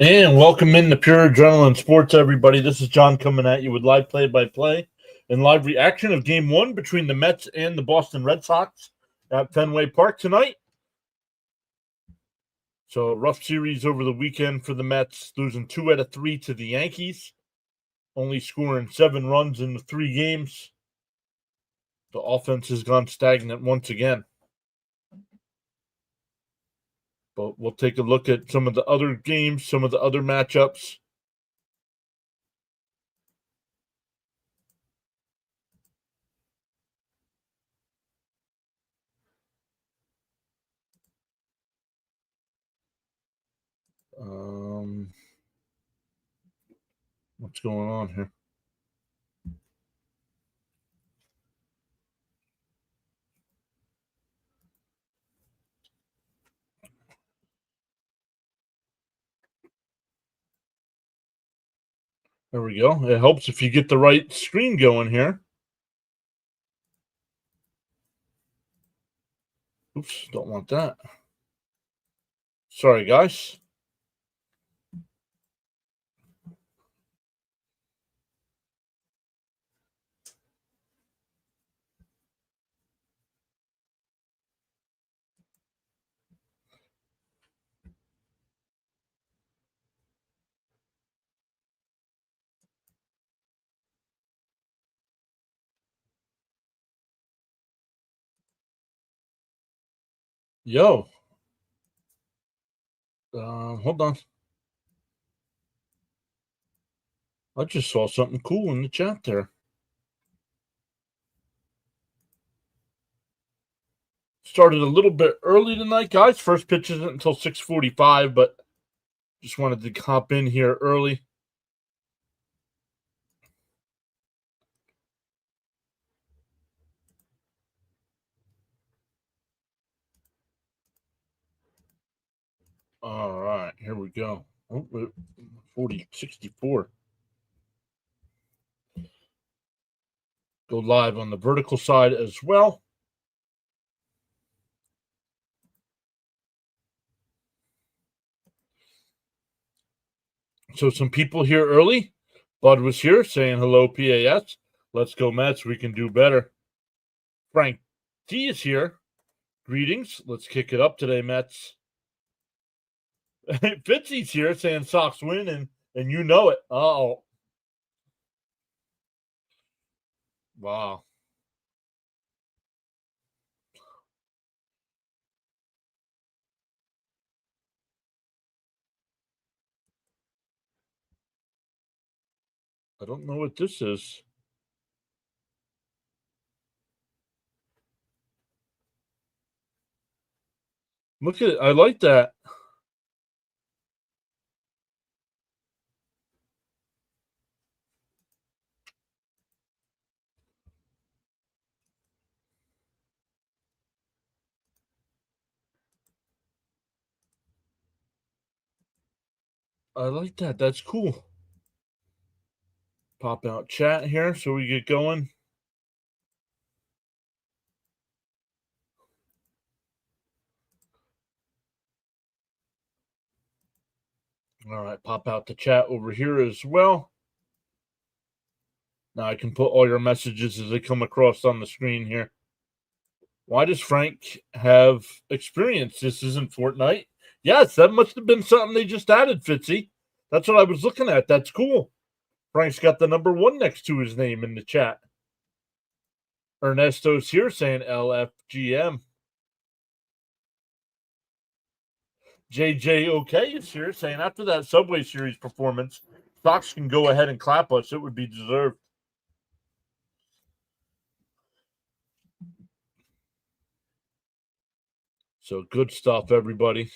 And welcome in to Pure Adrenaline Sports, everybody. This is John coming at you with live play-by-play and live reaction of Game 1 between the Mets and the Boston Red Sox at Fenway Park tonight. So a rough series over the weekend for the Mets, losing 2 out of 3 to the Yankees, only scoring 7 runs in the 3 games. The offense has gone stagnant once again. But we'll take a look at some of the other games, some of the other matchups. What's going on here? There we go. It helps if you get the right screen going here. Oops, don't want that. Sorry, guys. Yo. Hold on. I just saw something cool in the chat there. Started a little bit early tonight, guys. First pitch isn't until 6:45, but just wanted to hop in here early. All right, here we go. Oh, 64. Go live on the vertical side as well. So some people here early. Bud was here saying hello, PAS. Let's go, Mets. We can do better. Frank T is here. Greetings. Let's kick it up today, Mets. Fitzy's here saying Sox win, and you know it. Oh, wow. I don't know what this is. Look at it. I like that. I like that. That's cool. Pop out chat here so we get going. All right, pop out the chat over here as well. Now I can put all your messages as they come across on the screen here. Why does Frank have experience? This isn't Fortnite. Yes, that must have been something they just added, Fitzy. That's what I was looking at. That's cool. Frank's got the number 1 next to his name in the chat. Ernesto's here saying LFGM. JJOK is here saying after that Subway Series performance, Sox can go ahead and clap us. It would be deserved. So good stuff, everybody.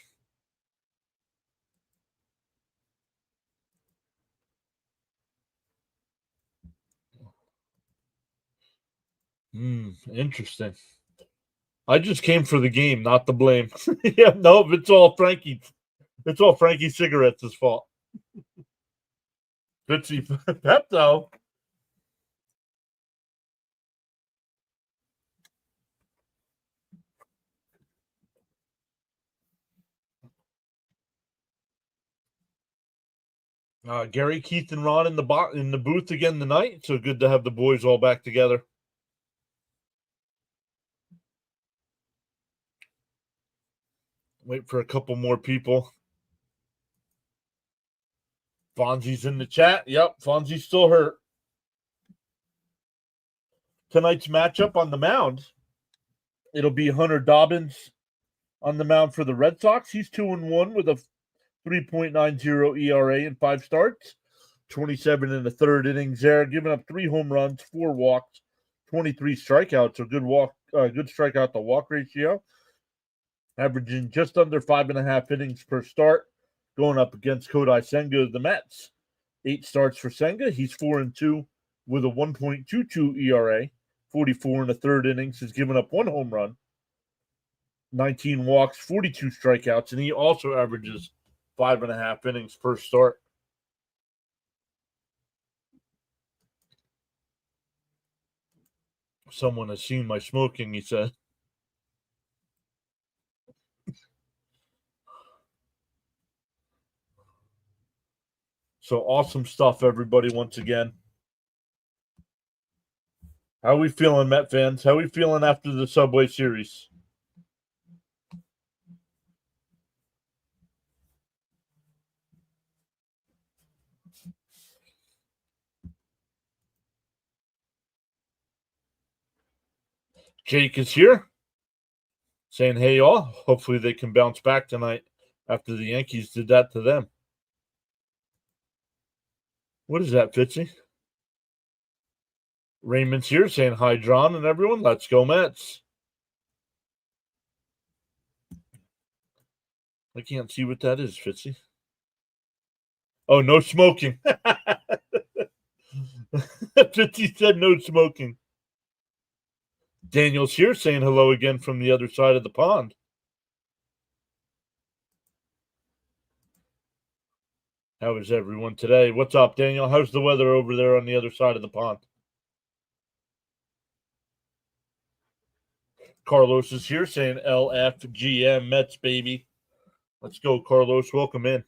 Interesting. I just came for the game, not the blame. Yeah, no, it's all Frankie. It's all Frankie Cigarettes' fault. Fitzy Pepto. Gary, Keith, and Ron in the booth again tonight. So good to have the boys all back together. Wait for a couple more people. Fonzie's in the chat. Yep, Fonzie's still hurt. Tonight's matchup on the mound, it'll be Hunter Dobbins on the mound for the Red Sox. He's 2-1 with a 3.90 ERA in 5 starts. 27 in the third innings there, giving up 3 home runs, 4 walks, 23 strikeouts. So good strikeout to walk ratio. Averaging just under 5.5 innings per start, going up against Kodai Senga of the Mets. 8 starts for Senga. He's 4-2 with a 1.22 ERA. 44 in the third innings. Has given up 1 home run, 19 walks, 42 strikeouts, and he also averages 5.5 innings per start. Someone has seen my smoking, he said. So awesome stuff, everybody, once again. How are we feeling, Met fans? How are we feeling after the Subway Series? Jake is here saying, hey, all. Hopefully they can bounce back tonight after the Yankees did that to them. What is that, Fitzy? Raymond's here saying, hi, John and everyone. Let's go, Mets. I can't see what that is, Fitzy. Oh, no smoking. Fitzy said no smoking. Daniel's here saying hello again from the other side of the pond. How is everyone today? What's up, Daniel? How's the weather over there on the other side of the pond? Carlos is here saying LFGM Mets, baby. Let's go, Carlos. Welcome in.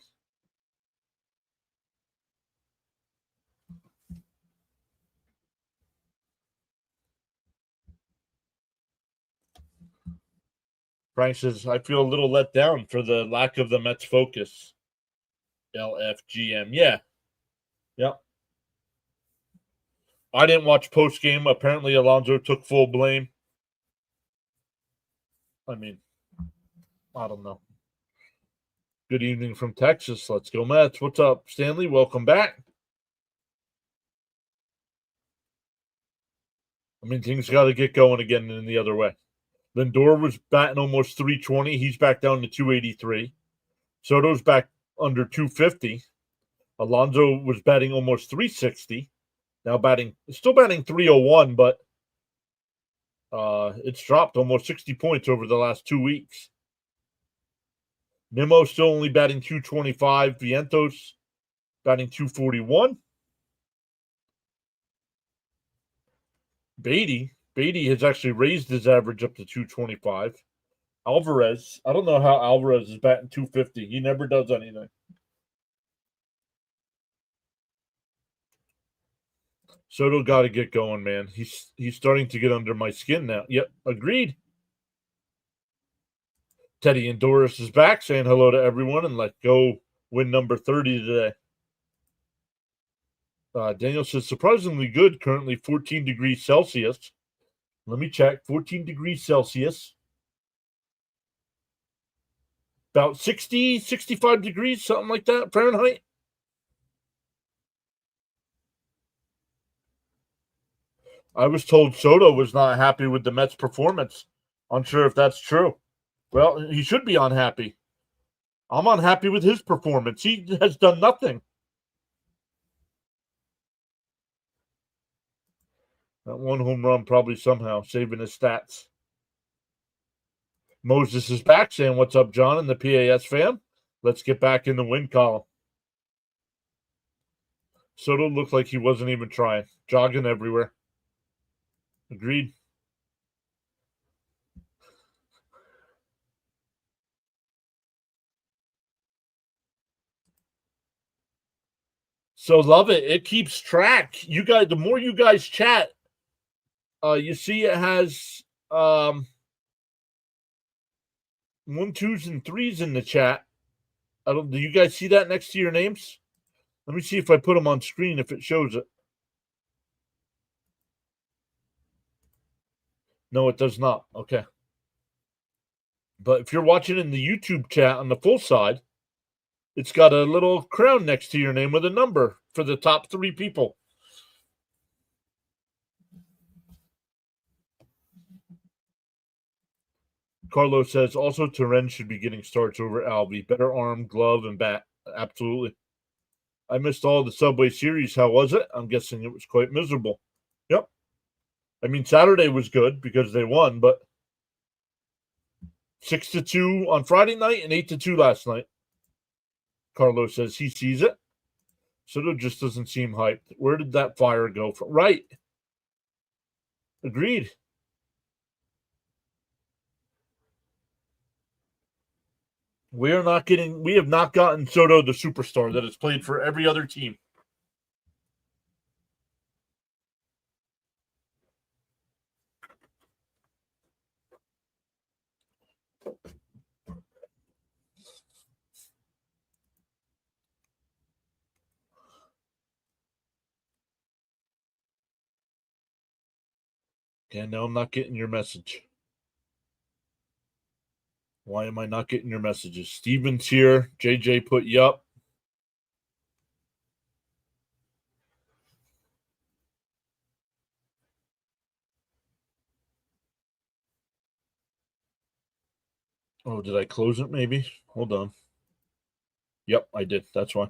Frank says, I feel a little let down for the lack of the Mets focus. LFGM. Yeah. Yep. I didn't watch post game. Apparently, Alonso took full blame. I mean, I don't know. Good evening from Texas. Let's go, Mets. What's up, Stanley? Welcome back. I mean, things got to get going again in the other way. Lindor was batting almost 320. He's back down to 283. Soto's back under 250. Alonso was batting almost 360. Now still batting 301, but it's dropped almost 60 points over the last 2 weeks. Nimmo still only batting 225. Vientos batting 241. Beatty has actually raised his average up to 225. Alvarez, I don't know how Alvarez is batting 250. He never does anything. Soto got to get going, man. He's starting to get under my skin now. Yep, agreed. Teddy and Doris is back, saying hello to everyone, and let go win number 30 today. Daniel says, surprisingly good, currently 14 degrees Celsius. Let me check. 14 degrees Celsius. About 60, 65 degrees, something like that, Fahrenheit. I was told Soto was not happy with the Mets' performance. Unsure if that's true. Well, he should be unhappy. I'm unhappy with his performance. He has done nothing. That 1 home run probably somehow saving his stats. Moses is back saying, what's up, John and the PAS fam? Let's get back in the win column. Soto looked like he wasn't even trying. Jogging everywhere. Agreed. So love it. It keeps track. You guys, the more you guys chat, you see it has 1, 2s, and 3s in the chat. Do you guys see that next to your names? Let me see if I put them on screen if it shows it. No, it does not. Okay. But if you're watching in the YouTube chat on the full side, it's got a little crown next to your name with a number for the top 3 people. Carlos says also Terren should be getting starts over Alvey. Better arm, glove, and bat. Absolutely. I missed all the Subway Series. How was it? I'm guessing it was quite miserable. Yep. I mean, Saturday was good because they won, but 6-2 on Friday night and 8-2 last night. Carlos says he sees it. Soto just doesn't seem hyped. Where did that fire go from? Right. Agreed. We have not gotten Soto the superstar that has played for every other team. Okay, no, I'm not getting your message. Why am I not getting your messages? Steven's here. JJ put yup. Oh, did I close it maybe? Hold on. Yep, I did. That's why.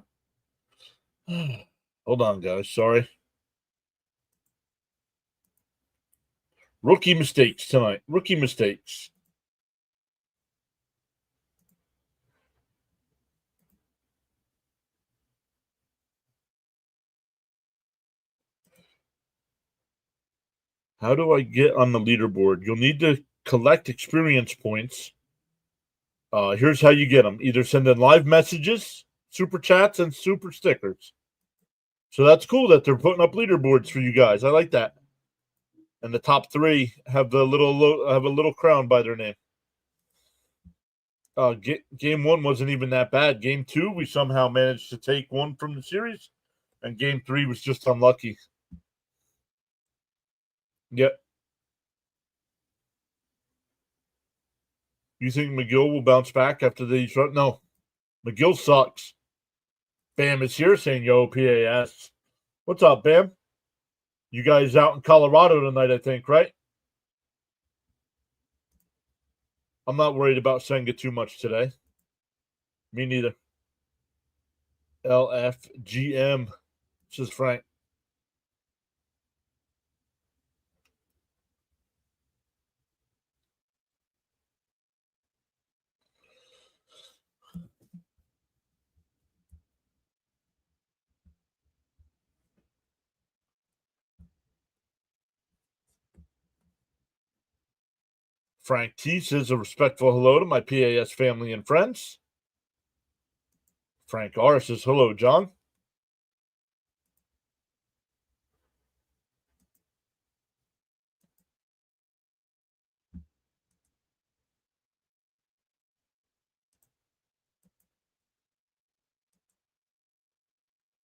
Hold on, guys. Sorry. Rookie mistakes tonight. Rookie mistakes. How do I get on the leaderboard? You'll need to collect experience points. Here's how you get them. Either send in live messages, super chats, and super stickers. So that's cool that they're putting up leaderboards for you guys. I like that. And the top 3 have a little crown by their name. Game 1 wasn't even that bad. Game 2, we somehow managed to take one from the series, and Game 3 was just unlucky. Yep. You think McGill will bounce back after the shot? No. McGill sucks. Bam is here saying, yo, PAS. What's up, Bam? You guys out in Colorado tonight, I think, right? I'm not worried about Senga too much today. Me neither. LFGM, says Frank. Frank T says a respectful hello to my PAS family and friends. Frank R says hello, John.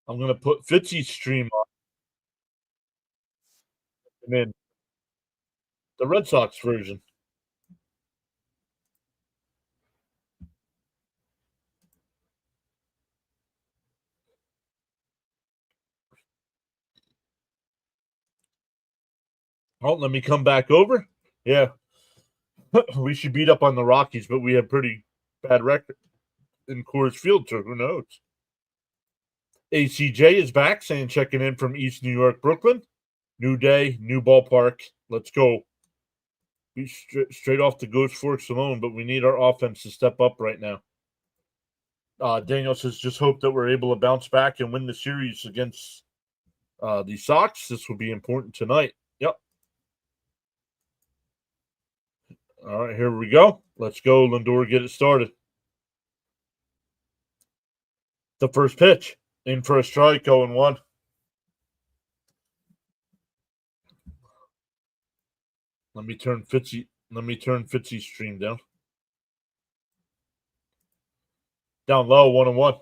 I'm going to put Fitzy's stream on. And then the Red Sox version. Oh, let me come back over. Yeah. We should beat up on the Rockies, but we have pretty bad record in Coors Field, so who knows? ACJ is back saying checking in from East New York, Brooklyn. New day, new ballpark. Let's go. Be straight off the Ghost Forks alone, but we need our offense to step up right now. Daniel says, just hope that we're able to bounce back and win the series against the Sox. This will be important tonight. Yep. All right, here we go. Let's go, Lindor, get it started. The first pitch. In for a strike, 0-1. Let me turn Fitzy's stream down. Down low, 1-1.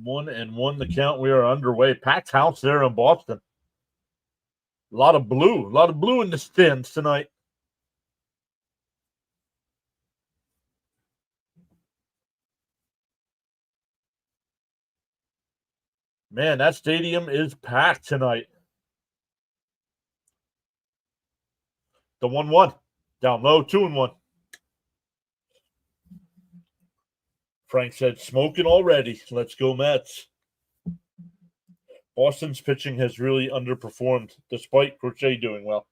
One and one the count. We are underway. Packed house there in Boston. A lot of blue in the stands tonight. Man, that stadium is packed tonight. The 1-1. Down low, 2-1. Frank said, smoking already. Let's go, Mets. Boston's pitching has really underperformed despite Crochet doing well.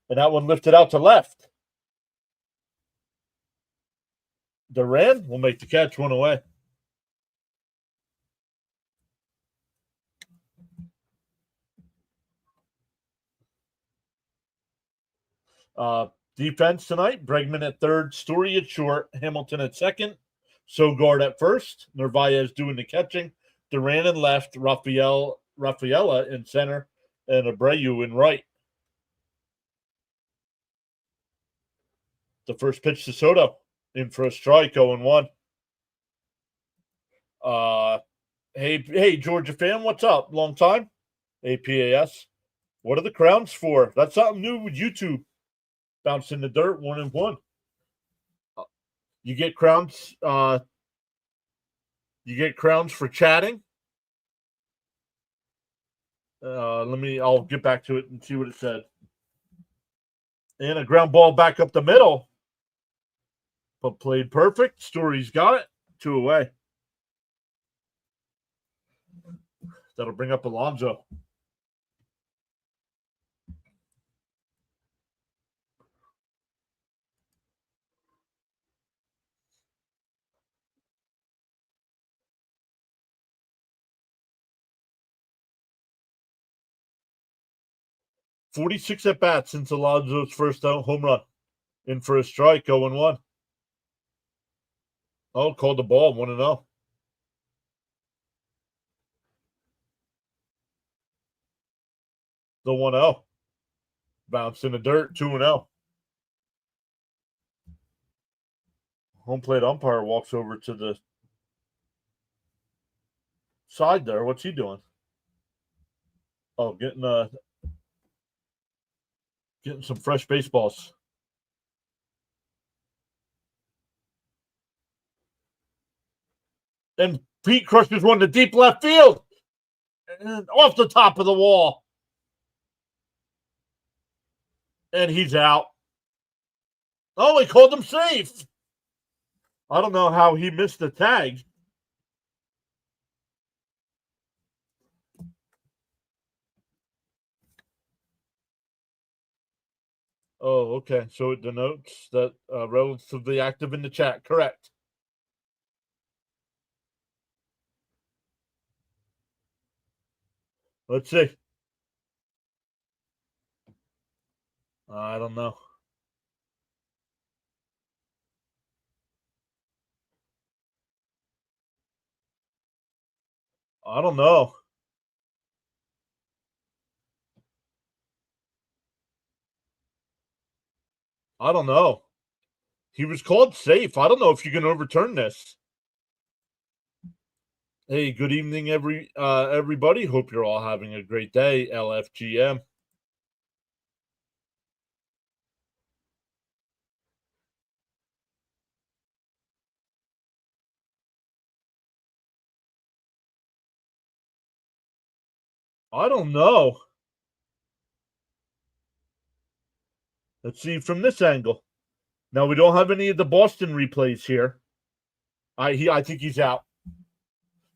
And that one lifted out to left. Duran will make the catch, one away. Defense tonight, Bregman at third, Story at short, Hamilton at second, Sogard at first, Narvaez doing the catching, Duran in left, Rafaela in center, and Abreu in right. The first pitch to Soto, in for a strike, 0-1. Hey, Georgia fan, what's up? Long time? APAS. What are the crowns for? That's something new with YouTube. Bounce in the dirt, 1-1. You get crowns. You get crowns for chatting. I'll get back to it and see what it said. And a ground ball back up the middle, but played perfect. Story's got it. 2 away. That'll bring up Alonso. .46 at bats since Alonso's first home run. In for a strike, 0-1. Oh, called the ball, 1-0. The 1-0. Bounced in the dirt, 2-0. Home plate umpire walks over to the side there. What's he doing? Oh, getting some fresh baseballs. And Pete crushes one to deep left field. And off the top of the wall. And he's out. Oh, he called him safe. I don't know how he missed the tag. Oh, okay. So it denotes that relatively active in the chat. Correct. Let's see. I don't know. I don't know. I don't know. He was called safe. I don't know if you can overturn this. Hey, good evening, everybody. Hope you're all having a great day. LFGM. I don't know. Let's see from this angle. Now, we don't have any of the Boston replays here. I think he's out.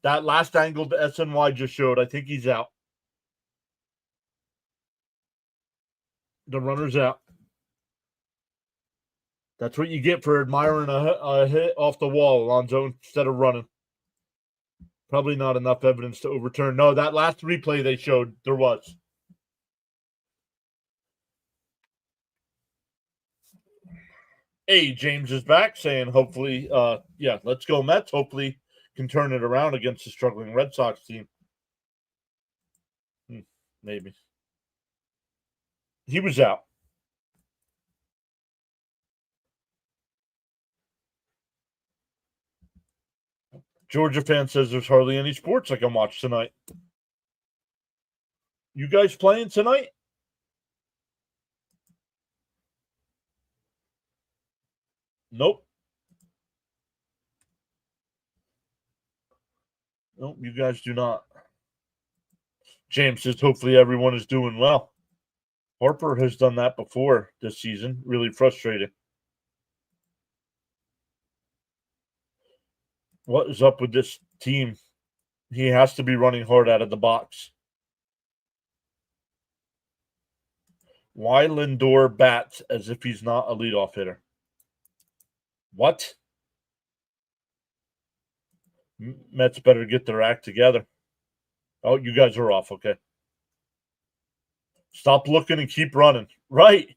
That last angle the SNY just showed, I think he's out. The runner's out. That's what you get for admiring a hit off the wall, Alonso, instead of running. Probably not enough evidence to overturn. No, that last replay they showed, there was. Hey, James is back saying hopefully, yeah, let's go Mets. Hopefully can turn it around against the struggling Red Sox team. Maybe. He was out. Georgia fan says there's hardly any sports I can watch tonight. You guys playing tonight? Nope. Nope, you guys do not. James says hopefully everyone is doing well. Harper has done that before this season. Really frustrating. What is up with this team? He has to be running hard out of the box. Why Lindor bats as if he's not a leadoff hitter? What? Mets better get their act together. Oh, you guys are off. Okay. Stop looking and keep running. Right.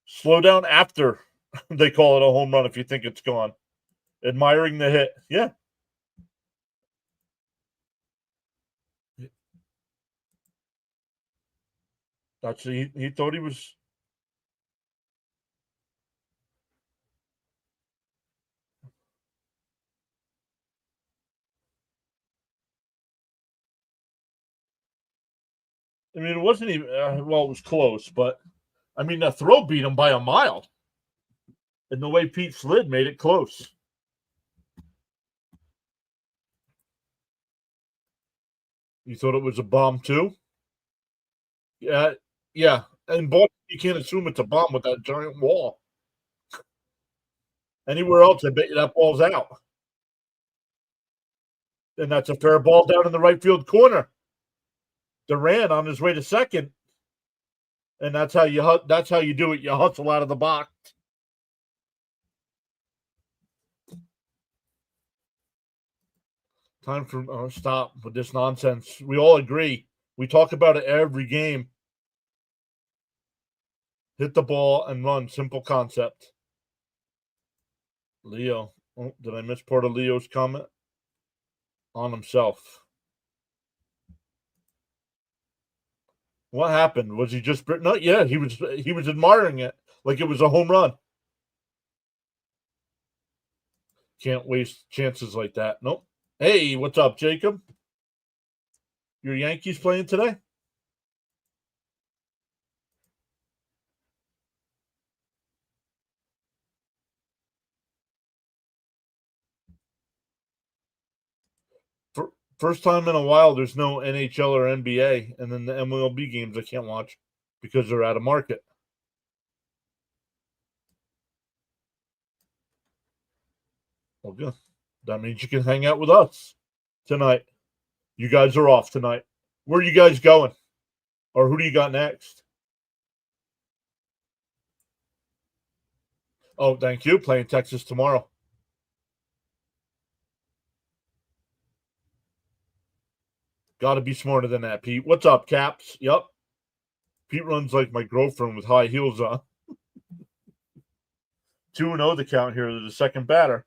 Slow down after they call it a home run if you think it's gone. Admiring the hit. Yeah. That's he thought he was. I mean, it wasn't even. Well, it was close, but I mean, the throw beat him by a mile, and the way Pete slid made it close. You thought it was a bomb too? Yeah, yeah. And Boston, you can't assume it's a bomb with that giant wall. Anywhere else, I bet you that ball's out. And that's a fair ball down in the right field corner. Duran on his way to second, and that's how you do it. You hustle out of the box. Time for stop with this nonsense. We all agree. We talk about it every game. Hit the ball and run. Simple concept. Leo. Oh, did I miss part of Leo's comment? On himself. What happened? Was he just no? Yeah, he was admiring it like it was a home run. Can't waste chances like that. Nope. Hey, what's up, Jacob? Your Yankees playing today? First time in a while, there's no NHL or NBA, and then the MLB games I can't watch because they're out of market. Well, good. That means you can hang out with us tonight. You guys are off tonight. Where are you guys going? Or who do you got next? Oh, thank you. Playing Texas tomorrow. Got to be smarter than that, Pete. What's up, Caps? Yep. Pete runs like my girlfriend with high heels on. 2-0 the count here to the second batter.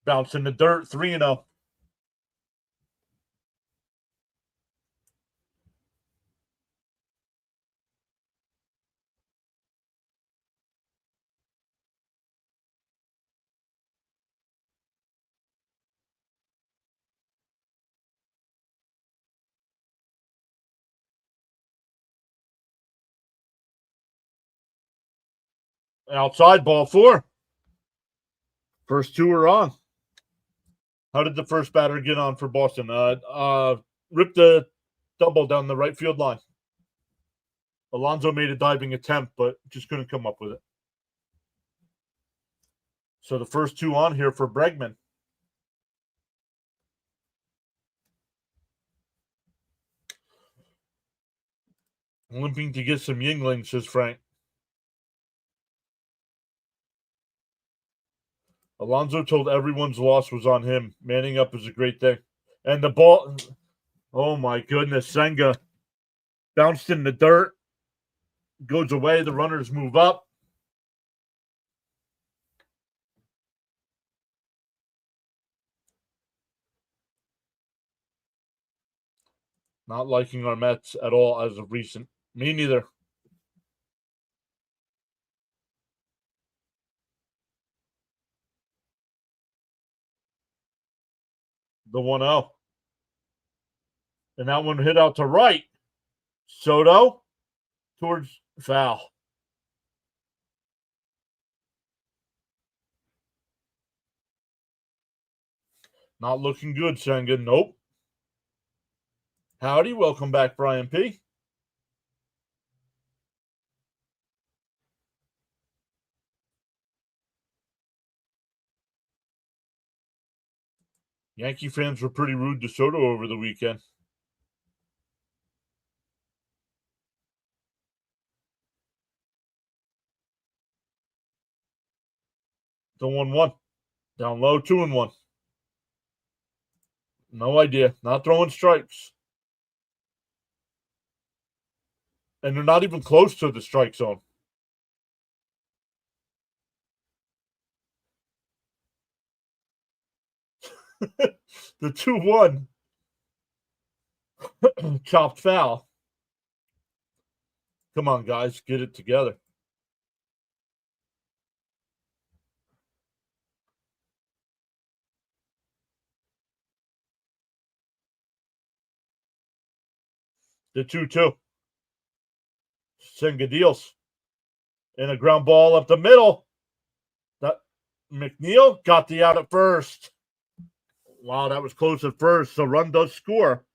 Bounce in the dirt, 3-0. Outside, ball 4. First 2 are on. How did the first batter get on for Boston? Ripped the double down the right field line. Alonso made a diving attempt, but just couldn't come up with it. So the first 2 on here for Bregman. Limping to get some Yingling, says Frank. Alonso told everyone's loss was on him. Manning up is a great thing. And the ball, oh my goodness, Senga bounced in the dirt, goes away. The runners move up. Not liking our Mets at all as of recent. Me neither. The 1-0. And that one hit out to right. Soto towards foul. Not looking good, Senga. Nope. Howdy. Welcome back, Brian P. Yankee fans were pretty rude to Soto over the weekend. The 1-1. Down low, 2-1. No idea. Not throwing strikes. And they're not even close to the strike zone. The 2-1 chopped foul. Come on, guys, get it together. The 2-2. Senga deals. And a ground ball up the middle. That McNeil got the out at first. Wow, that was close at first. So run does score.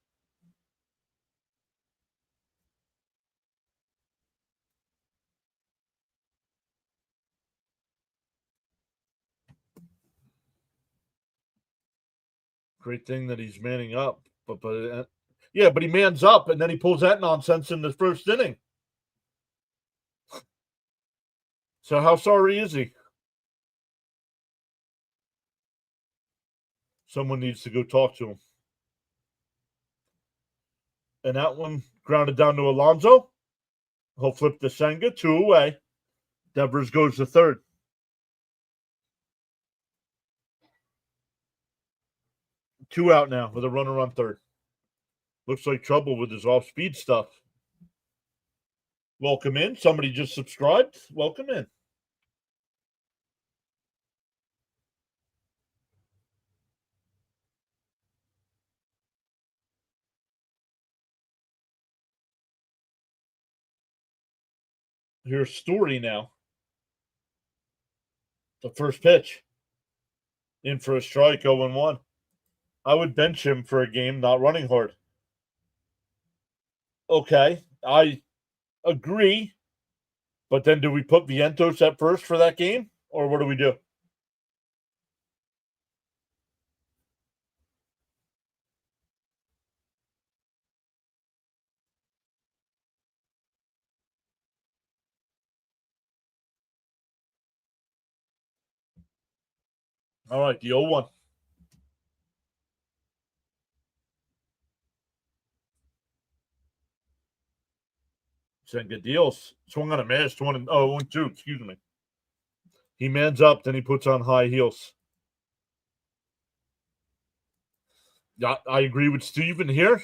Great thing that he's manning up. But yeah, but he mans up and then he pulls that nonsense in the first inning. So how sorry is he? Someone needs to go talk to him. And that one grounded down to Alonso. He'll flip to Senga, 2 away. Devers goes to third. 2 out now with a runner on third. Looks like trouble with his off-speed stuff. Welcome in. Somebody just subscribed. Welcome in. Here's Story now. The first pitch. In for a strike, 0-1. I would bench him for a game not running hard. Okay, I agree. But then do we put Vientos at first for that game? Or what do we do? All right, the 0-1. Senga deals. Swung on a miss. 1-2, excuse me. He mans up, then he puts on high heels. Yeah, I agree with Steven here.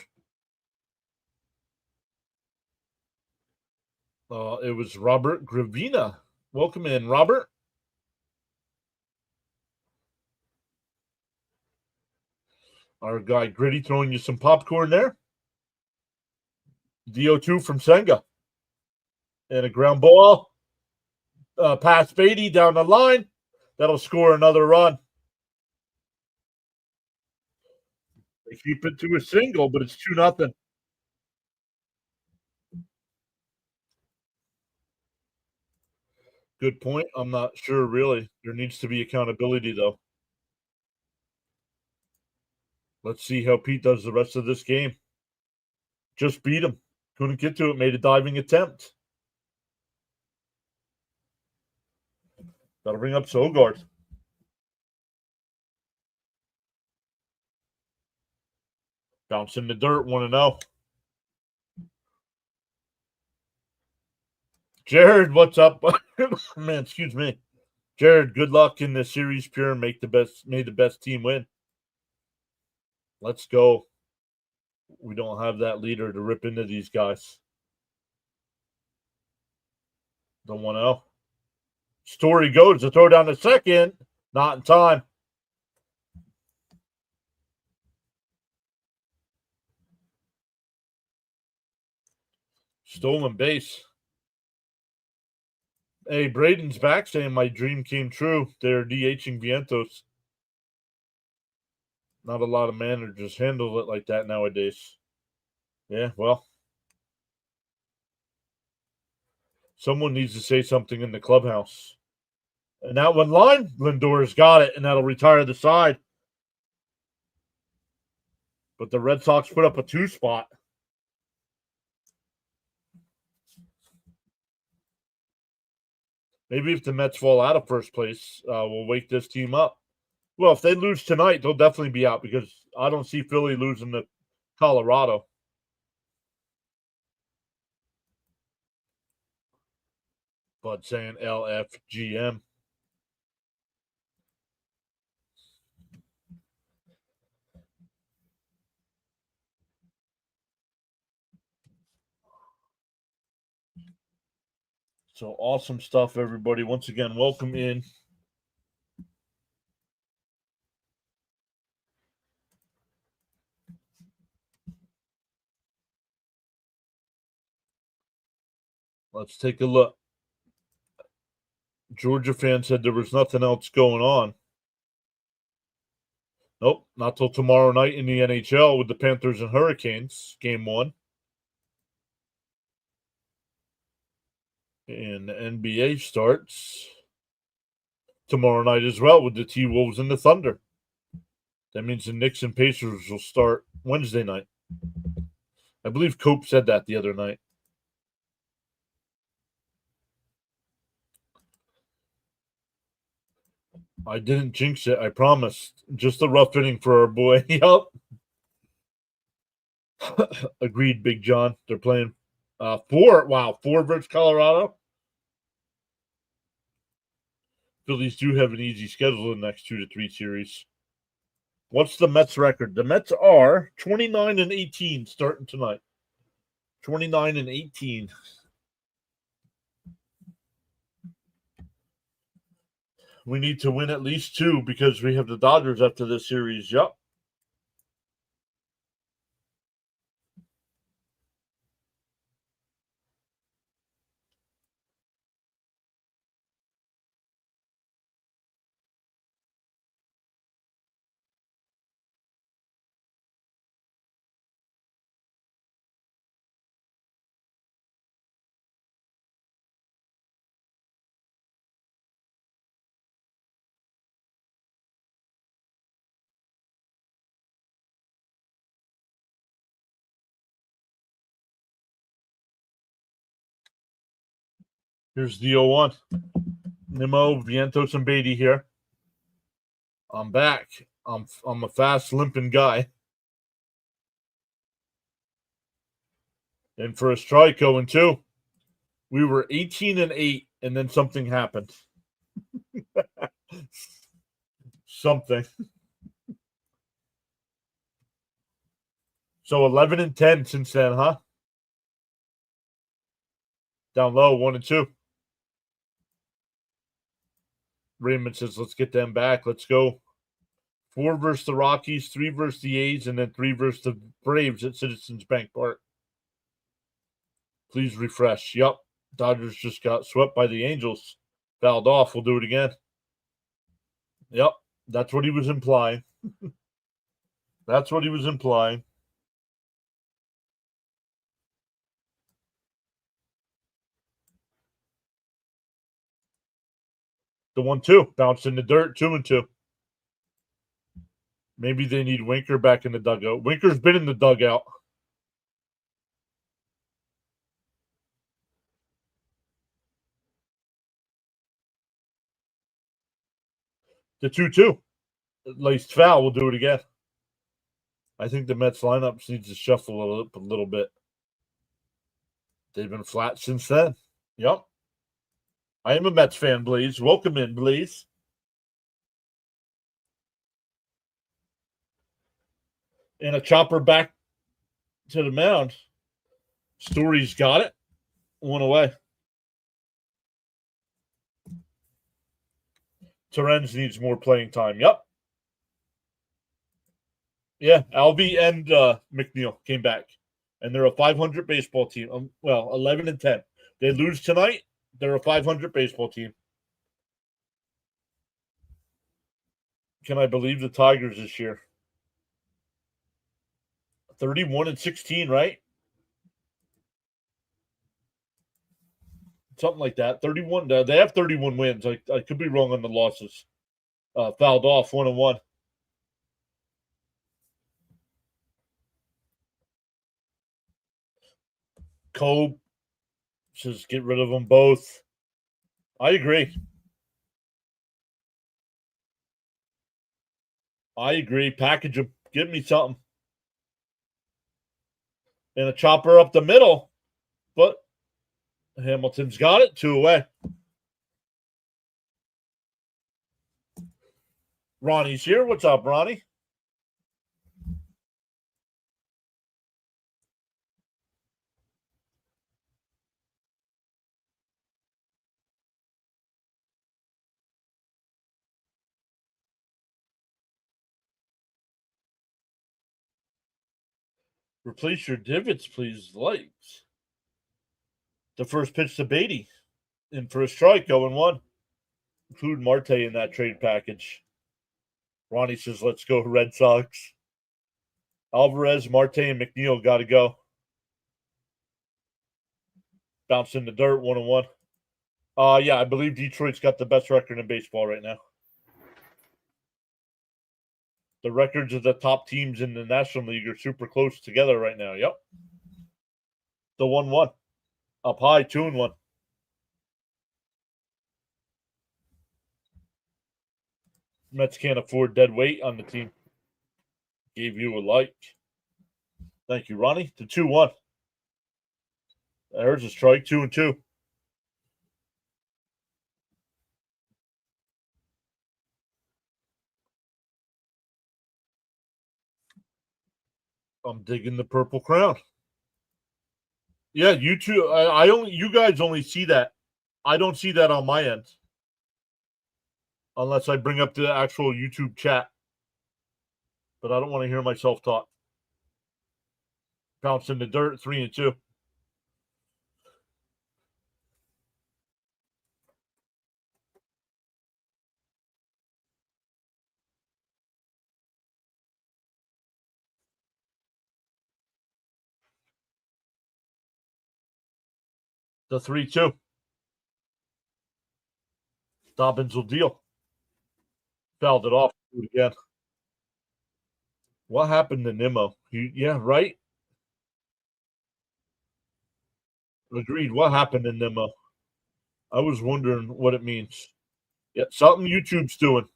It was Robert Gravina. Welcome in, Robert. Our guy Gritty throwing you some popcorn there. DO2 from Senga. And a ground ball. Past Beatty down the line. That'll score another run. They keep it to a single, but it's 2-0. Good point. I'm not sure, really. There needs to be accountability, though. Let's see how Pete does the rest of this game. Just beat him. Couldn't get to it. Made a diving attempt. That'll bring up Sogard. Bounce in the dirt, 1-0. Jared, what's up? Man, excuse me. Jared, good luck in the series pure. May the best team win. Let's go. We don't have that leader to rip into these guys. The 1-0. Story goes to throw down the second. Not in time. Stolen base. Hey, Braden's back saying my dream came true. They're DHing Vientos. Not a lot of managers handle it like that nowadays. Yeah, well. Someone needs to say something in the clubhouse. And that one line, Lindor's got it, and that'll retire the side. But the Red Sox put up a 2 spot. Maybe if the Mets fall out of first place, we'll wake this team up. Well, if they lose tonight, they'll definitely be out because I don't see Philly losing to Colorado. Bud saying LFGM. So awesome stuff, everybody. Once again, welcome in. Let's take a look. Georgia fan said there was nothing else going on. Nope, not till tomorrow night in the NHL with the Panthers and Hurricanes, game 1. And the NBA starts tomorrow night as well with the T-Wolves and the Thunder. That means the Knicks and Pacers will start Wednesday night. I believe Cope said that the other night. I didn't jinx it, I promised. Just a rough inning for our boy. Yup. Agreed, Big John. They're playing 4. Wow, 4 versus Colorado. Phillies do have an easy schedule in the next 2 to 3 series. What's the Mets record? The Mets are 29-18 starting tonight. 29-18. We need to win at least 2 because we have the Dodgers after this series. Yup. Here's the 0-1. Nimmo, Vientos, and Beatty here. I'm back. I'm a fast limping guy. And for a strike 0-2, we were 18-8, and then something happened. Something. So 11-10 since then, huh? Down low, 1-2. Raymond says, let's get them back. Let's go. 4 versus the Rockies, 3 versus the A's, and then 3 versus the Braves at Citizens Bank Park. Please refresh. Yup. Dodgers just got swept by the Angels. Fouled off. We'll do it again. Yep. That's what he was implying. That's what he was implying. The 1-2. Bounced in the dirt. 2-2. Maybe they need Winker back in the dugout. Winker's been in the dugout. The 2-2. Laced foul. We'll do it again. I think the Mets lineup needs to shuffle a little bit. They've been flat since then. Yep. I am a Mets fan, Blaze. Welcome in, Blaze. And a chopper back to the mound. Story's got it. One away. Terrence needs more playing time. Yep. Yeah, Alvey and McNeil came back. And they're a 500 baseball team. 11-10. They lose tonight. They're a 500 baseball team. Can I believe the Tigers this year? 31-16, right? Something like that. 31. They have 31 wins. I could be wrong on the losses. Fouled off 1-1. Cobe says get rid of them both. I agree. Package them. Give me something. And a chopper up the middle. But Hamilton's got it. 2 away. Ronnie's here. What's up, Ronnie? Replace your divots, please, lights. The first pitch to Beatty. In for a strike, 0-1. Include Marte in that trade package. Ronnie says, let's go Red Sox. Alvarez, Marte, and McNeil got to go. Bounce in the dirt, 1-1. Yeah, I believe Detroit's got the best record in baseball right now. The records of the top teams in the National League are super close together right now. Yep. The 1-1. Up high, 2-1. Mets can't afford dead weight on the team. Gave you a like. Thank you, Ronnie. The 2-1. There's a strike, 2-2. I'm digging the Purple Crown. Yeah, you two. You guys only see that. I don't see that on my end, unless I bring up the actual YouTube chat. But I don't want to hear myself talk. Bounce in the dirt, 3-2. The 3-2. Dobbins will deal. Fouled it off again. What happened to Nimmo? Yeah, right? Agreed. What happened to Nimmo? I was wondering what it means. Yeah, something YouTube's doing.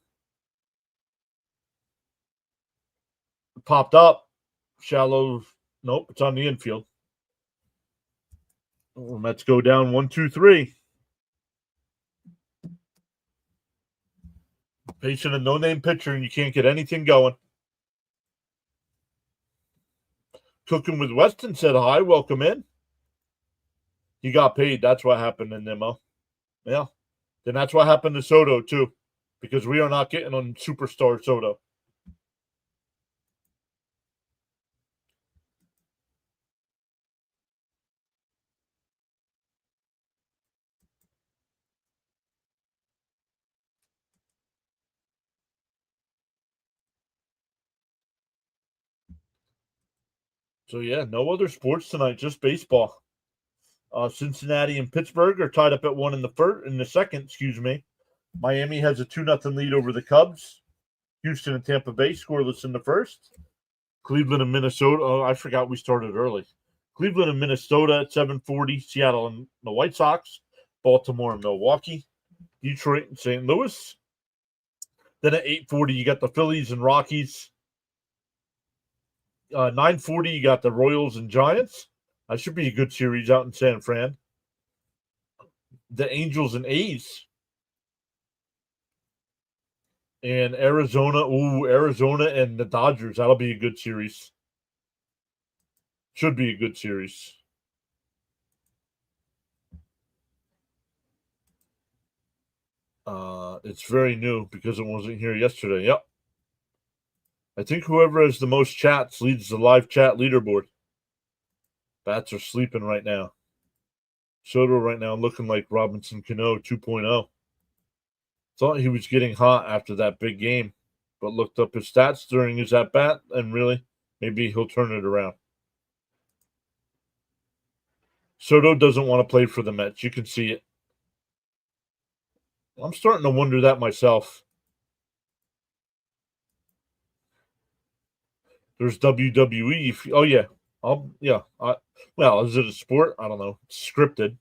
Popped up. Shallow. Nope, it's on the infield. Let's go down 1-2-3. Patient a no-name pitcher, and you can't get anything going. Cooking with Weston said hi. Welcome in. He got paid. That's what happened to Nimmo. Yeah. Then that's what happened to Soto, too, because we are not getting on superstar Soto. So, yeah, no other sports tonight, just baseball. Cincinnati and Pittsburgh are tied up at 1 in the second. Miami has a 2-0 lead over the Cubs. Houston and Tampa Bay scoreless in the first. Cleveland and Minnesota. Oh, I forgot we started early. Cleveland and Minnesota at 7:40. Seattle and the White Sox. Baltimore and Milwaukee. Detroit and St. Louis. Then at 8:40, you got the Phillies and Rockies. 9:40, you got the Royals and Giants. That should be a good series out in San Fran. The Angels and A's. And Arizona. Ooh, Arizona and the Dodgers. That'll be a good series. Should be a good series. It's very new because it wasn't here yesterday. Yep. I think whoever has the most chats leads the live chat leaderboard. Bats are sleeping right now. Soto right now looking like Robinson Cano 2.0. Thought he was getting hot after that big game, but looked up his stats during his at bat, and really, maybe he'll turn it around. Soto doesn't want to play for the Mets. You can see it. I'm starting to wonder that myself. There's WWE. Oh yeah, well, is it a sport? I don't know. It's scripted.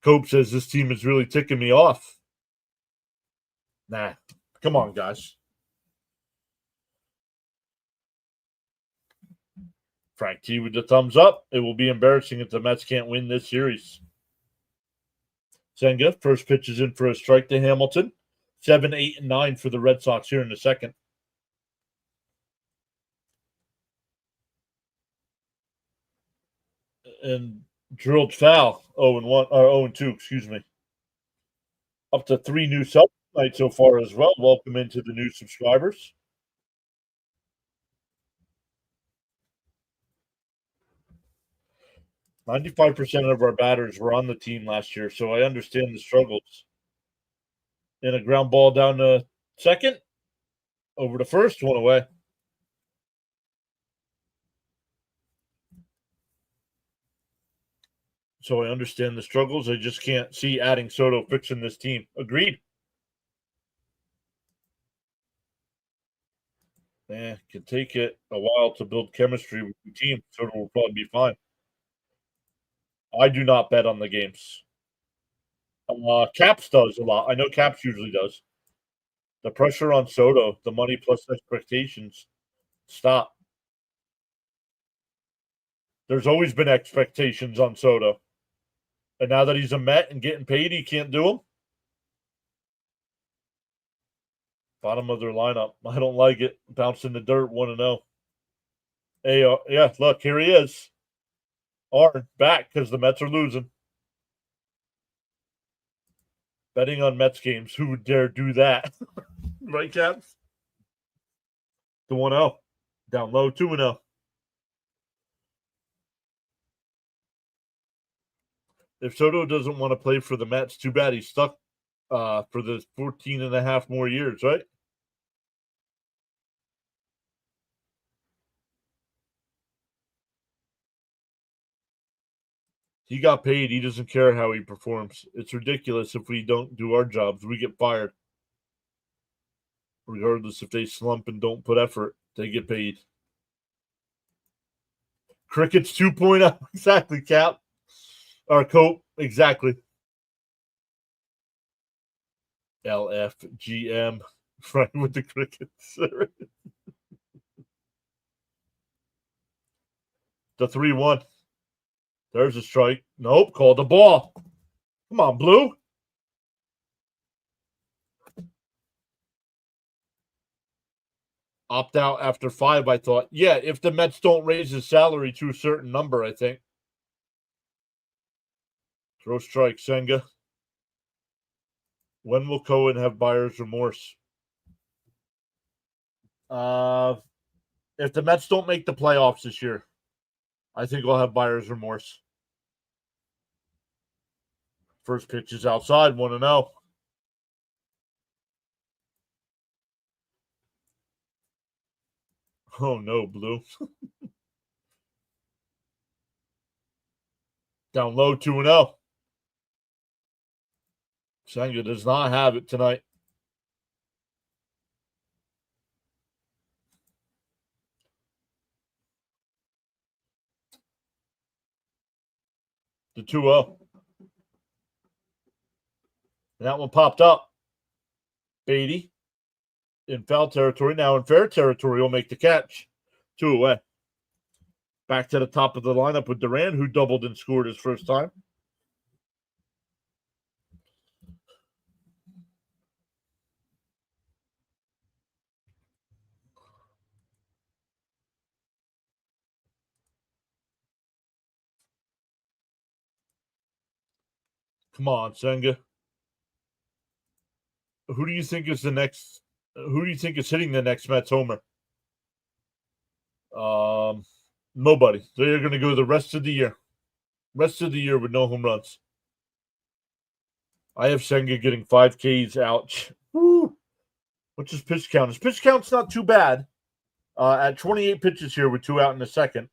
Cope says this team is really ticking me off. Nah, come on, guys. Frank T with the thumbs up. It will be embarrassing if the Mets can't win this series. Senga, first pitch is in for a strike to Hamilton. 7, 8, and 9 for the Red Sox here in the second. And drilled foul. 0-1 or 0-2, excuse me. Up to 3 new subs tonight so far as well. Welcome into the new subscribers. %95 of our batters were on the team last year, so I understand the struggles. And a ground ball down to second, over to first, one away. So I understand the struggles. I just can't see adding Soto fixing this team. Agreed. Can take it a while to build chemistry with the team. Soto will probably be fine. I do not bet on the games. Caps does a lot. I know Caps usually does. The pressure on Soto, the money plus expectations. Stop. There's always been expectations on Soto. And now that he's a Met and getting paid, he can't do them. Bottom of their lineup. I don't like it. Bounce in the dirt, 1-0. Hey, yeah, look, here he is. Arn back because the Mets are losing. Betting on Mets games. Who would dare do that? Right, Caps? The 1-0. Down low, 2-0. If Soto doesn't want to play for the Mets, too bad he's stuck for the 14 and a half more years, right? He got paid. He doesn't care how he performs. It's ridiculous if we don't do our jobs. We get fired. Regardless if they slump and don't put effort, they get paid. Crickets 2.0. Exactly, Cap. Or Cope. Exactly. LFGM. Right with the Crickets. The 3-1. There's a strike. Nope. Called the ball. Come on, Blue. Opt out after 5, I thought. Yeah, if the Mets don't raise his salary to a certain number, I think. Throw strike, Senga. When will Cohen have buyer's remorse? If the Mets don't make the playoffs this year, I think I'll have buyer's remorse. First pitch is outside, 1-0. Oh no, Blue. Down low, 2-0. Senga does not have it tonight. The 2-0. And that one popped up. Beatty in foul territory. Now in fair territory, will make the catch. 2 away. Back to the top of the lineup with Duran, who doubled and scored his first time. Come on, Senga. Who do you think is the next? Who do you think is hitting the next Mets homer? Nobody. They're going to go the rest of the year. Rest of the year with no home runs. I have Senga getting 5 Ks. Ouch. Woo. What's his pitch count? His pitch count's not too bad. At 28 pitches here with 2 out in the second.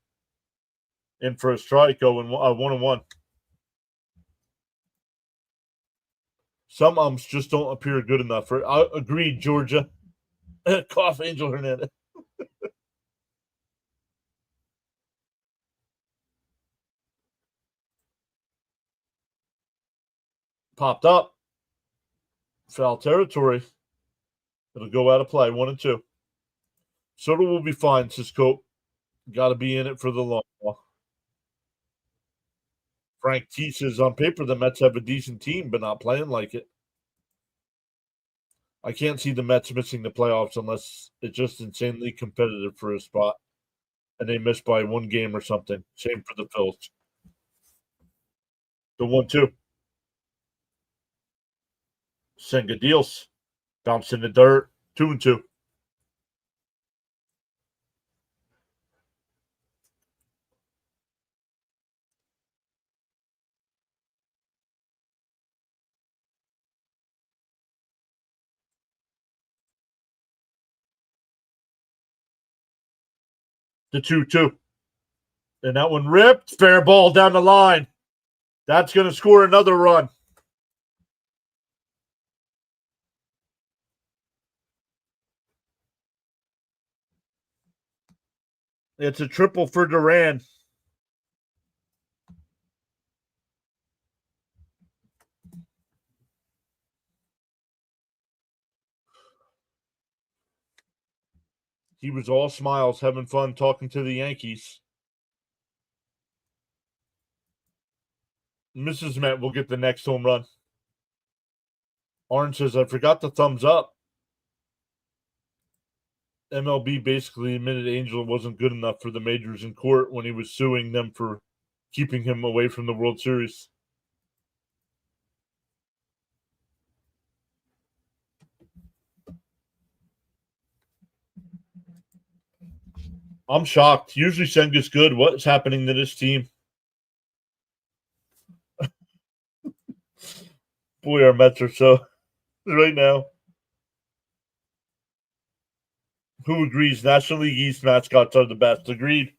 In for a strike, 1-1. Some umps just don't appear good enough. Agreed, Georgia. Cough, Angel Hernandez. Popped up. Foul territory. It'll go out of play. 1-2. Soto will be fine, says Cope. Got to be in it for the long haul. Frank T says on paper the Mets have a decent team, but not playing like it. I can't see the Mets missing the playoffs unless it's just insanely competitive for a spot, and they miss by 1 game or something. Same for the Phils. The 1-2. Senga deals. Bounce in the dirt. 2-2. The 2-2. And that one ripped. Fair ball down the line. That's going to score another run. It's a triple for Duran. He was all smiles, having fun talking to the Yankees. Mrs. Met will get the next home run. Orange says, I forgot the thumbs up. MLB basically admitted Angel wasn't good enough for the majors in court when he was suing them for keeping him away from the World Series. I'm shocked. Usually Senga's good. What's happening to this team? Boy, our Mets are so right now. Who agrees? National League East mascots are the best. Agreed.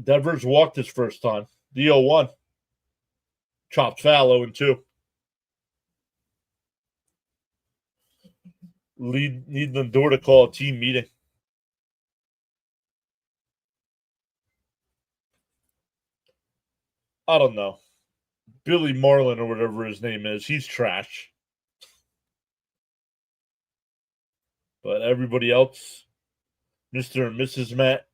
Devers walked his first time. The 0-1. Chopped foul 0-2. Need Lindor to call a team meeting. I don't know. Billy Marlin or whatever his name is. He's trash. But everybody else, Mr. and Mrs. Met,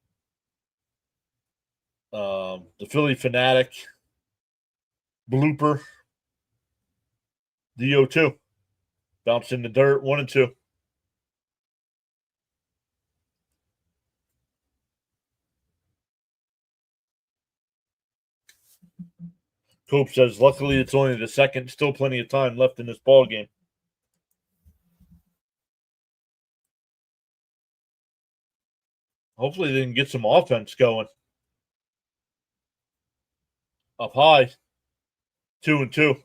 the Philly Fanatic, Blooper, the 0-2. Bounced in the dirt, 1-2. Cope says, luckily it's only the second. Still plenty of time left in this ball game. Hopefully they can get some offense going. Up high. 2-2.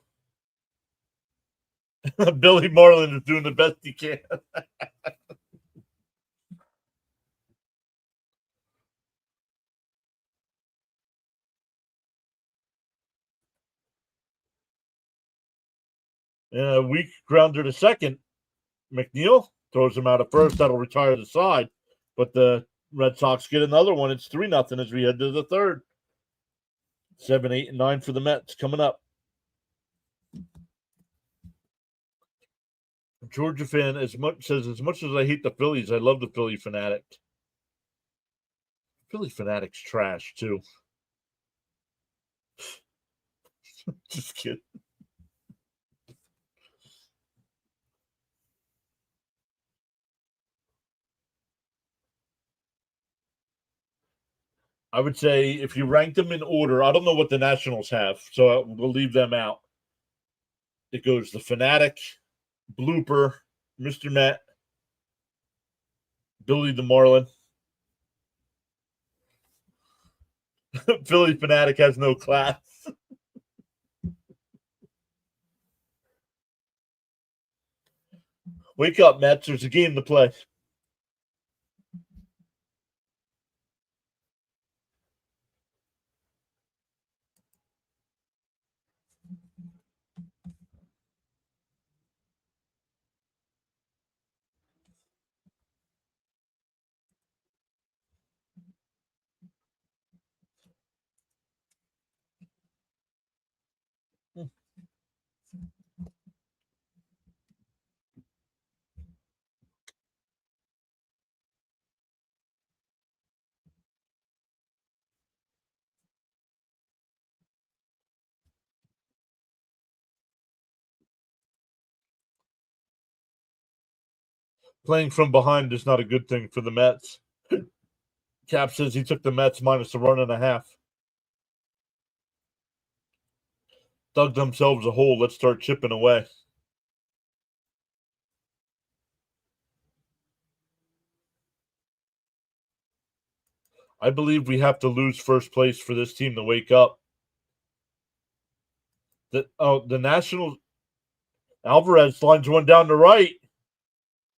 Billy Marlin is doing the best he can. And a weak grounder to second. McNeil throws him out of first. That'll retire the side. But the Red Sox get another one. It's 3-0 as we head to the third. 7, 8, and 9 for the Mets coming up. Georgia fan as much as I hate the Phillies, I love the Philly Fanatic. Philly Fanatic's trash too. Just kidding. I would say if you rank them in order, I don't know what the Nationals have, so we'll leave them out. It goes the Fanatic, Blooper, Mr. Met, Billy the Marlin. Philly Fanatic has no class. Wake up, Mets. There's a game to play. Playing from behind is not a good thing for the Mets. Cap says he took the Mets minus a run and a half. Dug themselves a hole. Let's start chipping away. I believe we have to lose first place for this team to wake up. The Nationals. Alvarez lines one down the right.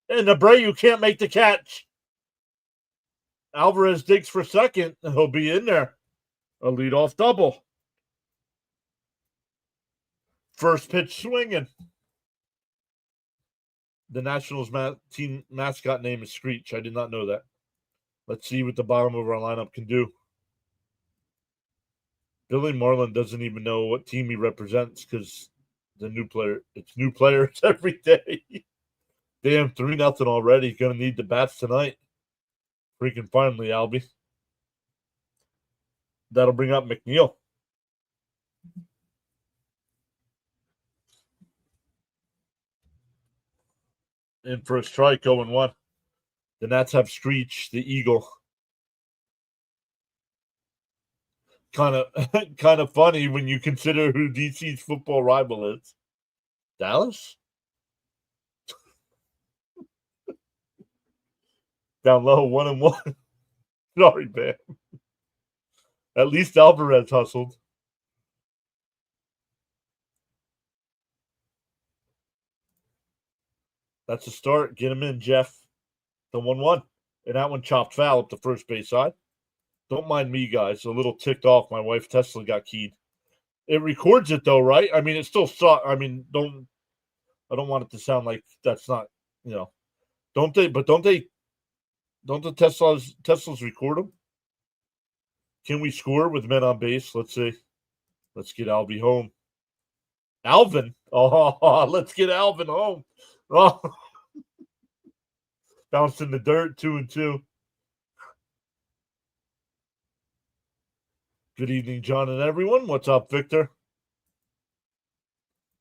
And Abreu can't make the catch. Alvarez digs for second. He'll be in there. A leadoff double. First pitch swinging. The Nationals team mascot name is Screech. I did not know that. Let's see what the bottom of our lineup can do. Billy Marlin doesn't even know what team he represents because it's new players every day. Damn, 3-0 already. Gonna need the bats tonight. Freaking finally, Albie. That'll bring up McNeil. In for a strike, 0-1. The Nats have Screech, the Eagle. Kind of funny when you consider who DC's football rival is. Dallas? Down low, 1-1. Sorry, man. At least Alvarez hustled. That's a start. Get him in, Jeff. The 1-1. And that one chopped foul up the first base side. Don't mind me, guys. A little ticked off. My wife Tesla got keyed. It records it though, right? I mean, it still saw. I mean, I don't want it to sound like that's not, don't they? But don't the Teslas record them? Can we score with men on base? Let's see. Let's get Albie home. Alvin. Oh, let's get Alvin home. Oh. Bounced in the dirt, 2-2. Good evening, John and everyone. What's up, Victor?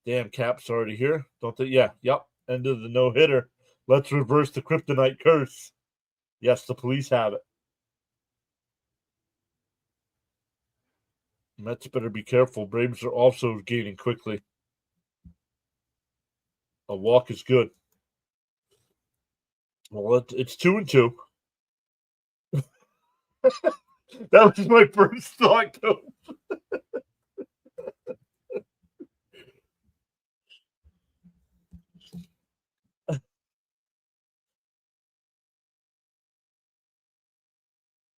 Damn, Cap's already here. Don't they? Yeah, yep. End of the no-hitter. Let's reverse the kryptonite curse. Yes, the police have it. Mets better be careful. Braves are also gaining quickly. A walk is good. Well, it's 2-2. That was my first thought, though.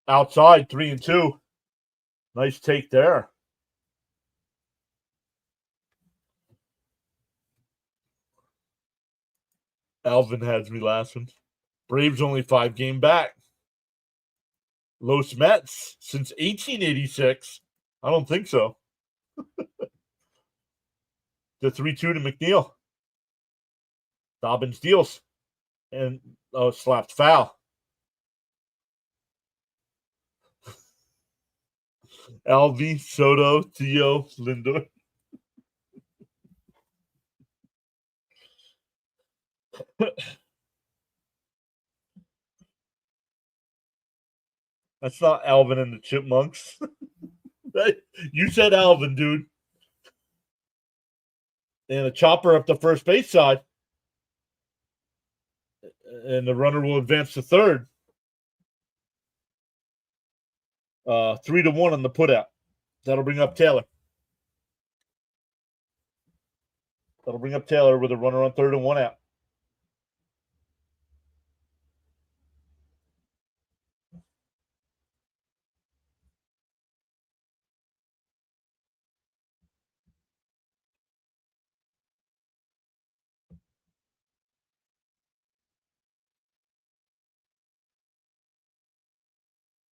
Outside, 3-2. Nice take there. Alvin has me laughing. Braves only 5 game back. Los Mets since 1886. I don't think so. The 3-2 to McNeil. Dobbins deals. And slapped foul. Alvey, Soto, Theo, Lindor. That's not Alvin and the Chipmunks. You said Alvin, dude. And a chopper up the first base side. And the runner will advance to third. 3-1 on the putout. That'll bring up Taylor. With a runner on third and one out.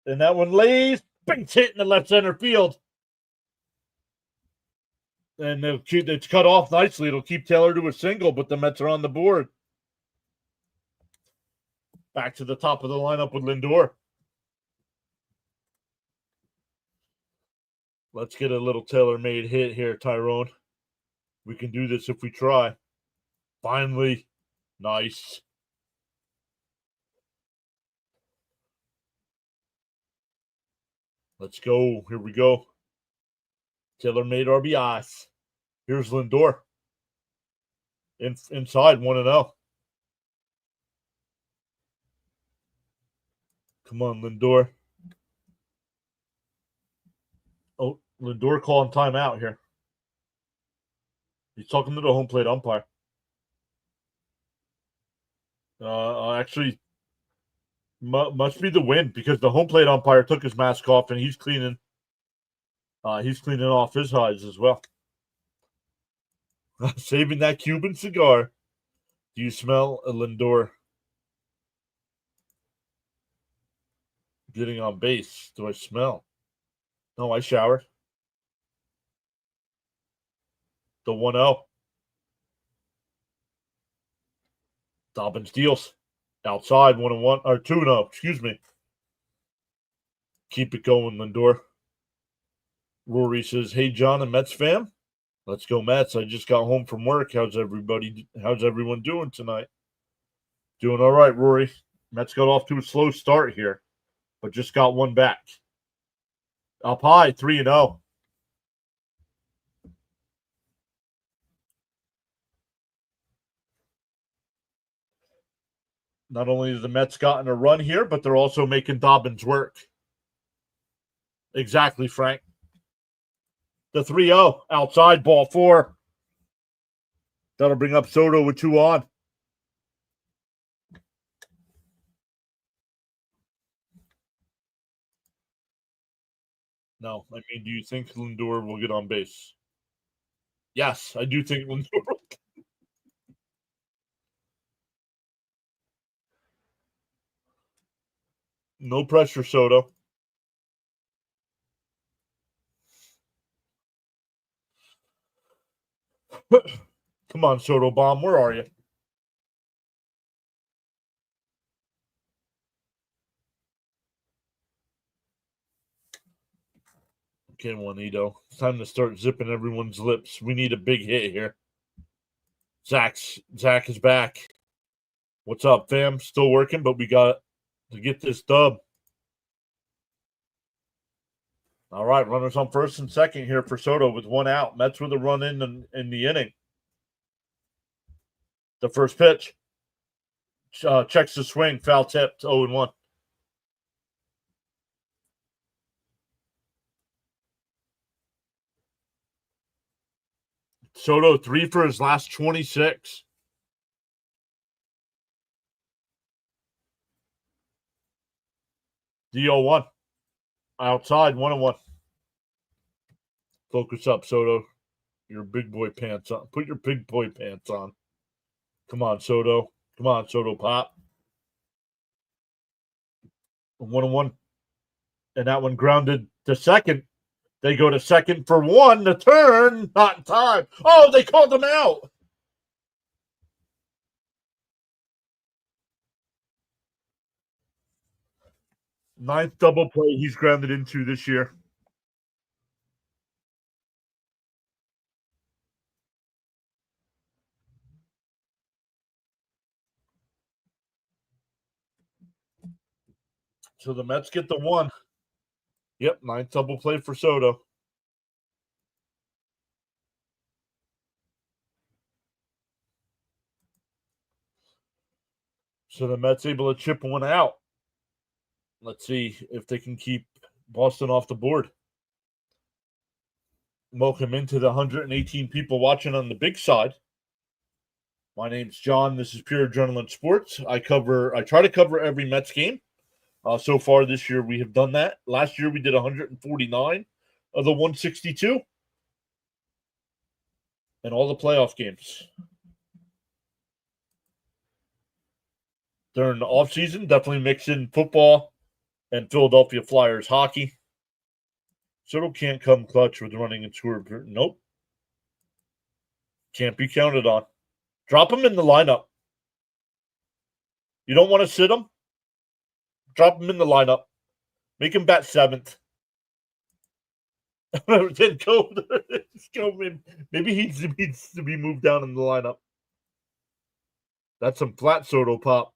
And that one lays. Big hit in the left center field. And it's cut off nicely. It'll keep Taylor to a single, but the Mets are on the board. Back to the top of the lineup with Lindor. Let's get a little tailor-made hit here, Tyrone. We can do this if we try. Finally. Nice. Let's go. Here we go. Tailor-made RBIs. Here's Lindor. Inside 1-0. Come on, Lindor. Oh, Lindor calling timeout here. He's talking to the home plate umpire. Actually, must be the wind because the home plate umpire took his mask off and he's cleaning. He's cleaning off his hides as well. Saving that Cuban cigar. Do you smell a Lindor getting on base? Do I smell? No, I showered. The 1-0. Dobbins deals. Outside 1-1 or 2-0. Excuse me. Keep it going, Lindor. Rory says, "Hey, John and Mets fam. Let's go, Mets. I just got home from work. How's everyone doing tonight?" Doing all right, Rory. Mets got off to a slow start here, but just got one back. Up high, 3-0. Not only have the Mets gotten a run here, but they're also making Dobbins work. Exactly, Frank. The 3-0 outside, ball 4. That'll bring up Soto with 2 on. No, I mean, do you think Lindor will get on base? Yes, I do think Lindor will. No pressure, Soto. Come on, Soto Bomb. Where are you? Okay, Juanito. It's time to start zipping everyone's lips. We need a big hit here. Zach is back. What's up, fam? Still working, but we got to get this dub. All right, runners on first and second here for Soto with 1 out. Mets with a run in the inning. The first pitch. Checks the swing. Foul tipped. 0-1. Soto 3 for his last 26. DO1. Outside 1-1. Focus up, Soto. Your big boy pants on. Put your big boy pants on. Come on, Soto. Come on, Soto Pop. 1-1. And that one grounded to second. They go to second for 1. The turn, not in time. Oh, they called him out. Ninth double play he's grounded into this year. So the Mets get the one. Yep, ninth double play for Soto. So the Mets able to chip one out. Let's see if they can keep Boston off the board. Welcome into the 118 people watching on the big side. My name's John. This is Pure Adrenaline Sports. I try to cover every Mets game. So far this year, we have done that. Last year, we did 149 of the 162 and all the playoff games. During the offseason, definitely mix in football and Philadelphia Flyers hockey. Soto can't come clutch with running and score. Nope. Can't be counted on. Drop him in the lineup. You don't want to sit him? Drop him in the lineup. Make him bat seventh. Then go. Maybe he needs to be moved down in the lineup. That's some flat Soto pop.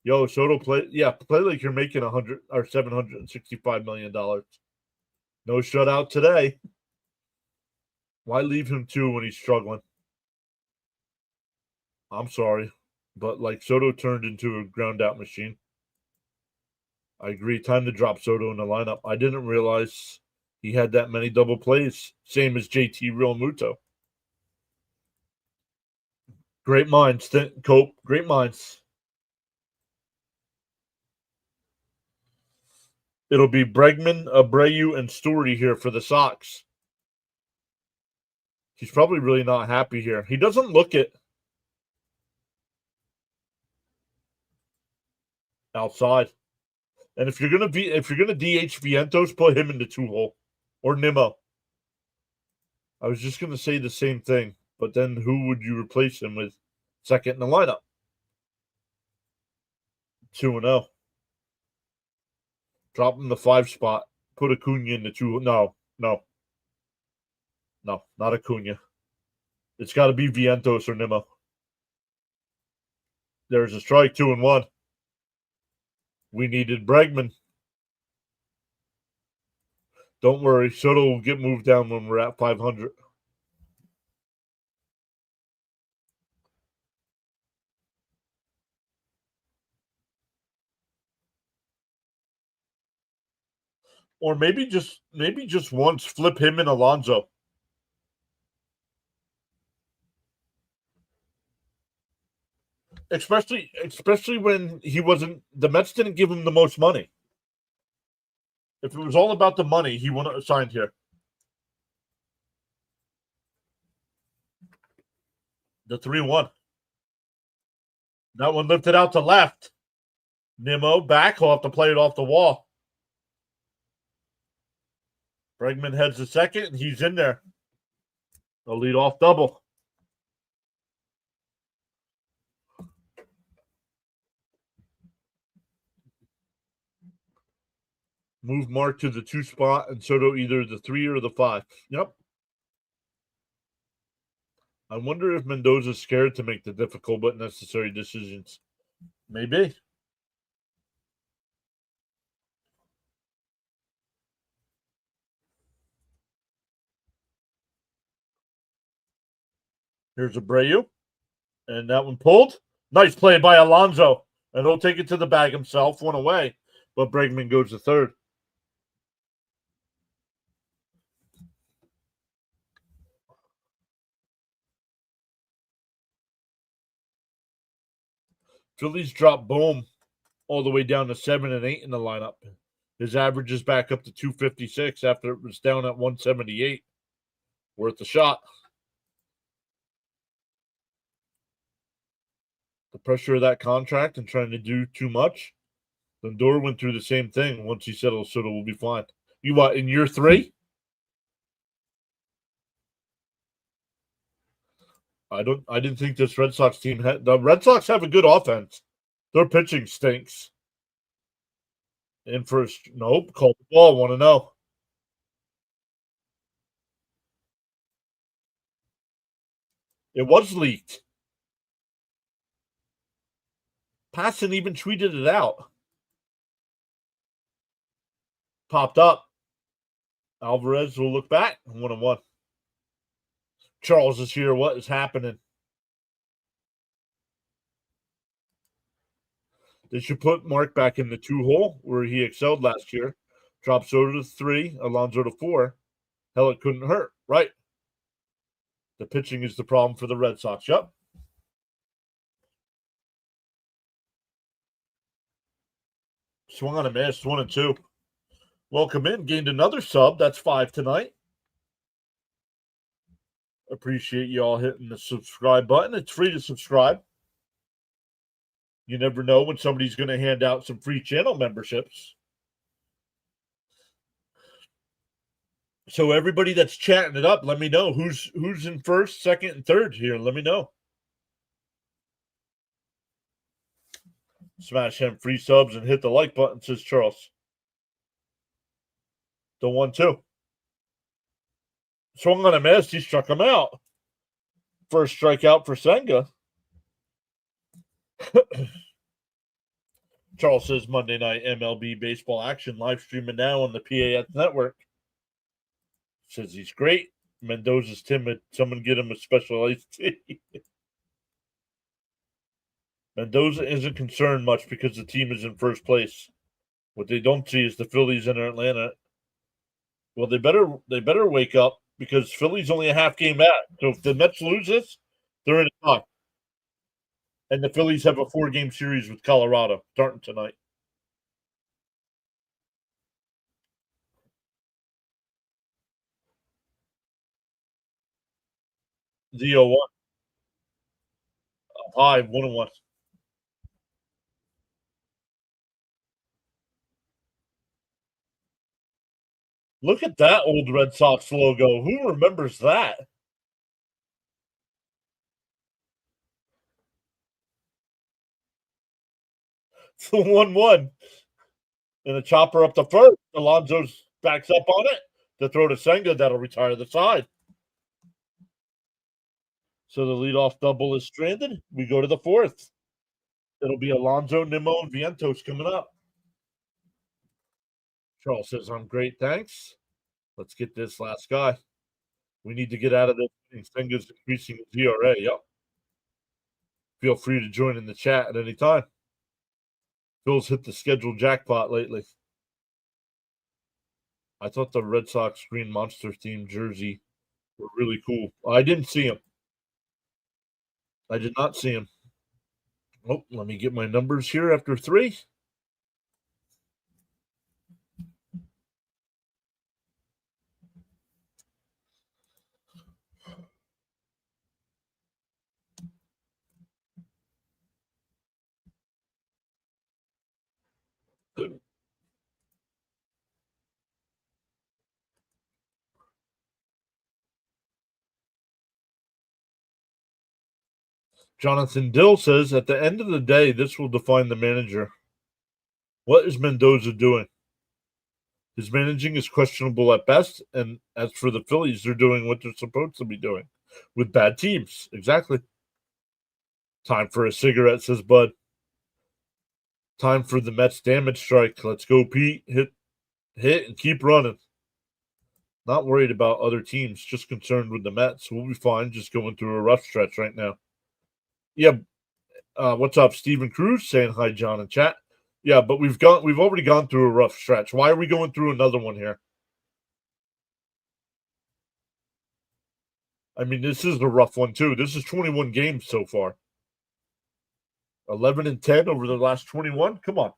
Yo, Soto play like you're making $100 or $765 million. No shutout today. Why leave him two when he's struggling? I'm sorry, but like Soto turned into a ground out machine. I agree. Time to drop Soto in the lineup. I didn't realize he had that many double plays. Same as JT Realmuto. Great minds, Cope. Great minds. It'll be Bregman, Abreu, and Story here for the Sox. He's probably really not happy here. He doesn't look it. Outside. And if you're gonna DH Vientos, put him in the 2-hole. Or Nimmo. I was just gonna say the same thing, but then who would you replace him with second in the lineup? 2-0. Drop him the 5 spot. Put Acuna in the 2. No, not Acuna. It's got to be Vientos or Nimmo. There's a strike, 2-1. We needed Bregman. Don't worry, Soto will get moved down when we're at 500. Or maybe just once flip him and Alonso. Especially when the Mets didn't give him the most money. If it was all about the money, he wouldn't have signed here. The 3-1. That one lifted out to left. Nimmo back. He'll have to play it off the wall. Bregman heads to second, and he's in there. A leadoff double. Move Mark to the 2 spot and Soto either the 3 or the 5. Yep. I wonder if Mendoza's scared to make the difficult but necessary decisions. Maybe. Here's Abreu. And that one pulled. Nice play by Alonso. And he'll take it to the bag himself. One away. But Bregman goes to third. Phillies drop Bohm all the way down to 7 and 8 in the lineup. His average is back up to 256 after it was down at 178. Worth a shot. The pressure of that contract and trying to do too much. Lindor went through the same thing. Once he settles, Soto will be fine. You what, in year 3? I didn't think this Red Sox team had. The Red Sox have a good offense. Their pitching stinks. In first. Nope. Called the ball. 1-0. It was leaked. Passon even tweeted it out. Popped up. Alvarez will look back. 1-1. Charles is here. What is happening? They should put Mark back in the 2-hole where he excelled last year. Drop Soto to 3, Alonso to 4. Hell, it couldn't hurt, right? The pitching is the problem for the Red Sox. Yep. Swung on a miss, 1-2. Welcome in. Gained another sub. That's 5 tonight. Appreciate you all hitting the subscribe button. It's free to subscribe. You never know when somebody's going to hand out some free channel memberships. So everybody that's chatting it up, let me know who's in first, second, and third here. Let me know. Smash him free subs and hit the like button, says Charles. The 1-2. Swung on a miss. He struck him out. First strikeout for Senga. Charles says Monday night MLB baseball action live streaming now on the PAS network. Says he's great. Mendoza's timid. Someone get him a special iced tea. Mendoza isn't concerned much because the team is in first place. What they don't see is the Phillies in Atlanta. Well, they better wake up because Philly's only a half game out. So if the Mets lose this, they're in a tie. And the Phillies have a 4-game series with Colorado starting tonight. The 0-1. High, 1-1. Look at that old Red Sox logo. Who remembers that? It's the 1-1. And a chopper up the first. Alonso's backs up on it to throw to Senga. That'll retire the side. So the leadoff double is stranded. We go to the fourth. It'll be Alonso, Nimmo, and Vientos coming up. Charles says, I'm great, thanks. Let's get this last guy. We need to get out of this. Senga's increasing his ERA. Yep. Feel free to join in the chat at any time. Phil's hit the scheduled jackpot lately. I thought the Red Sox Green Monster theme jersey were really cool. I didn't see him. I did not see him. Oh, let me get my numbers here after 3. Jonathan Dill says, at the end of the day, this will define the manager. What is Mendoza doing? His managing is questionable at best, and as for the Phillies, they're doing what they're supposed to be doing with bad teams. Exactly. Time for a cigarette, says Bud. Time for the Mets damage strike. Let's go, Pete. Hit, and keep running. Not worried about other teams, just concerned with the Mets. We'll be fine, just going through a rough stretch right now. Yeah. What's up, Stephen Cruz? Saying hi, John, in chat. Yeah, but we've already gone through a rough stretch. Why are we going through another one here? I mean, this is a rough one too. This is 21 games so far. 11-10 over the last 21. Come on.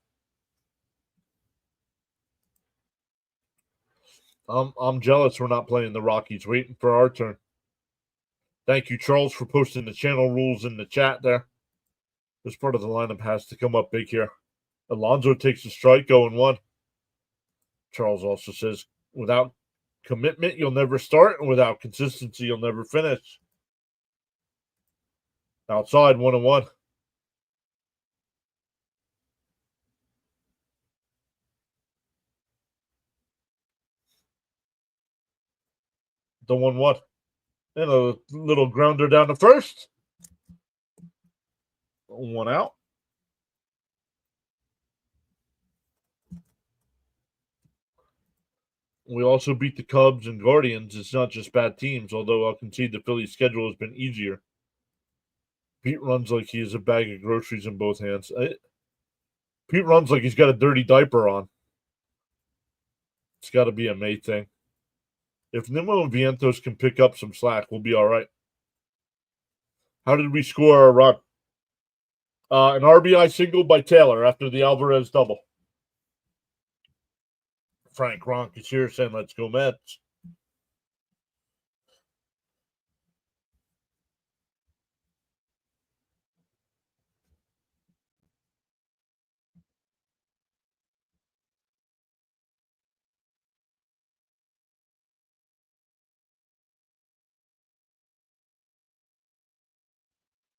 I'm jealous we're not playing the Rockies. Waiting for our turn. Thank you, Charles, for posting the channel rules in the chat there. This part of the lineup has to come up big here. Alonso takes a strike, 0-1. Charles also says, without commitment, you'll never start, and without consistency, you'll never finish. Outside, 1-1. The 1-1. And a little grounder down to first. 1 out. We also beat the Cubs and Guardians. It's not just bad teams, although I'll concede the Phillies' schedule has been easier. Pete runs like he has a bag of groceries in both hands. Pete runs like he's got a dirty diaper on. It's got to be a May thing. If Nimmo and Vientos can pick up some slack, we'll be all right. How did we score our run? An RBI single by Taylor after the Alvarez double. Frank Ronk is here saying, let's go Mets.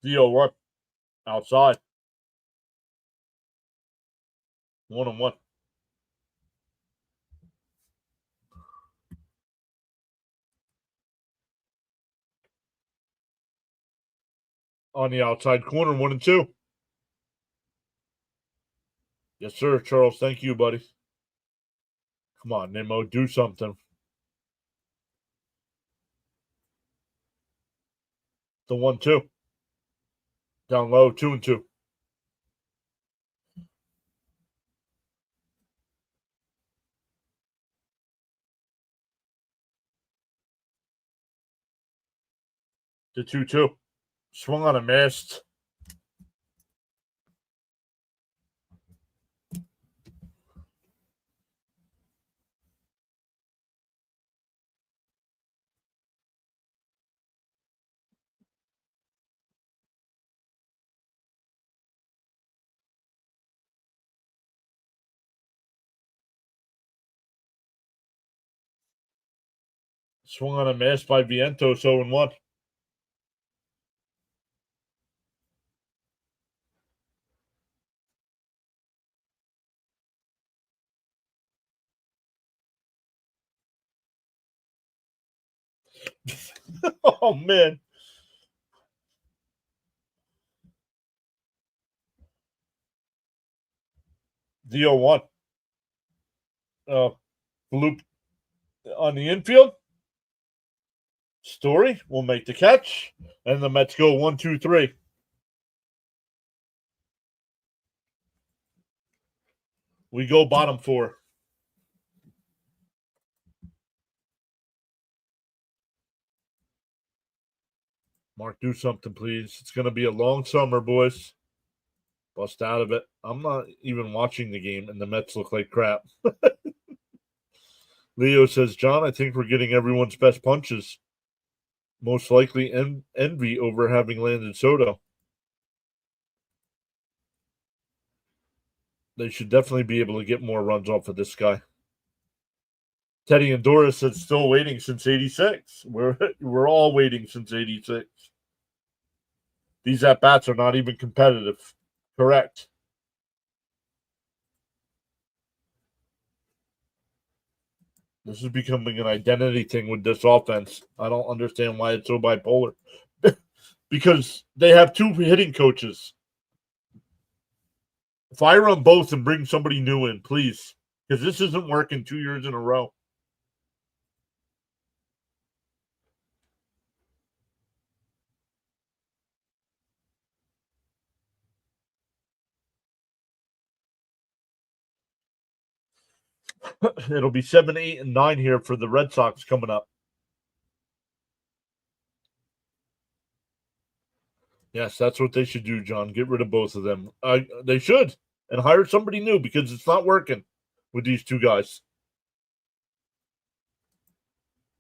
The 0-1. Outside. 1-1. On the outside corner, 1-2. Yes, sir, Charles. Thank you, buddy. Come on, Nimmo, do something. The 1-2. Down low, 2-2. The 2-2. Swung on a missed. Swung on a miss by Vientos, 0-1. Oh, man. The 0-1. Bloop on the infield. Story will make the catch. And the Mets go 1-2-3. We go bottom 4. Mark, do something, please. It's going to be a long summer, boys. Bust out of it. I'm not even watching the game, and the Mets look like crap. Leo says, John, I think we're getting everyone's best punches. Most likely envy over having landed Soto. They should definitely be able to get more runs off of this guy. Teddy and Doris said, still waiting since 86. We're all waiting since 86. These at-bats are not even competitive. Correct. This is becoming an identity thing with this offense. I don't understand why it's so bipolar. Because they have 2 hitting coaches. Fire them both and bring somebody new in, please. Because this isn't working 2 years in a row. It'll be 7, 8, and 9 here for the Red Sox coming up. Yes, that's what they should do, John. Get rid of both of them. They should. And hire somebody new because it's not working with these 2 guys.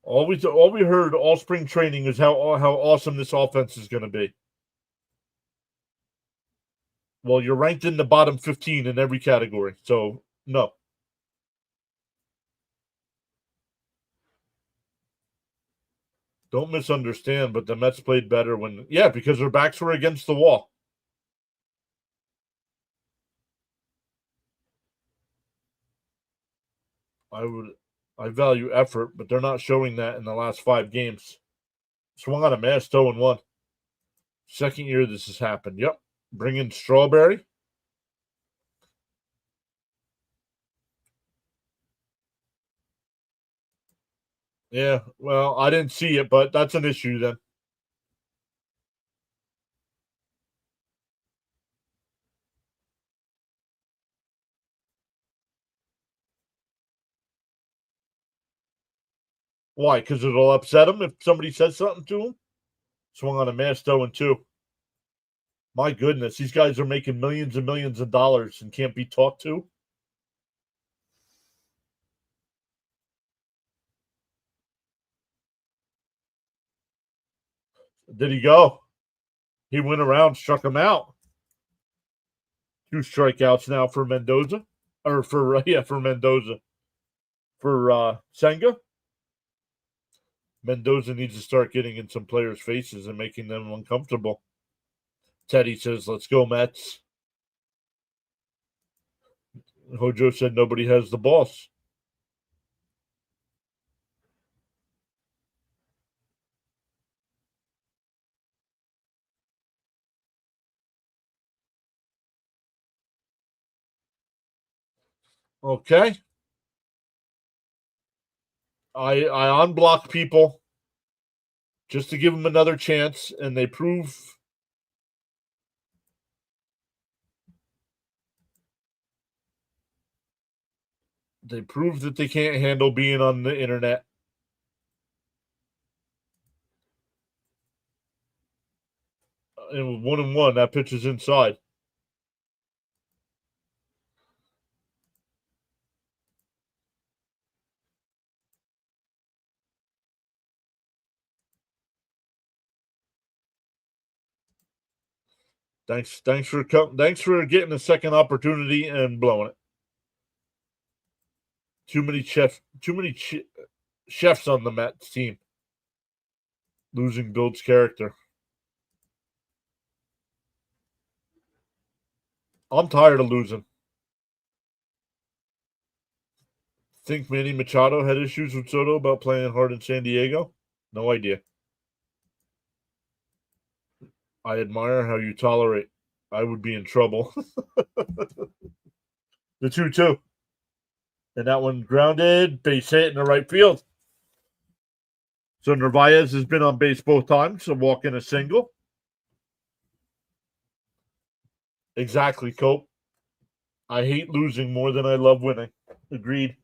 All we heard all spring training is how awesome this offense is going to be. Well, you're ranked in the bottom 15 in every category, so no. Don't misunderstand, but the Mets played better because their backs were against the wall. I value effort, but they're not showing that in the last 5 games. Swung on a mass 0-1. Second year this has happened. Yep. Bring in Strawberry. Yeah, well, I didn't see it, but that's an issue then. Why? Because it'll upset him if somebody says something to him? Swung on a mass 0-2. My goodness, these guys are making millions and millions of dollars and can't be talked to. Did he go? He went around, struck him out. 2 strikeouts now for Mendoza. Or for Mendoza. For Senga. Mendoza needs to start getting in some players' faces and making them uncomfortable. Teddy says, let's go, Mets. Hojo said nobody has the boss. Okay. I unblock people just to give them another chance, and they prove that they can't handle being on the internet. And 1-1, that pitch is inside. Thanks for getting a second opportunity and blowing it. Too many chefs on the Mets team. Losing builds character. I'm tired of losing. Think Manny Machado had issues with Soto about playing hard in San Diego? No idea. I admire how you tolerate. I would be in trouble. The 2-2. And that one grounded, base hit in the right field. So Narvaez has been on base both times, so walk in a single. Exactly, Cope. I hate losing more than I love winning. Agreed.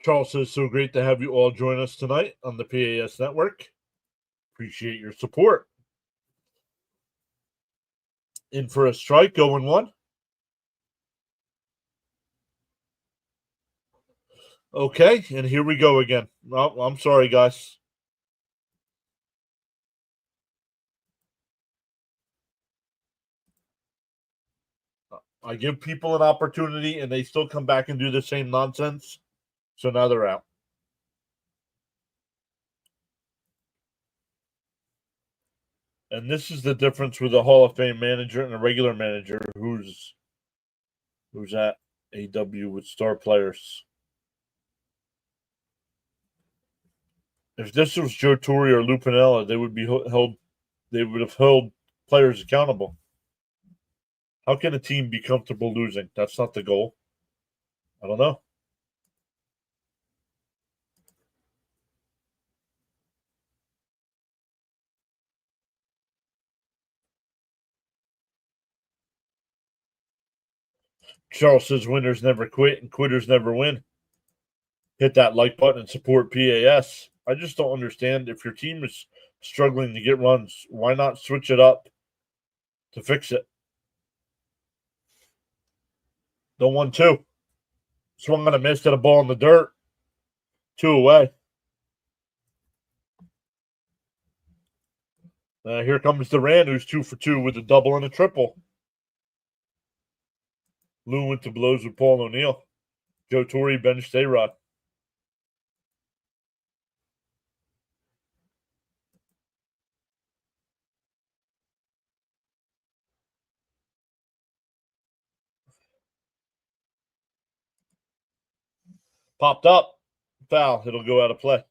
Charles says, so great to have you all join us tonight on the PAS Network. Appreciate your support. In for a strike, 0-1. Okay, and here we go again. Oh, I'm sorry, guys. I give people an opportunity, and they still come back and do the same nonsense. So now they're out. And this is the difference with a Hall of Fame manager and a regular manager who's at AW with star players. If this was Joe Torre or Lou Piniella, they would have held players accountable. How can a team be comfortable losing? That's not the goal. I don't know. Charles says winners never quit and quitters never win. Hit that like button and support PAS. I just don't understand. If your team is struggling to get runs, why not switch it up to fix it? The 1-2. Swung on a miss at a ball in the dirt. 2 away. Here comes Duran, who's 2 for 2 with a double and a triple. Lou went to blows with Paul O'Neill. Joe Torre benched A-Rod. Popped up. Foul. It'll go out of play.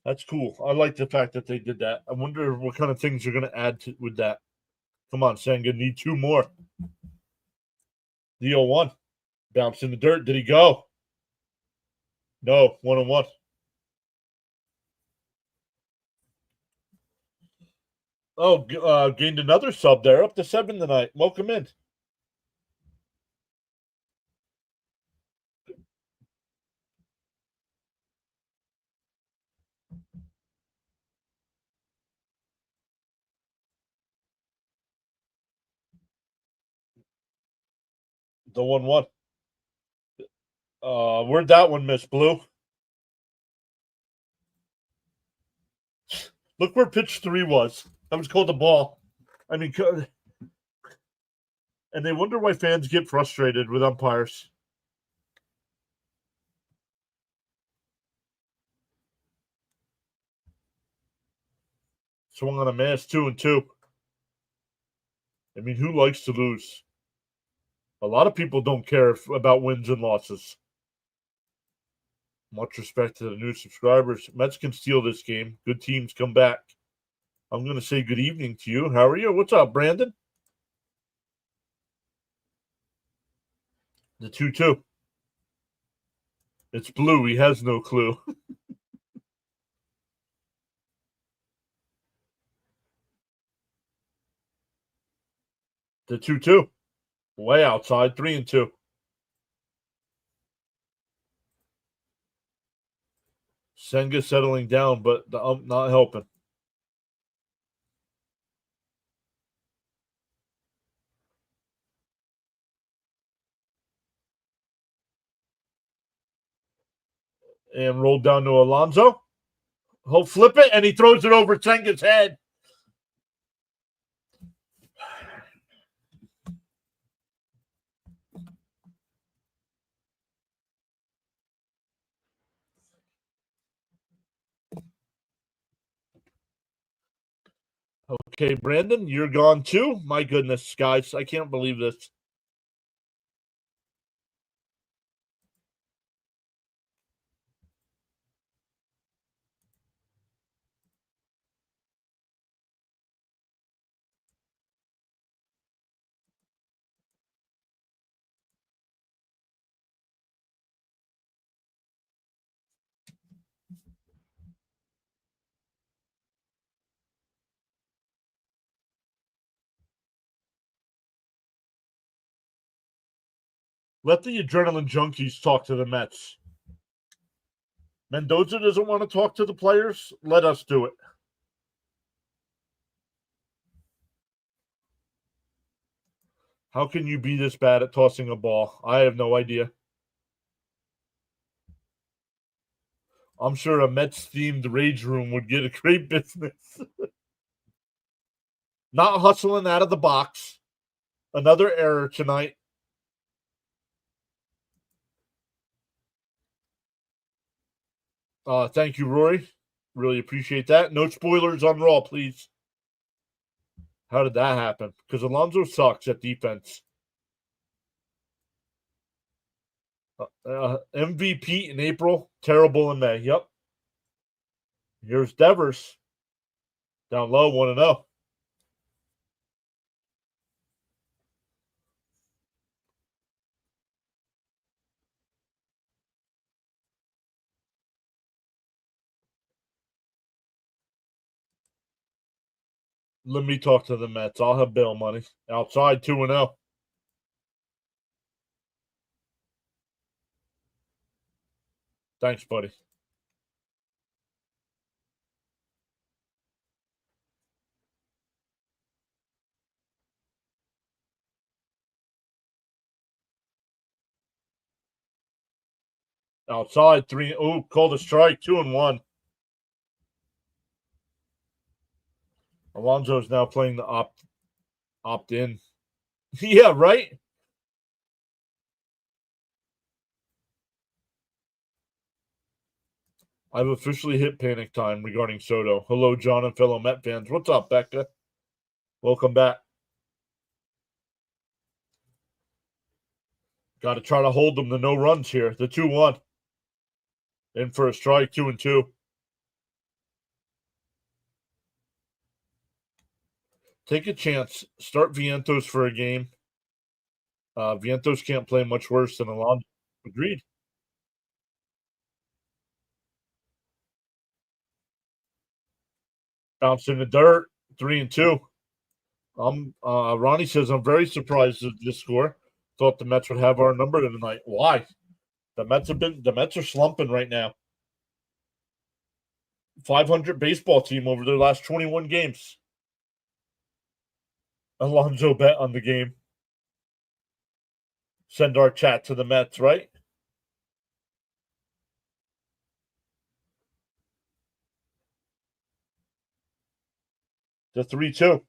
That's cool. I like the fact that they did that. I wonder what kind of things you're going to add with that. Come on, Senga. Need 2 more. The 0-1. Bounced in the dirt. Did he go? No. 1-1. Oh, gained another sub there. Up to 7 tonight. Welcome in. The 1-1. Where'd that one miss, Blue? Look where pitch 3 was. That was called the ball. I mean, and they wonder why fans get frustrated with umpires. Swung on a miss, 2-2. I mean, who likes to lose? A lot of people don't care about wins and losses. Much respect to the new subscribers. Mets can steal this game. Good teams come back. I'm going to say good evening to you. How are you? What's up, Brandon? The 2-2. It's Blue. He has no clue. The 2-2. Way outside. 3-2. Senga settling down, but the ump not helping. And rolled down to Alonso. He'll flip it, and he throws it over Senga's head. Okay, Brandon, you're gone too? My goodness, guys. I can't believe this. Let the adrenaline junkies talk to the Mets. Mendoza doesn't want to talk to the players. Let us do it. How can you be this bad at tossing a ball? I have no idea. I'm sure a Mets themed rage room would get a great business. Not hustling out of the box. Another error tonight. Thank you, Rory. Really appreciate that. No spoilers on Raw, please. How did that happen? Because Alonso sucks at defense. MVP in April, terrible in May. Yep. Here's Devers. Down low, 1-0. Let me talk to the Mets. I'll have bail money. Outside, 2-0. Thanks, buddy. Outside, 3. Oh, called a strike, 2-1. Alonso is now playing the opt-in. Yeah, right? I've officially hit panic time regarding Soto. Hello, John and fellow Met fans. What's up, Becca? Welcome back. Got to try to hold them to no runs here. The 2-1. In for a strike, 2-2. Take a chance. Start Vientos for a game. Vientos can't play much worse than Alonso. Agreed. Bounce in the dirt, 3-2. Ronnie says I'm very surprised at this score. Thought the Mets would have our number tonight. Why? The Mets are slumping right now. 500 baseball team over their last 21 games. Alonso bet on the game. Send our chat to the Mets, right? The 3-2.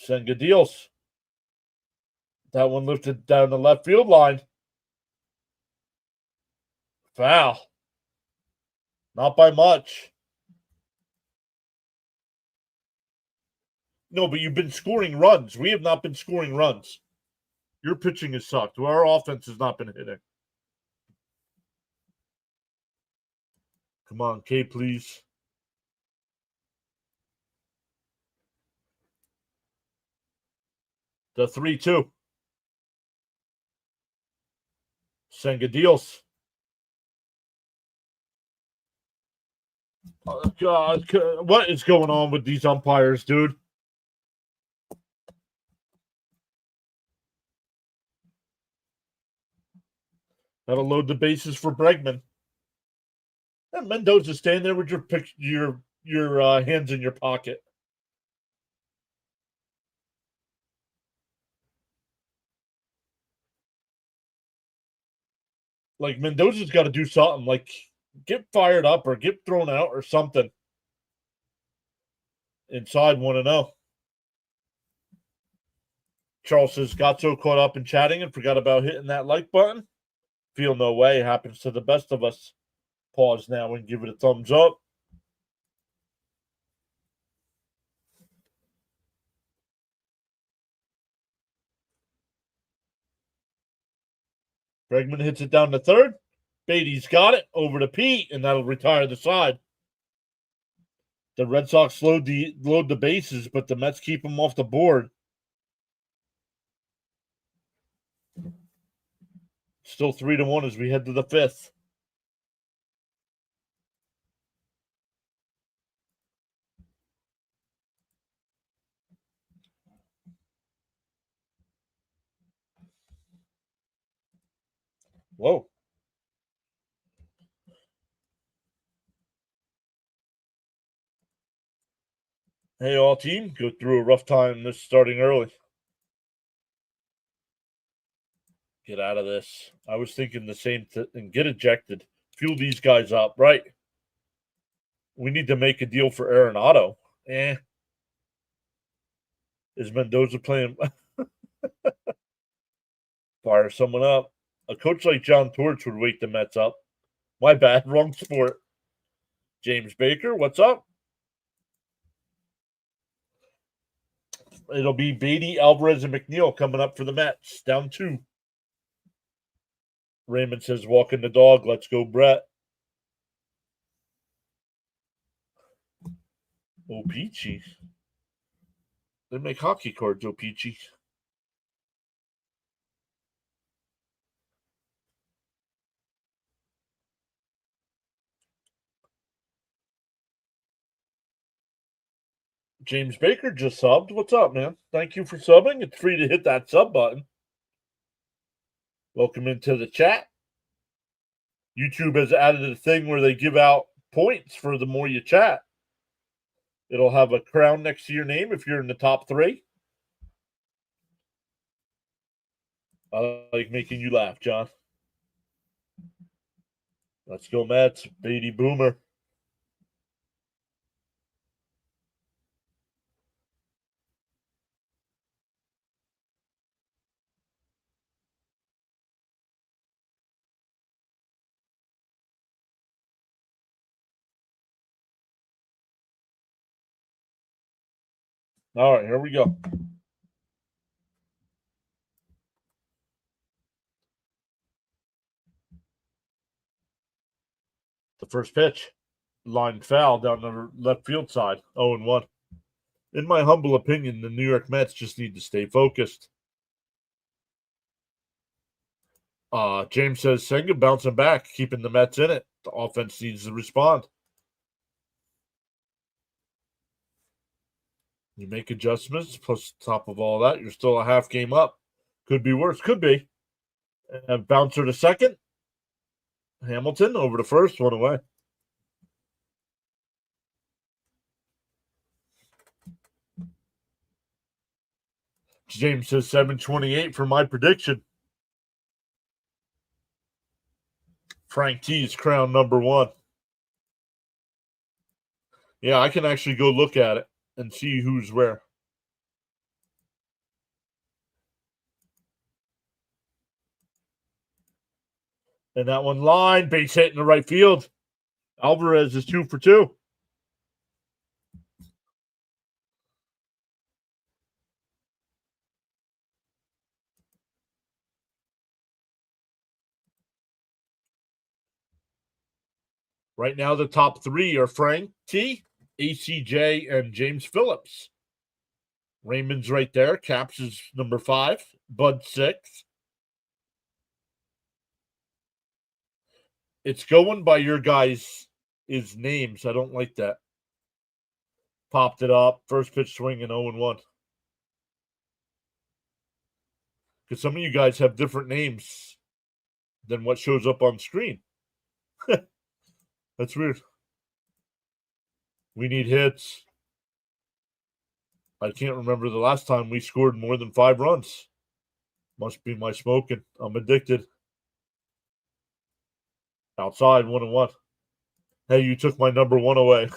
Send good deals. That one lifted down the left field line. Foul. Not by much. No, but you've been scoring runs. We have not been scoring runs. Your pitching has sucked. Our offense has not been hitting. Come on, K, please. The 3-2. Senga deals. Oh, God, what is going on with these umpires, dude? That'll load the bases for Bregman. And Mendoza standing there with your hands in your pocket. Like, Mendoza's got to do something. Like, get fired up or get thrown out or something. Inside 1-0. Charles says, got so caught up in chatting and forgot about hitting that like button. Feel no way. Happens to the best of us. Pause now and give it a thumbs up. Bregman hits it down to third. Beatty's got it over to Pete, and that'll retire the side. The Red Sox load the bases, but the Mets keep them off the board. Still 3-1 as we head to the fifth. Whoa. Hey, all team, go through a rough time this starting early. Get out of this. I was thinking the same thing. And get ejected. Fuel these guys up. Right. We need to make a deal for Arenado. Is Mendoza playing? Fire someone up. A coach like John Torch would wake the Mets up. My bad. Wrong sport. James Baker, what's up? It'll be Beatty, Alvarez, and McNeil coming up for the Mets. Down 2. Raymond says, walking the dog. Let's go, Brett. Oh, Peachy. They make hockey cards, oh, Peachy. James Baker just subbed. What's up, man? Thank you for subbing. It's free to hit that sub button. Welcome into the chat. YouTube has added a thing where they give out points for the more you chat. It'll have a crown next to your name if you're in the top 3. I like making you laugh, John. Let's go, Mets. Beatty Boomer. All right, here we go. The first pitch. Line foul down the left field side. 0-1. In my humble opinion, the New York Mets just need to stay focused. James says Senga bouncing back, keeping the Mets in it. The offense needs to respond. You make adjustments, plus top of all that, you're still a half game up. Could be worse. Could be. Bouncer to second. Hamilton over to first, one away. James says 728 for my prediction. Frank T's crown number one. Yeah, I can actually go look at it and see who's where. And that one line, base hit in the right field. Alvarez is 2 for 2. Right now, the top three are Frank T, ACJ, and James Phillips. Raymond's right there. Caps is number 5. Bud 6. It's going by your guys' names. I don't like that. Popped it up. First pitch swing and 0-1. Because some of you guys have different names than what shows up on screen. That's weird. We need hits. I can't remember the last time we scored more than 5 runs. Must be my smoking. I'm addicted. Outside, 1-1. Hey, you took my number 1 away.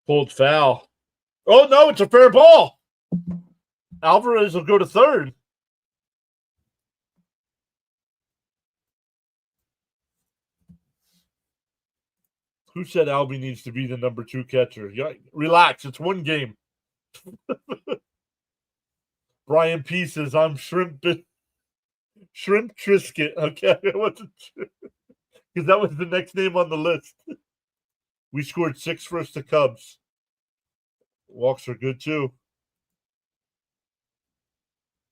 Pulled foul. Oh, no, it's a fair ball. Alvarez will go to third. Who said Albie needs to be the number 2 catcher? Yeah, relax. It's one game. Brian P says, I'm Shrimp Trisket. Okay, because that was the next name on the list. We scored 6 versus the Cubs. Walks are good too.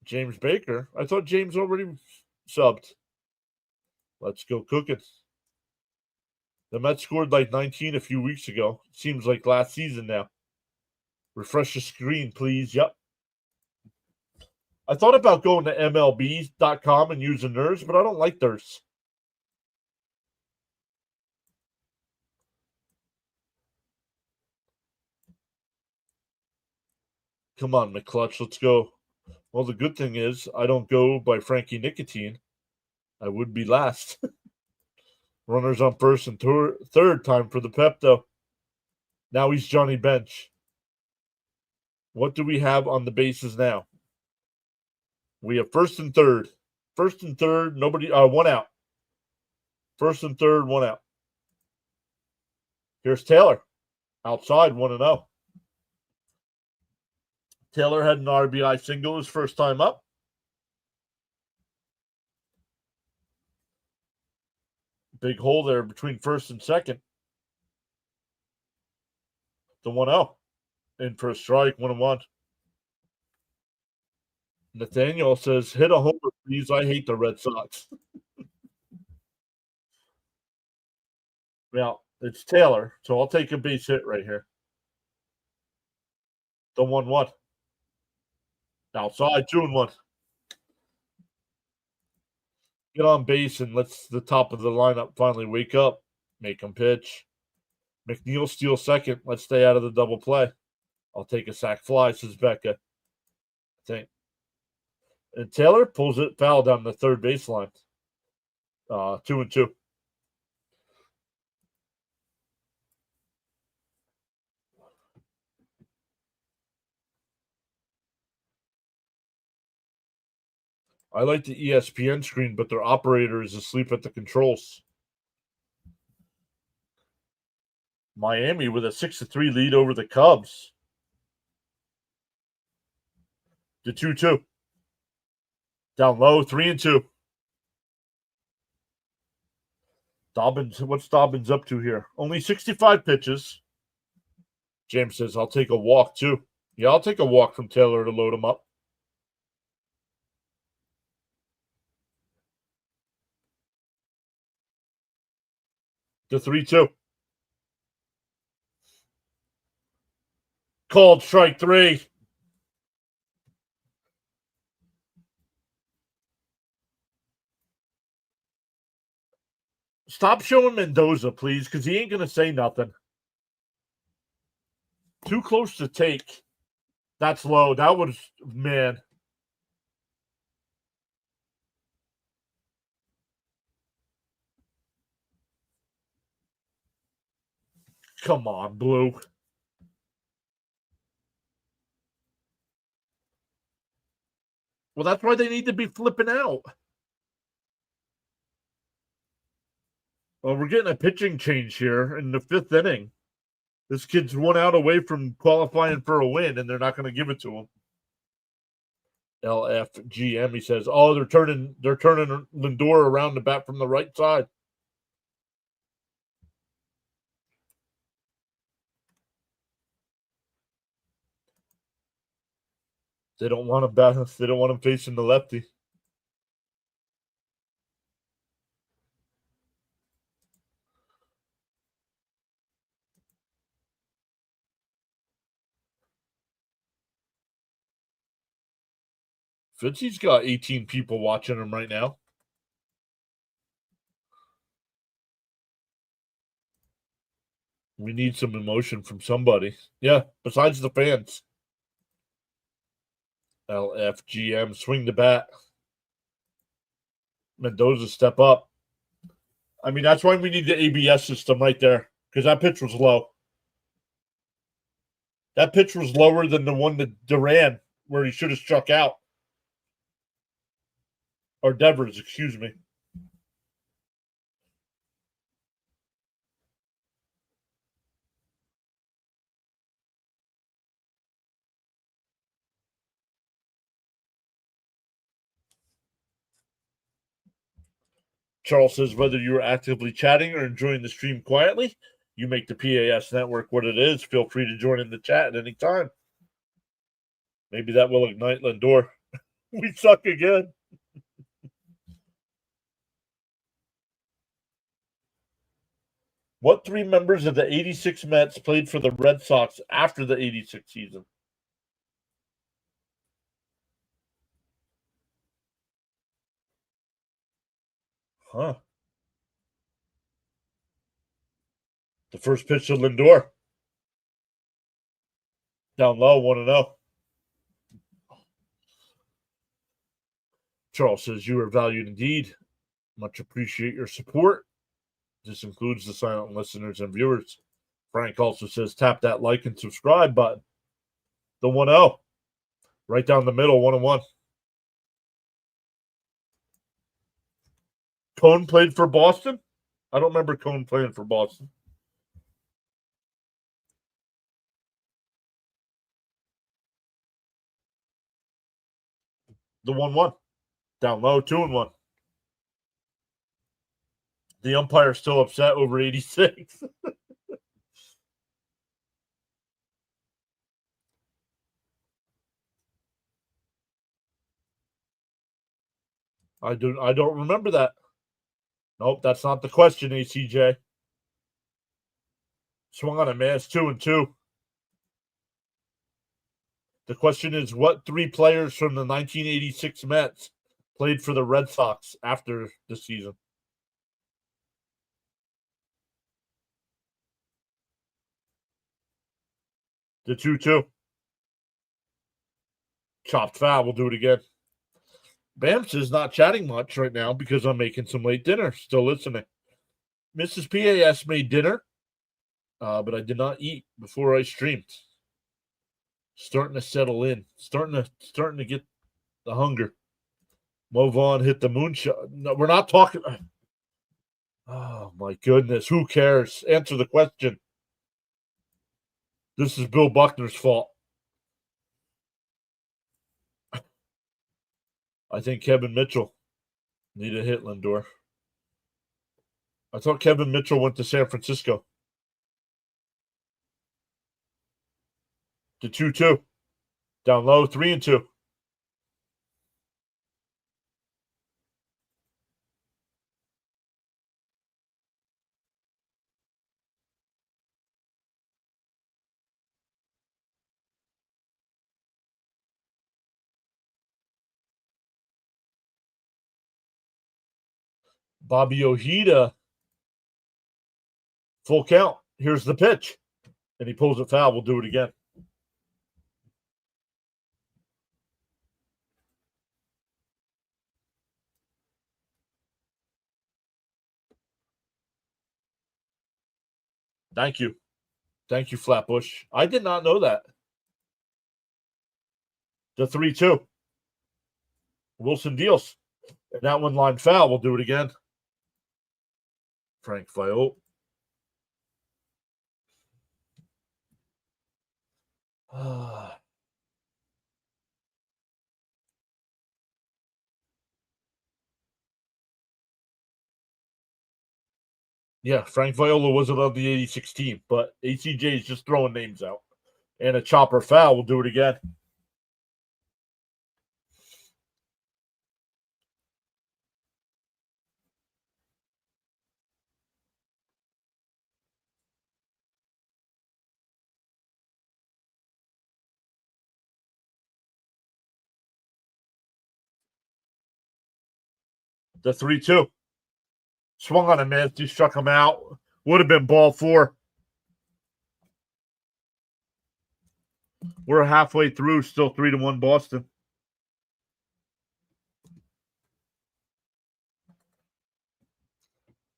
James Baker. I thought James already subbed. Let's go cooking. The Mets scored like 19 a few weeks ago. Seems like last season now. Refresh the screen, please. Yep. I thought about going to MLB.com and using theirs, but I don't like theirs. Come on, McClutch, let's go. Well, the good thing is I don't go by Frankie Nicotine. I would be last. Runners on first and third, time for the Pepto. Now he's Johnny Bench. What do we have on the bases now? We have first and third. First and third, nobody, 1 out. First and third, 1 out. Here's Taylor. Outside, 1-0. Taylor had an RBI single his first time up. Big hole there between first and second. The 1-0. In for a strike, 1-1. Nathaniel says, hit a homer, please. I hate the Red Sox. Now, it's Taylor, so I'll take a base hit right here. The 1-1. Outside, 2-1. Get on base and let's the top of the lineup finally wake up. Make him pitch. McNeil steals second. Let's stay out of the double play. I'll take a sac fly, says Becca. I think. And Taylor pulls it foul down the third baseline. 2-2. I like the ESPN screen, but their operator is asleep at the controls. Miami with a 6-3 lead over the Cubs. The 2-2. Down low, 3-2. Dobbins, what's Dobbins up to here? Only 65 pitches. James says, I'll take a walk too. Yeah, I'll take a walk from Taylor to load him up. The 3-2. Called strike 3. Stop showing Mendoza, please, because he ain't going to say nothing. Too close to take. That's low. That was, man. Come on, Blue. Well, that's why they need to be flipping out. Well, we're getting a pitching change here in the 5th inning. This kid's 1 out away from qualifying for a win, and they're not going to give it to him. LFGM, he says, oh, they're turning Lindor around the bat from the right side. They don't want him back. They don't want him facing the lefty. Fitzy's got 18 people watching him right now. We need some emotion from somebody. Yeah, besides the fans. LFGM, swing the bat. Mendoza, step up. I mean, that's why we need the ABS system right there, because that pitch was low. That pitch was lower than the one that Duran, where he should have struck out. Or Devers, excuse me. Charles says, whether you're actively chatting or enjoying the stream quietly, you make the PAS network what it is. Feel free to join in the chat at any time. Maybe that will ignite Lindor. We suck again. What 3 members of the 86 Mets played for the Red Sox after the 86 season? Huh. The first pitch to Lindor. Down low, 1-0. Charles says, you are valued indeed. Much appreciate your support. This includes the silent listeners and viewers. Frank also says, tap that like and subscribe button. The 1-0. Right down the middle, 1-1. Cone played for Boston? I don't remember Cone playing for Boston. The 1-1. Down low, 2-1. The umpire's still upset over 86. I don't remember that. Nope, that's not the question, ACJ. Swung on a mass 2-2. The question is, what three players from the 1986 Mets played for the Red Sox after the season? The 2-2. Chopped foul. We'll do it again. Bamps is not chatting much right now because I'm making some late dinner. Still listening. Mrs. PAS made dinner, but I did not eat before I streamed. Starting to settle in. Starting to get the hunger. Mo Vaughn hit the moonshot. No, we're not talking. Oh my goodness. Who cares? Answer the question. This is Bill Buckner's fault. I think Kevin Mitchell needed a hit, Lindor. I thought Kevin Mitchell went to San Francisco. The 2-2. Down low, 3-2. Bobby Ojeda. Full count. Here's the pitch. And he pulls it foul. We'll do it again. Thank you. Thank you, Flatbush. I did not know that. The 3-2. Wilson deals. And that one line foul. We'll do it again. Frank Viola. Yeah, Frank Viola wasn't on the 86 team, but ACJ is just throwing names out. And a chopper foul. We'll do it again. The 3-2. Swung on him, man. He struck him out. Would have been ball 4. We're halfway through, still 3-1 Boston.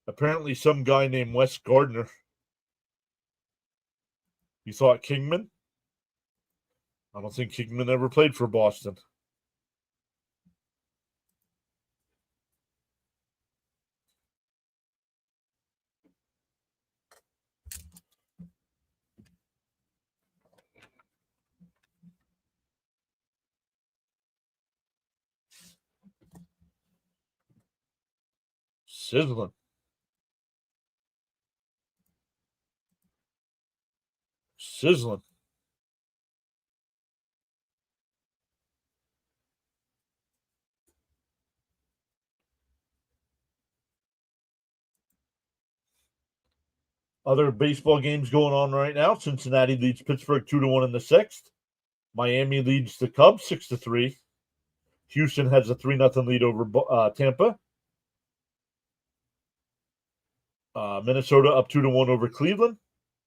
Apparently, some guy named Wes Gardner. You thought Kingman? I don't think Kingman ever played for Boston. Sizzling. Sizzling. Other baseball games going on right now. Cincinnati leads Pittsburgh 2-1 in the 6th. Miami leads the Cubs 6-3. Houston has a 3-0 lead over Tampa. Minnesota up 2-1 over Cleveland.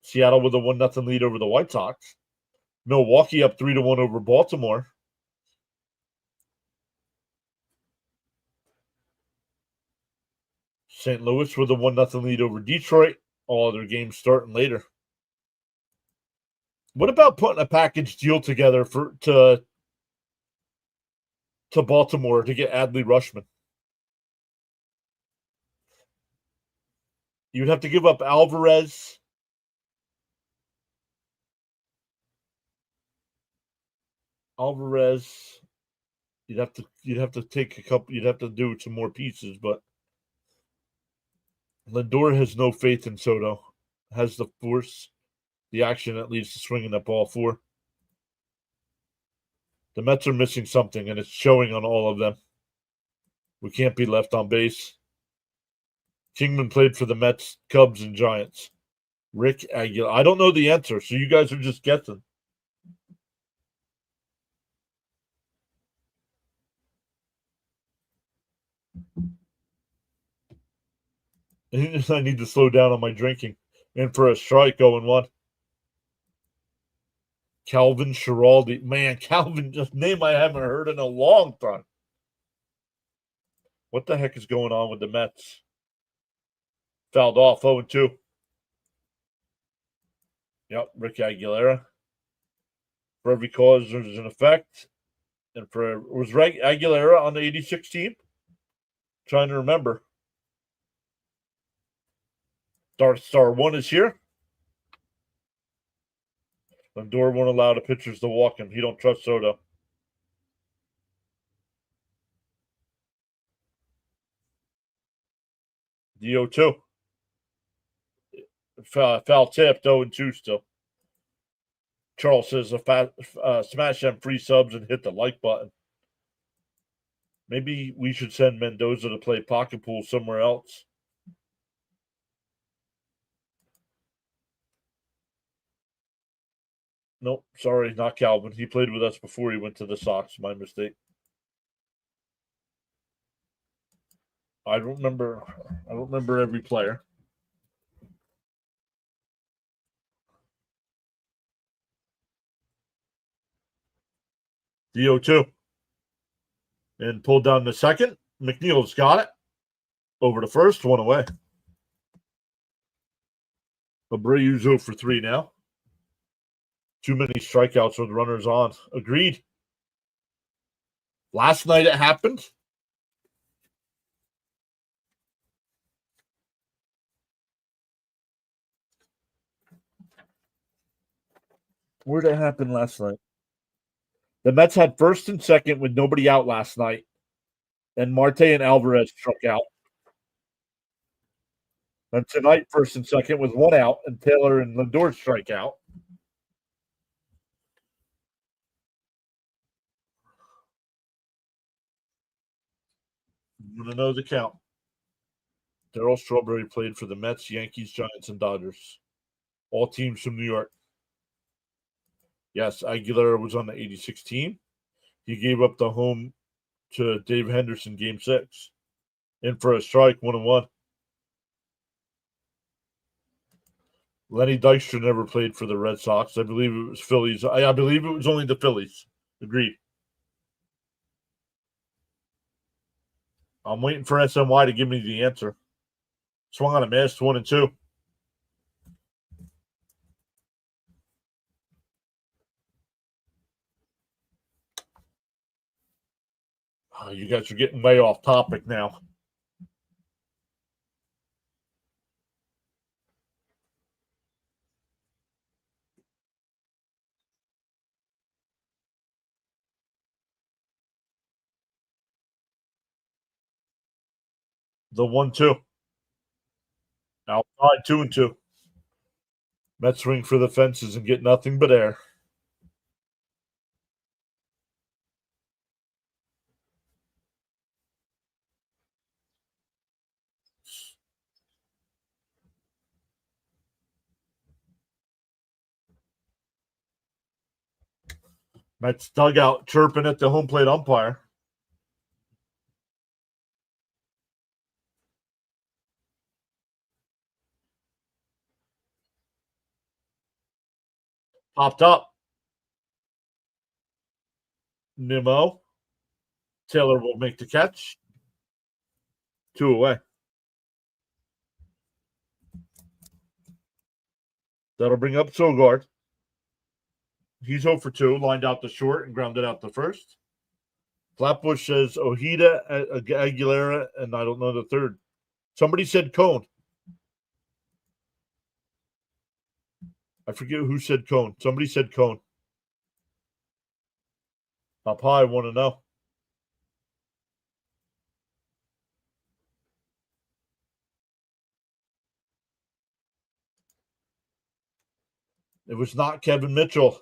Seattle with a 1-0 lead over the White Sox. Milwaukee up 3-1 over Baltimore. St. Louis with a 1-0 lead over Detroit. All other games starting later. What about putting a package deal together to Baltimore to get Adley Rutschman? You'd have to give up Alvarez. You'd have to take a couple. You'd have to do some more pieces, but Lindor has no faith in Soto. Has the force, the action that leads to swinging that ball 4. The Mets are missing something, and it's showing on all of them. We can't be left on base. Kingman played for the Mets, Cubs, and Giants. Rick Aguilar. I don't know the answer, so you guys are just guessing. I need to slow down on my drinking. And for a strike, 0-1. Calvin Schiraldi. Man, Calvin, just name I haven't heard in a long time. What the heck is going on with the Mets? Fouled off, 0-2. Yep, Rick Aguilera. For every cause, there's an effect. And was Rick Aguilera on the 86 team? Trying to remember. Darth Star 1 is here. Lindor won't allow the pitchers to walk him. He don't trust Soto. DO2. Foul tipped, 0-2 still. Charles says, smash them free subs and hit the like button. Maybe we should send Mendoza to play pocket pool somewhere else. Nope, sorry, not Calvin. He played with us before he went to the Sox. My mistake. I don't remember every player. DO2. And pulled down the second. McNeil's got it. Over to first, 1 away. Abreu's 0 for 3 now. Too many strikeouts with runners on. Agreed. Last night it happened. Where did it happen last night? The Mets had first and second with nobody out last night. And Marte and Alvarez struck out. And tonight, first and second with 1 out, and Taylor and Lindor strike out. You want to know the count? Darryl Strawberry played for the Mets, Yankees, Giants, and Dodgers. All teams from New York. Yes, Aguilera was on the 86 team. He gave up the home to Dave Henderson, Game 6. In for a strike, 1-1. Lenny Dykstra never played for the Red Sox. I believe it was Phillies. I believe it was only the Phillies. Agreed. I'm waiting for SNY to give me the answer. Swung on a miss, 1-2. You guys are getting way off topic now. The 1-2. Outside, 2-2. Mets swing for the fences and get nothing but air. Mets dugout chirping at the home plate umpire. Popped up. Nimmo. Taylor will make the catch. 2 away. That'll bring up Sogard. He's 0 for 2, lined out the short and grounded out the first. Flatbush says Ojeda, Aguilera, and I don't know the third. Somebody said Cone. I forget who said Cone. Somebody said Cone. Up high, 1-0. It was not Kevin Mitchell.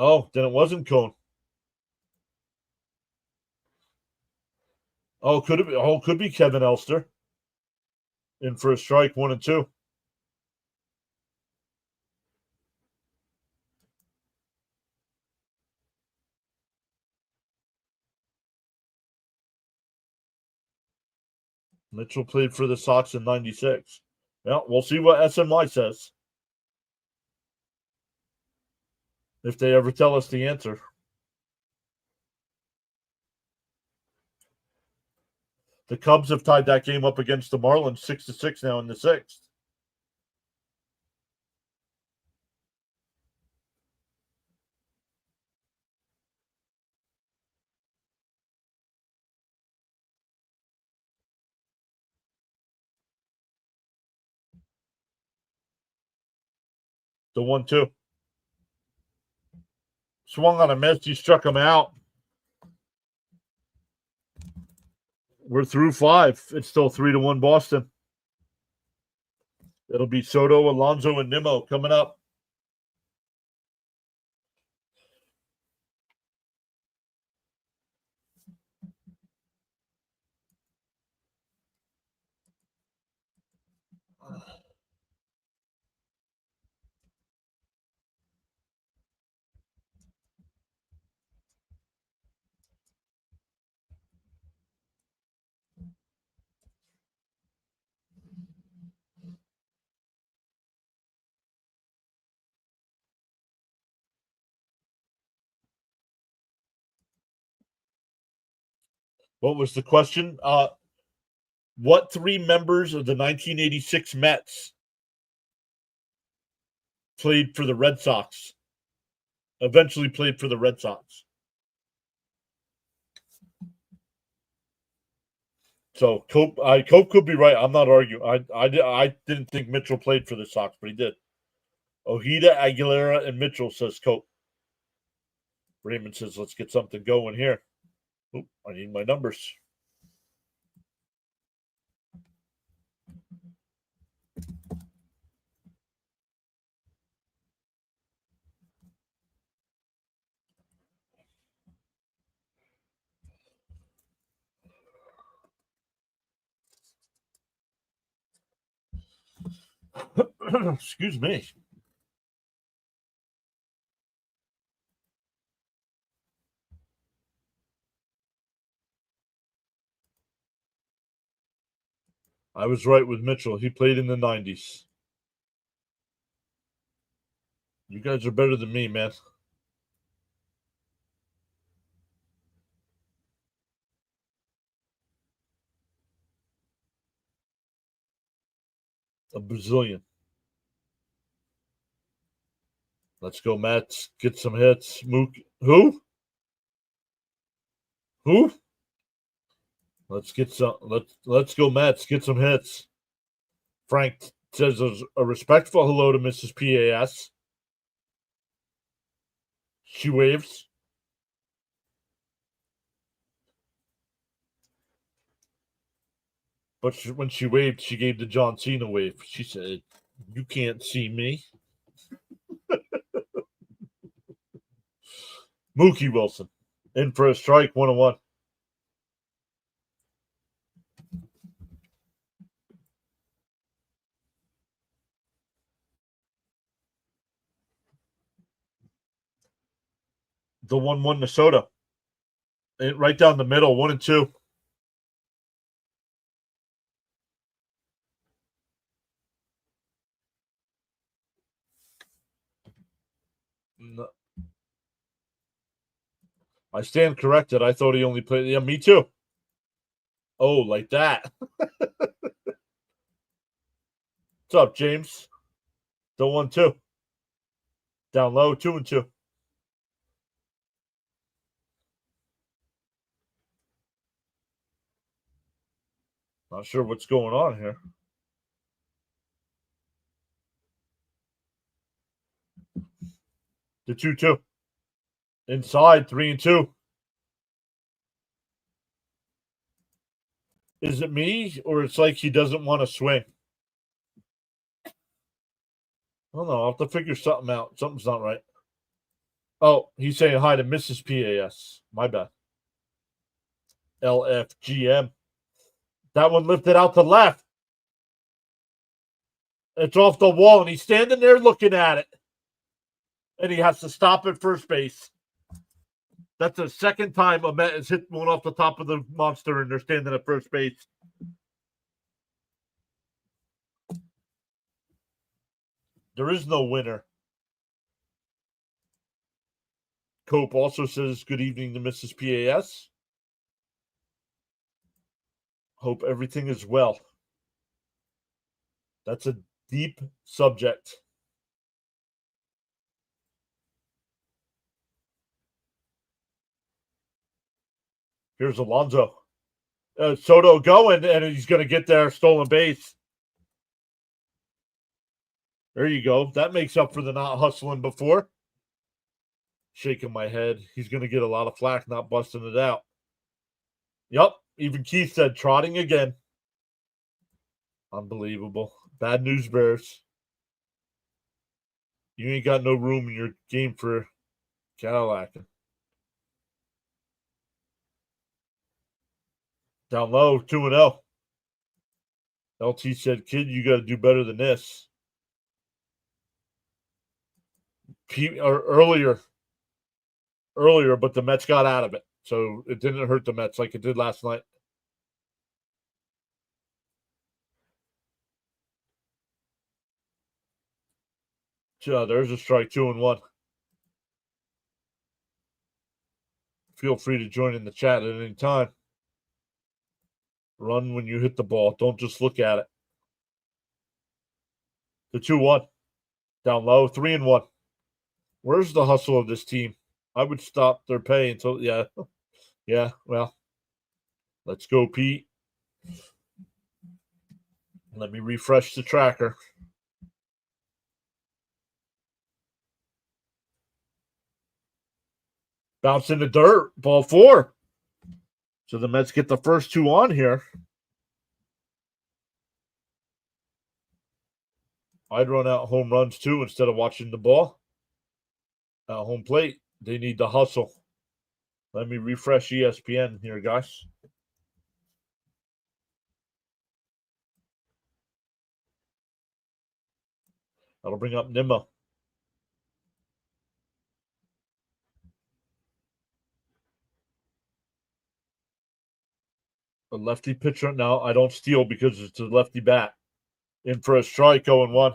Oh, then it wasn't Cone. Oh, could it be? Oh, could be Kevin Elster. In for a strike, 1-2. Mitchell played for the Sox in 96. Yeah, we'll see what SMY says. If they ever tell us the answer. The Cubs have tied that game up against the Marlins 6-6 now in the sixth. The 1-2. Swung on a miss. He struck him out. We're through 5. It's still 3-1 Boston. It'll be Soto, Alonso, and Nimmo coming up. What was the question? What 3 members of the 1986 Mets played for the Red Sox? Eventually played for the Red Sox. So Cope could be right. I'm not arguing. I didn't think Mitchell played for the Sox, but he did. Ojeda, Aguilera, and Mitchell, says Cope. Raymond says, let's get something going here. Oop, I need my numbers. Excuse me. I was right with Mitchell. He played in the 90s. You guys are better than me, man. A Brazilian. Let's go, Mets. Get some hits. Mook. Who? Who? Let's get some. Let's go, Mets. Get some hits. Frank says a respectful hello to Mrs. PAS. She waves. But when she waved, she gave the John Cena wave. She said, "You can't see me." Mookie Wilson in for a strike, 1-1. The 1-1 Minnesota. Right down the middle, 1-2. No. I stand corrected. I thought he only played. Yeah, me too. Oh, like that. What's up, James? The 1-2. Down low, 2-2. Not sure what's going on here. The 2-2. Inside, 3-2. Is it me, or it's like he doesn't want to swing? I don't know. I'll have to figure something out. Something's not right. Oh, he's saying hi to Mrs. PAS. My bad. LFGM. That one lifted out to left. It's off the wall, and he's standing there looking at it. And he has to stop at first base. That's the second time a Met has hit one off the top of the monster, and they're standing at first base. There is no winner. Cope also says good evening to Mrs. PAS. Hope everything is well. That's a deep subject. Here's Alonso. Soto going, and he's going to get there, stolen base. There you go. That makes up for the not hustling before. Shaking my head. He's going to get a lot of flack not busting it out. Yep. Even Keith said trotting again. Unbelievable. Bad news bears. You ain't got no room in your game for Cadillac. Down low, 2-0. LT said, kid, you got to do better than this. Earlier, but the Mets got out of it. So it didn't hurt the Mets like it did last night. There's a strike, 2-1. Feel free to join in the chat at any time. Run when you hit the ball. Don't just look at it. The 2-1. Down low, 3-1. Where's the hustle of this team? I would stop their pay until, yeah, well, let's go, Pete. Let me refresh the tracker. Bounce in the dirt, ball 4. So the Mets get the first 2 on here. I'd run out home runs too instead of watching the ball. At home plate, they need the hustle. Let me refresh ESPN here, guys. That'll bring up Nimmo. A lefty pitcher. Now, I don't steal because it's a lefty bat. In for a strike, 0-1.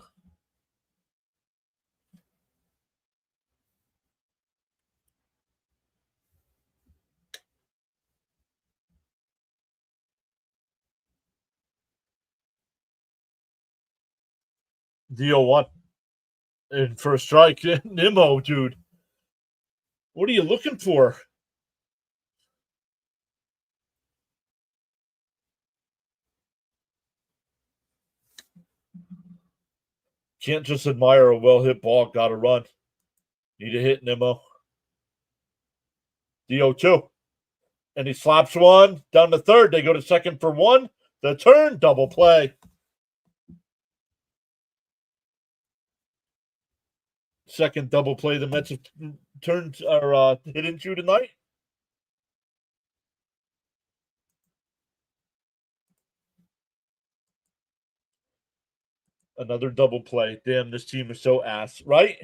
Deal 1. In for a strike. Nimmo, dude. What are you looking for? Can't just admire a well-hit ball. Got to run. Need a hit, Nimmo. DO2. And he slaps one down to third. They go to second for 1. The turn, double play. Second double play the Mets have turned are hit into tonight. Another double play. Damn, this team is so ass, right?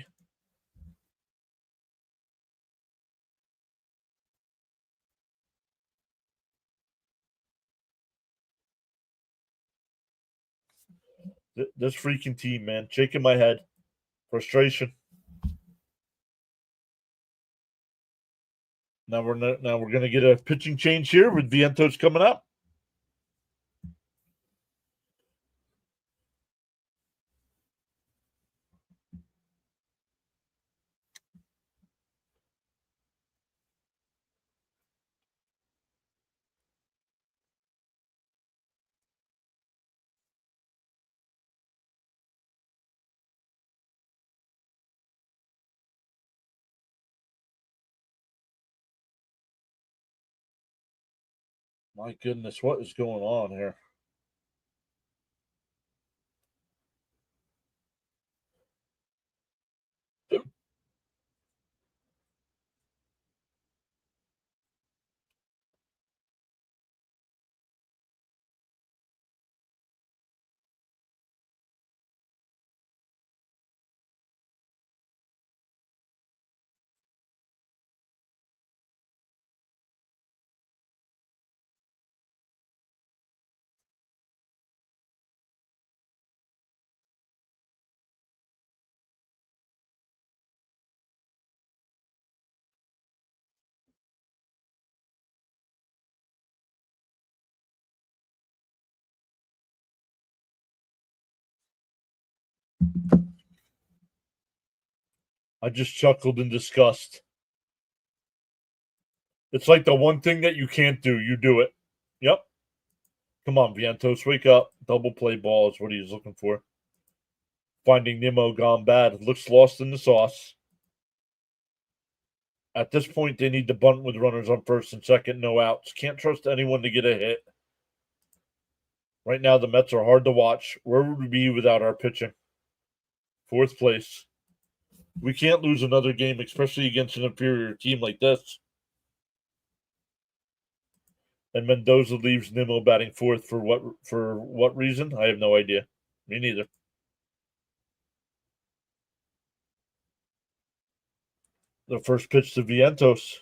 This freaking team, man. Shaking my head. Frustration. Now we're gonna get a pitching change here with Vientos coming up. My goodness, what is going on here? I just chuckled in disgust. It's like the one thing that you can't do, you do it. Yep. Come on, Vientos, wake up. Double play ball is what he's looking for. Finding Nimmo gone bad. Looks lost in the sauce. At this point, they need to bunt with runners on first and second, no outs. Can't trust anyone to get a hit. Right now, the Mets are hard to watch. Where would we be without our pitching? Fourth place. We can't lose another game, especially against an inferior team like this. And Mendoza leaves Nimmo batting fourth for what reason? I have no idea. Me neither. The first pitch to Vientos.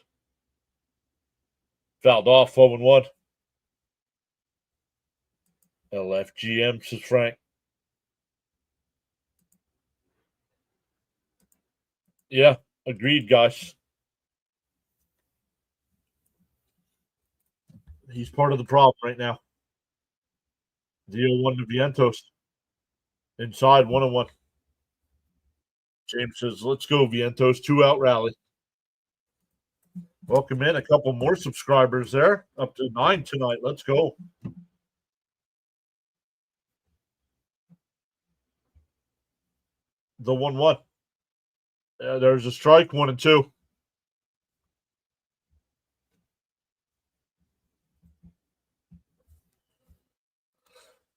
Fouled off, 0-1. LFGM, says Frank. Yeah, agreed, guys. He's part of the problem right now. The 0-1 to Vientos. Inside, 1-1. James says, let's go, Vientos. 2-out rally. Welcome in. A couple more subscribers there. Up to 9 tonight. Let's go. The 1-1. There's a strike, 1-2.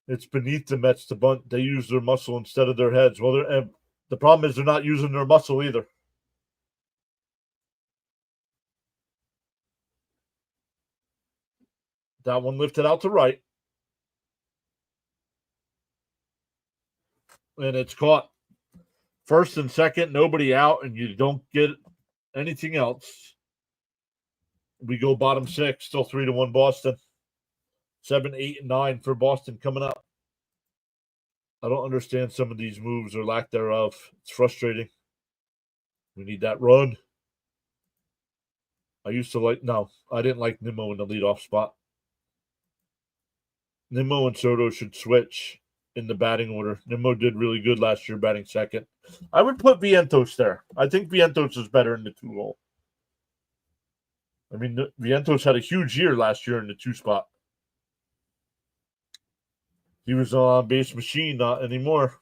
It's beneath the Mets to bunt. They use their muscle instead of their heads. Well, the problem is they're not using their muscle either. That one lifted out to right. And it's caught. First and second, nobody out, and you don't get anything else. We go bottom six, still 3-1 Boston. 7, 8, and 9 for Boston coming up. I don't understand some of these moves or lack thereof. It's frustrating. We need that run. I didn't like Nimmo in the leadoff spot. Nimmo and Soto should switch in the batting order. Nimmo did really good last year batting second. I would put Vientos there. I think Vientos is better in the 2 hole. I mean, Vientos had a huge year last year in the 2 spot. He was an on-base machine, not anymore.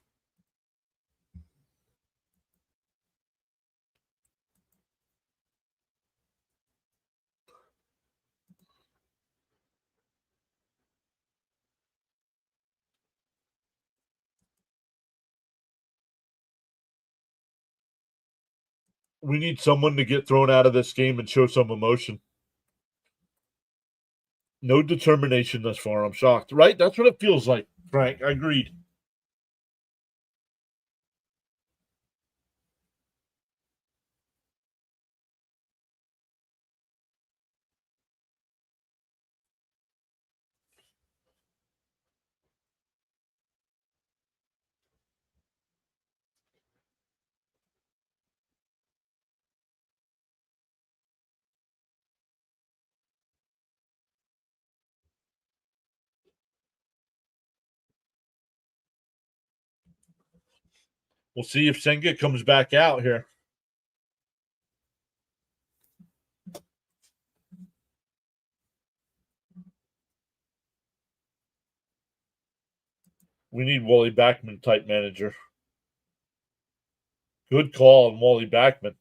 We need someone to get thrown out of this game and show some emotion. No determination thus far. I'm shocked. Right? That's what it feels like, Frank. I agreed. We'll see if Senga comes back out here. We need Wally Backman type manager. Good call on Wally Backman.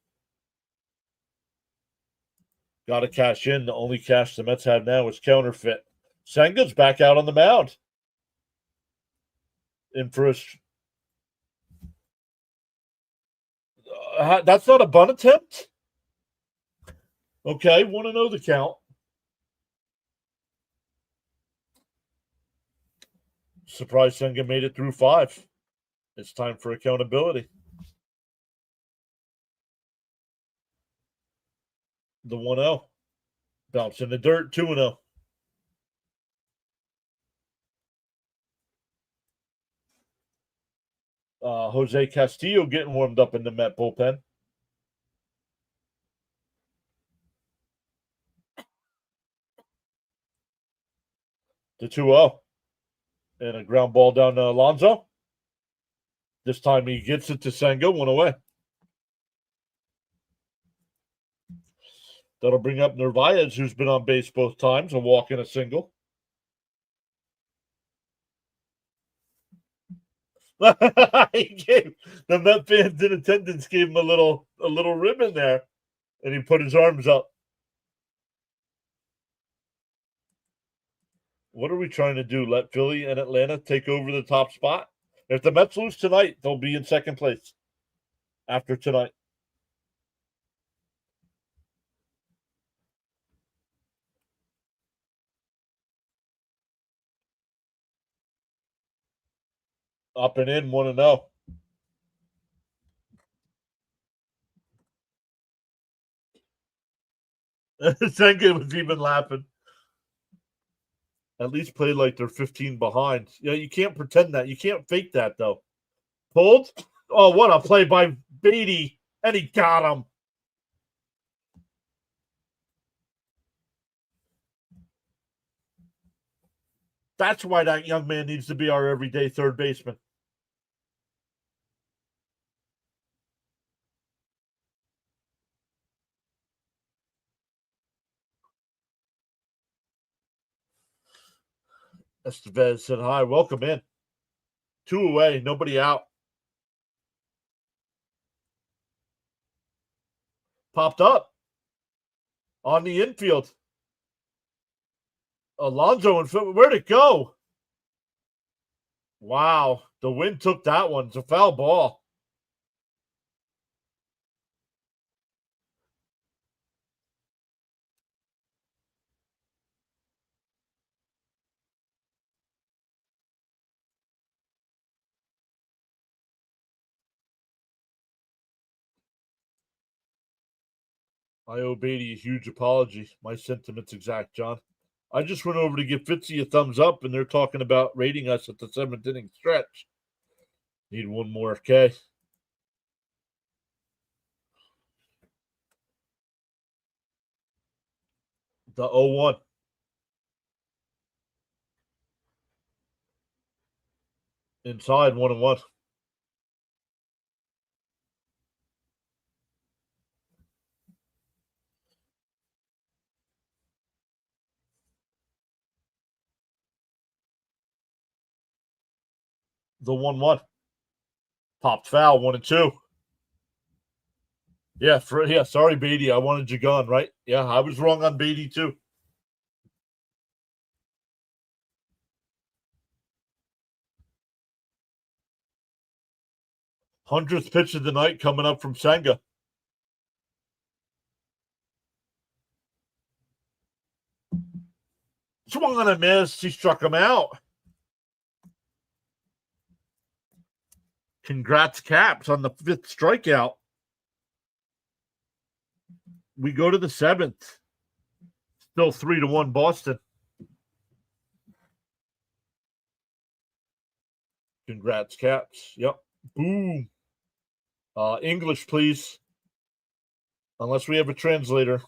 Got to cash in. The only cash the Mets have now is counterfeit. Senga's back out on the mound. In for that's not a bunt attempt? Okay, want to know the count. Surprised Senga made it through 5. It's time for accountability. The 1-0. Bounce in the dirt, 2-0. Jose Castillo getting warmed up in the Met bullpen. The 2-0. And a ground ball down to Alonso. This time he gets it to Senga, one away. That'll bring up Narvaez, who's been on base both times, a walk and a single. The Met fans in attendance gave him a little ribbon there, and he put his arms up. What are we trying to do? Let Philly and Atlanta take over the top spot? If the Mets lose tonight, they'll be in second place after tonight. Up and in, 1-0. Senga was even laughing. At least play like they're 15 behind. Yeah, you can't pretend that. You can't fake that, though. Pulled? Oh, what a play by Beatty. And he got him. That's why that young man needs to be our everyday third baseman. Estevez said hi. Welcome in. 2 away. Nobody out. Popped up on the infield. Alonso and Phil. Where'd it go? Wow. The wind took that one. It's a foul ball. I owe Beatty a huge apology. My sentiments exact, John. I just went over to give Fitzy a thumbs up, and they're talking about rating us at the 7th inning stretch. Need one more, okay? The 0-1. Inside, 1-1. The 1-1. Popped foul, 1-2. Yeah, sorry, Beatty. I wanted you gone, right? Yeah, I was wrong on Beatty, too. 100th pitch of the night coming up from Senga. Swung on a miss. He struck him out. Congrats, Caps, on the 5th strikeout. We go to the 7th. Still 3-1 Boston. Congrats, Caps. Yep. Boom. English, please. Unless we have a translator.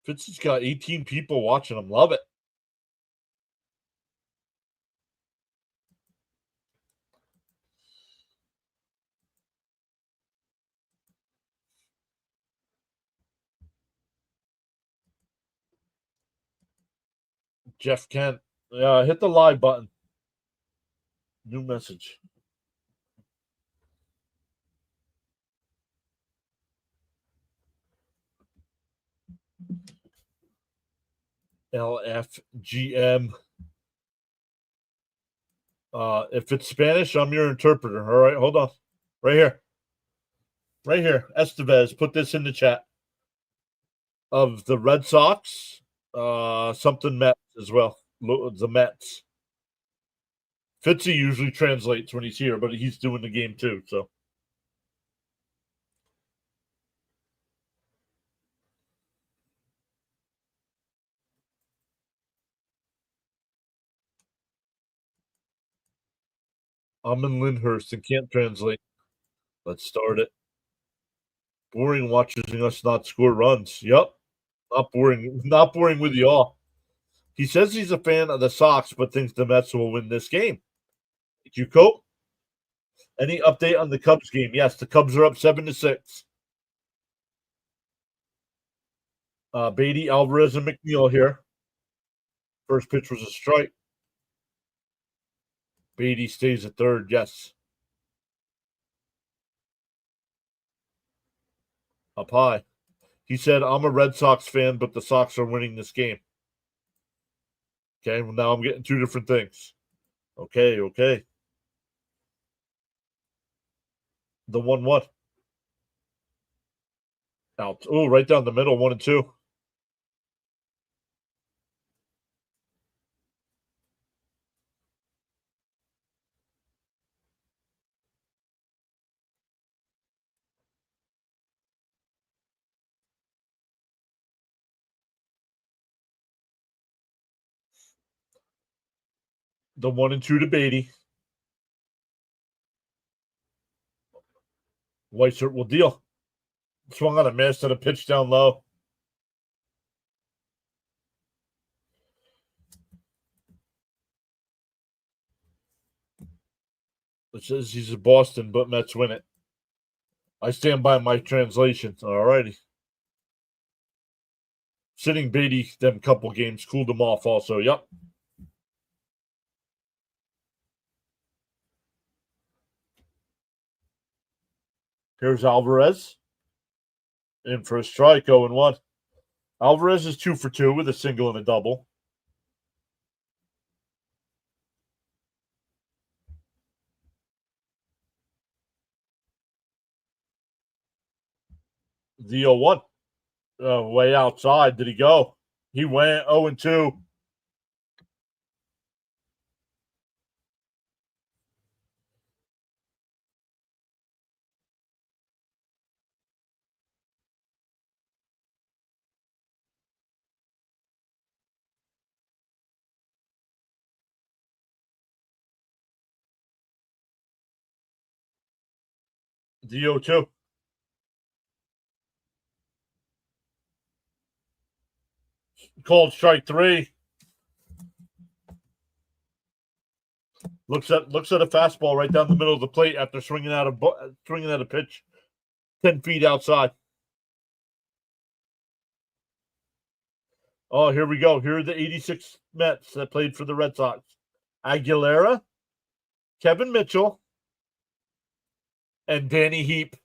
Fitzy's got 18 people watching him. Love it. Jeff Kent. Hit the live button. New message. LFGM. If it's Spanish, I'm your interpreter. All right, hold on. Right here. Right here. Estevez, put this in the chat. Of the Red Sox, something Mets as well. The Mets. Fitzy usually translates when he's here, but he's doing the game too, so. . . . . . . . . . . . . . . . . . . . . . . . . . . . . . . . . . . . . . . . . . . . . . . . . . . . . . . . . . . I'm in Lyndhurst and can't translate. Let's start it. Boring watching us not score runs. Yep. Not boring. Not boring with y'all. He says he's a fan of the Sox, but thinks the Mets will win this game. Did you cope? Any update on the Cubs game? Yes, the Cubs are up 7-6. Beatty, Alvarez, and McNeil here. First pitch was a strike. Beatty stays at third. Yes. Up high. He said, I'm a Red Sox fan, but the Sox are winning this game. Okay, well, now I'm getting two different things. Okay. The 1-1. Out. Oh, right down the middle, 1-2. The 1-2 to Beatty. Weissert will deal. Swung on a miss and a pitch down low. It says he's a Boston, but Mets win it. I stand by my translation. All righty. Sitting Beatty, them couple games cooled him off also. Yep. Here's Alvarez. In for a strike, 0-1. Alvarez is 2 for 2 with a single and a double. The 0-1. Way outside. Did he go? He went 0-2. The 0-2. Called strike 3. Looks at a fastball right down the middle of the plate after swinging out a pitch 10 feet outside. Oh, here we go. Here are the 86 Mets that played for the Red Sox. Aguilera, Kevin Mitchell, and Danny Heap.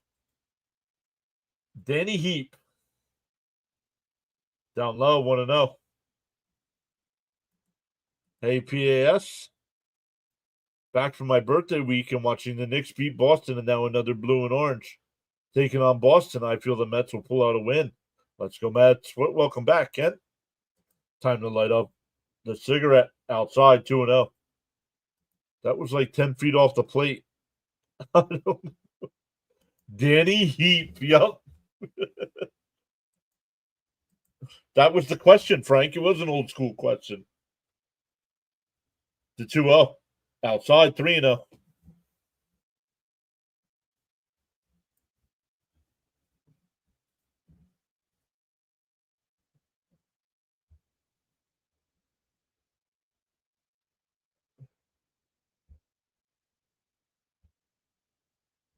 Danny Heap. Down low, 1-0. Hey, PAS. Back from my birthday week and watching the Knicks beat Boston and now another blue and orange. Taking on Boston, I feel the Mets will pull out a win. Let's go, Mets. Welcome back, Kent. Time to light up the cigarette outside, 2-0. That was like 10 feet off the plate. Danny Heap. Yup. That was the question, Frank. It was an old school question. The 2-0. Outside, 3-0.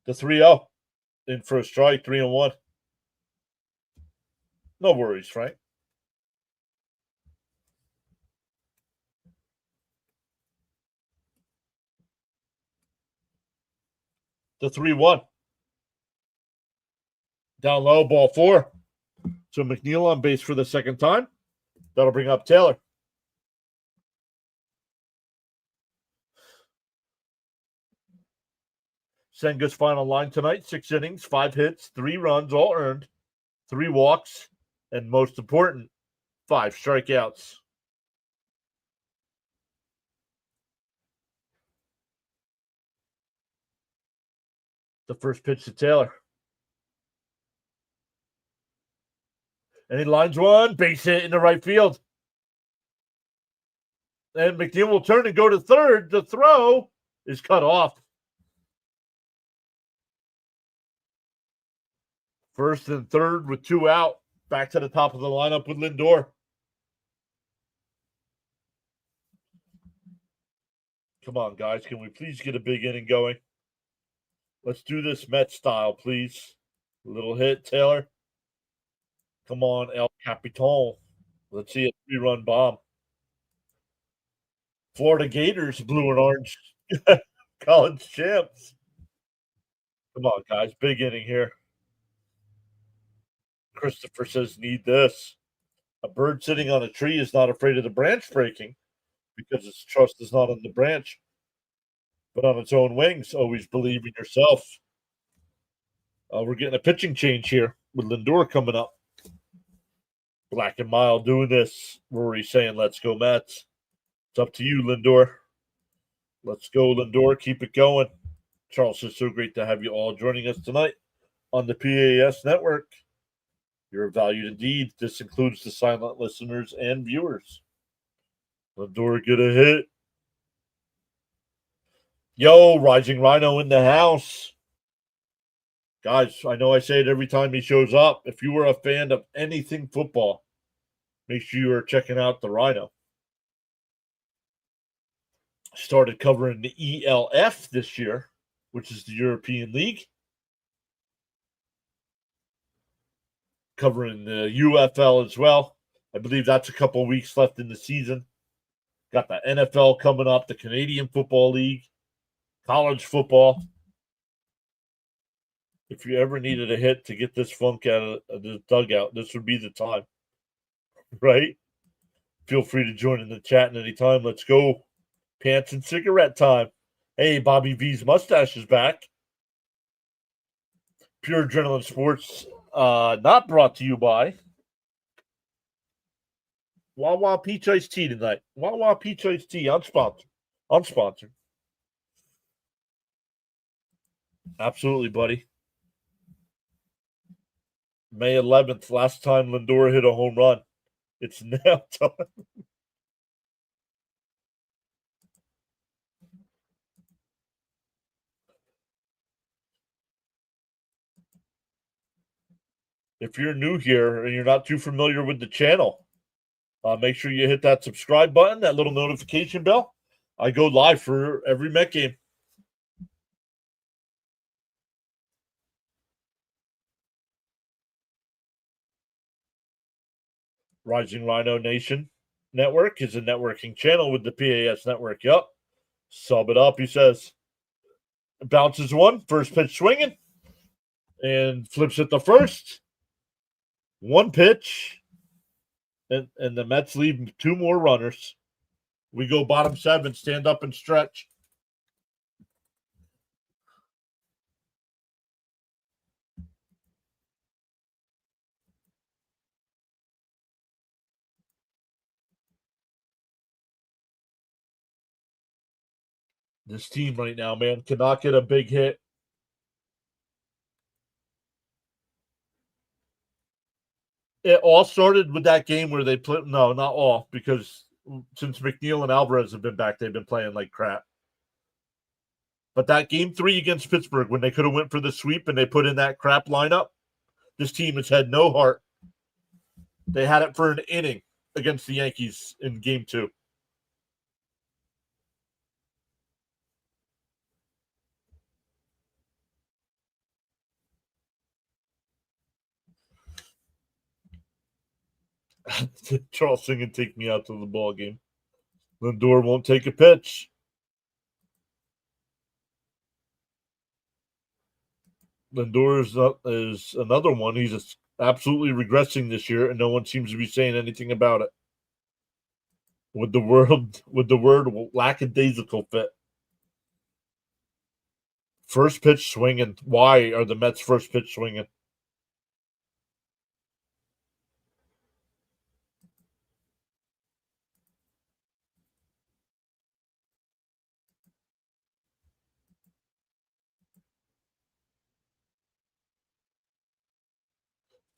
The 3-0. In for a strike, 3-1. No worries, Frank. The 3-1. Down low, ball 4. So McNeil on base for the second time. That'll bring up Taylor. Senga's final line tonight: 6 innings, 5 hits, 3 runs, all earned, 3 walks, and most important, 5 strikeouts. The first pitch to Taylor. And he lines one, base hit in the right field. And McNeil will turn and go to third. The throw is cut off. First and third with 2 out. Back to the top of the lineup with Lindor. Come on, guys. Can we please get a big inning going? Let's do this Mets style, please. A little hit, Taylor. Come on, El Capitan. Let's see a 3-run bomb. Florida Gators, blue and orange college champs. Come on, guys. Big inning here. Christopher says, need this. A bird sitting on a tree is not afraid of the branch breaking because its trust is not on the branch, but on its own wings. Always believe in yourself. We're getting a pitching change here with Lindor coming up. Black and Mild doing this. Rory saying, let's go, Mets. It's up to you, Lindor. Let's go, Lindor. Keep it going. Charles, it's so great to have you all joining us tonight on the PAS network. You're valued indeed. This includes the silent listeners and viewers. Lindor get a hit. Yo, Rising Rhino in the house. Guys, I know I say it every time he shows up. If you were a fan of anything football, make sure you are checking out the Rhino. Started covering the ELF this year, which is the European League. Covering the UFL as well. I believe that's a couple of weeks left in the season. Got the NFL coming up, the Canadian Football League, college football. If you ever needed a hit to get this funk out of the dugout, this would be the time. Right? Feel free to join in the chat anytime. Let's go. Pants and cigarette time. Hey, Bobby V's mustache is back. Pure Adrenaline Sports, not brought to you by Wawa Peach Iced Tea tonight. Wawa Peach Iced Tea, unsponsored. Unsponsored. Absolutely, buddy. May 11th, last time Lindor hit a home run. It's now time. If you're new here and you're not too familiar with the channel, make sure you hit that subscribe button, that little notification bell. I go live for every Met game. Rising Rhino Nation Network is a networking channel with the PAS network. Yup. Sub it up, he says. Bounces one, first pitch swinging, and flips it the first. One pitch, and the Mets leave 2 more runners. We go bottom 7, stand up and stretch. This team right now, man, cannot get a big hit. It all started with that game where they played. No, not all, because since McNeil and Alvarez have been back, they've been playing like crap. But that game 3 against Pittsburgh, when they could have went for the sweep and they put in that crap lineup, this team has had no heart. They had it for an inning against the Yankees in game 2. Charles Singing take me out to the ball game. Lindor won't take a pitch. Lindor is another one. He's absolutely regressing this year, and no one seems to be saying anything about it. With the word lackadaisical fit. First pitch swinging. Why are the Mets first pitch swinging?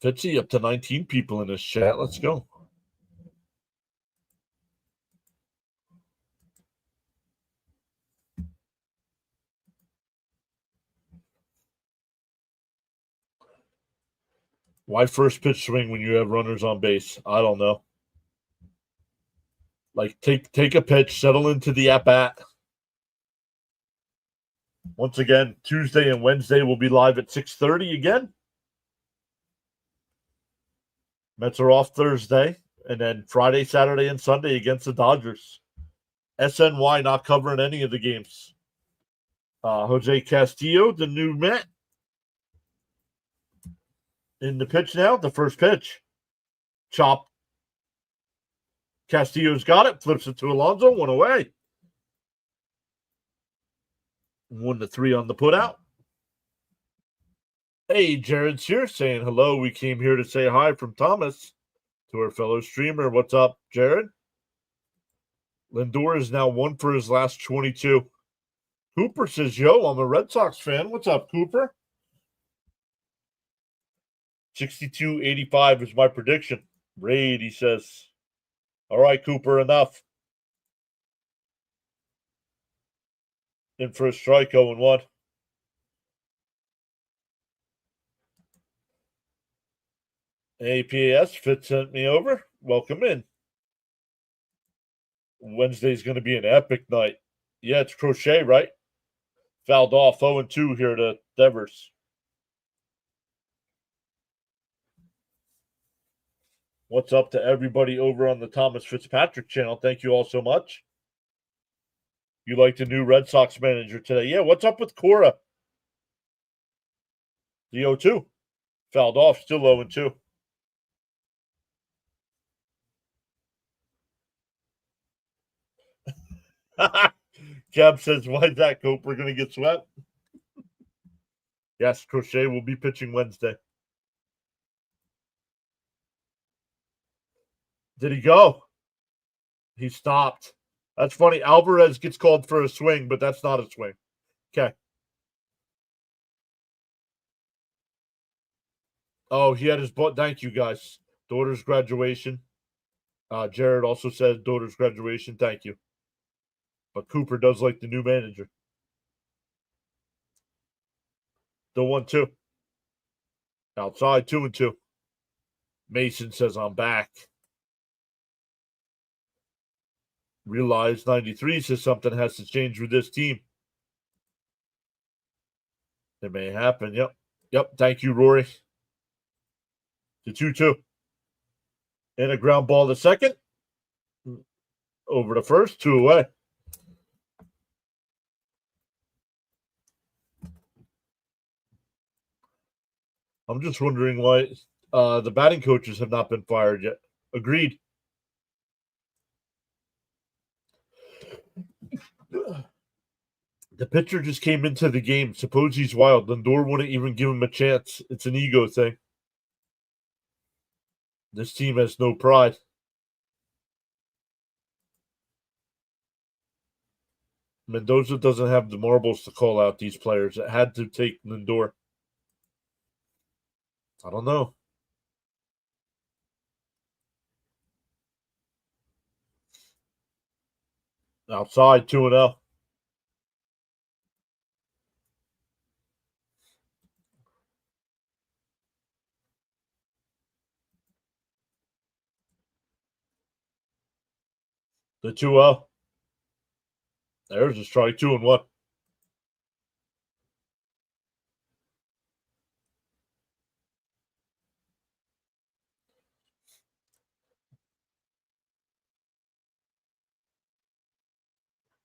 Fitzy up to 19 people in this chat. Let's go. Why first pitch swing when you have runners on base? I don't know. Like take a pitch, settle into the at bat. Once again, Tuesday and Wednesday will be live at 6:30 again. Mets are off Thursday, and then Friday, Saturday, and Sunday against the Dodgers. SNY not covering any of the games. Jose Castillo, the new Met, in the pitch now. The first pitch. Chop. Castillo's got it. Flips it to Alonso. One away. 1-3 on the putout. Hey, Jared's here saying hello. We came here to say hi from Thomas to our fellow streamer. What's up, Jared? Lindor is now 1 for his last 22. Cooper says, yo, I'm a Red Sox fan. What's up, Cooper? 62-85 is my prediction. Raid, he says. All right, Cooper, enough. In for a strike, 0-1. APS, Fitz sent me over. Welcome in. Wednesday's going to be an epic night. Yeah, it's Crochet, right? Fouled off 0-2 here to Devers. What's up to everybody over on the Thomas Fitzpatrick channel? Thank you all so much. You like the new Red Sox manager today? Yeah, what's up with Cora? The 0-2. Fouled off, still 0-2. Cab says, why is that, Cope? We're going to get swept? Yes, Crochet will be pitching Wednesday. Did he go? He stopped. That's funny. Alvarez gets called for a swing, but that's not a swing. Okay. Oh, he had his butt. Thank you, guys. Daughter's graduation. Jared also said daughter's graduation. Thank you. But Cooper does like the new manager. The 1-2. Outside, 2-2. Mason says, I'm back. Realize 93 says something has to change with this team. It may happen. Yep. Thank you, Rory. The 2-2. And a ground ball to second. Over to first, 2 away. I'm just wondering why the batting coaches have not been fired yet. Agreed. The pitcher just came into the game. Suppose he's wild. Lindor wouldn't even give him a chance. It's an ego thing. This team has no pride. Mendoza doesn't have the marbles to call out these players. It had to take Lindor. I don't know. Outside, 2-0. The 2-0. There's a strike, 2-1.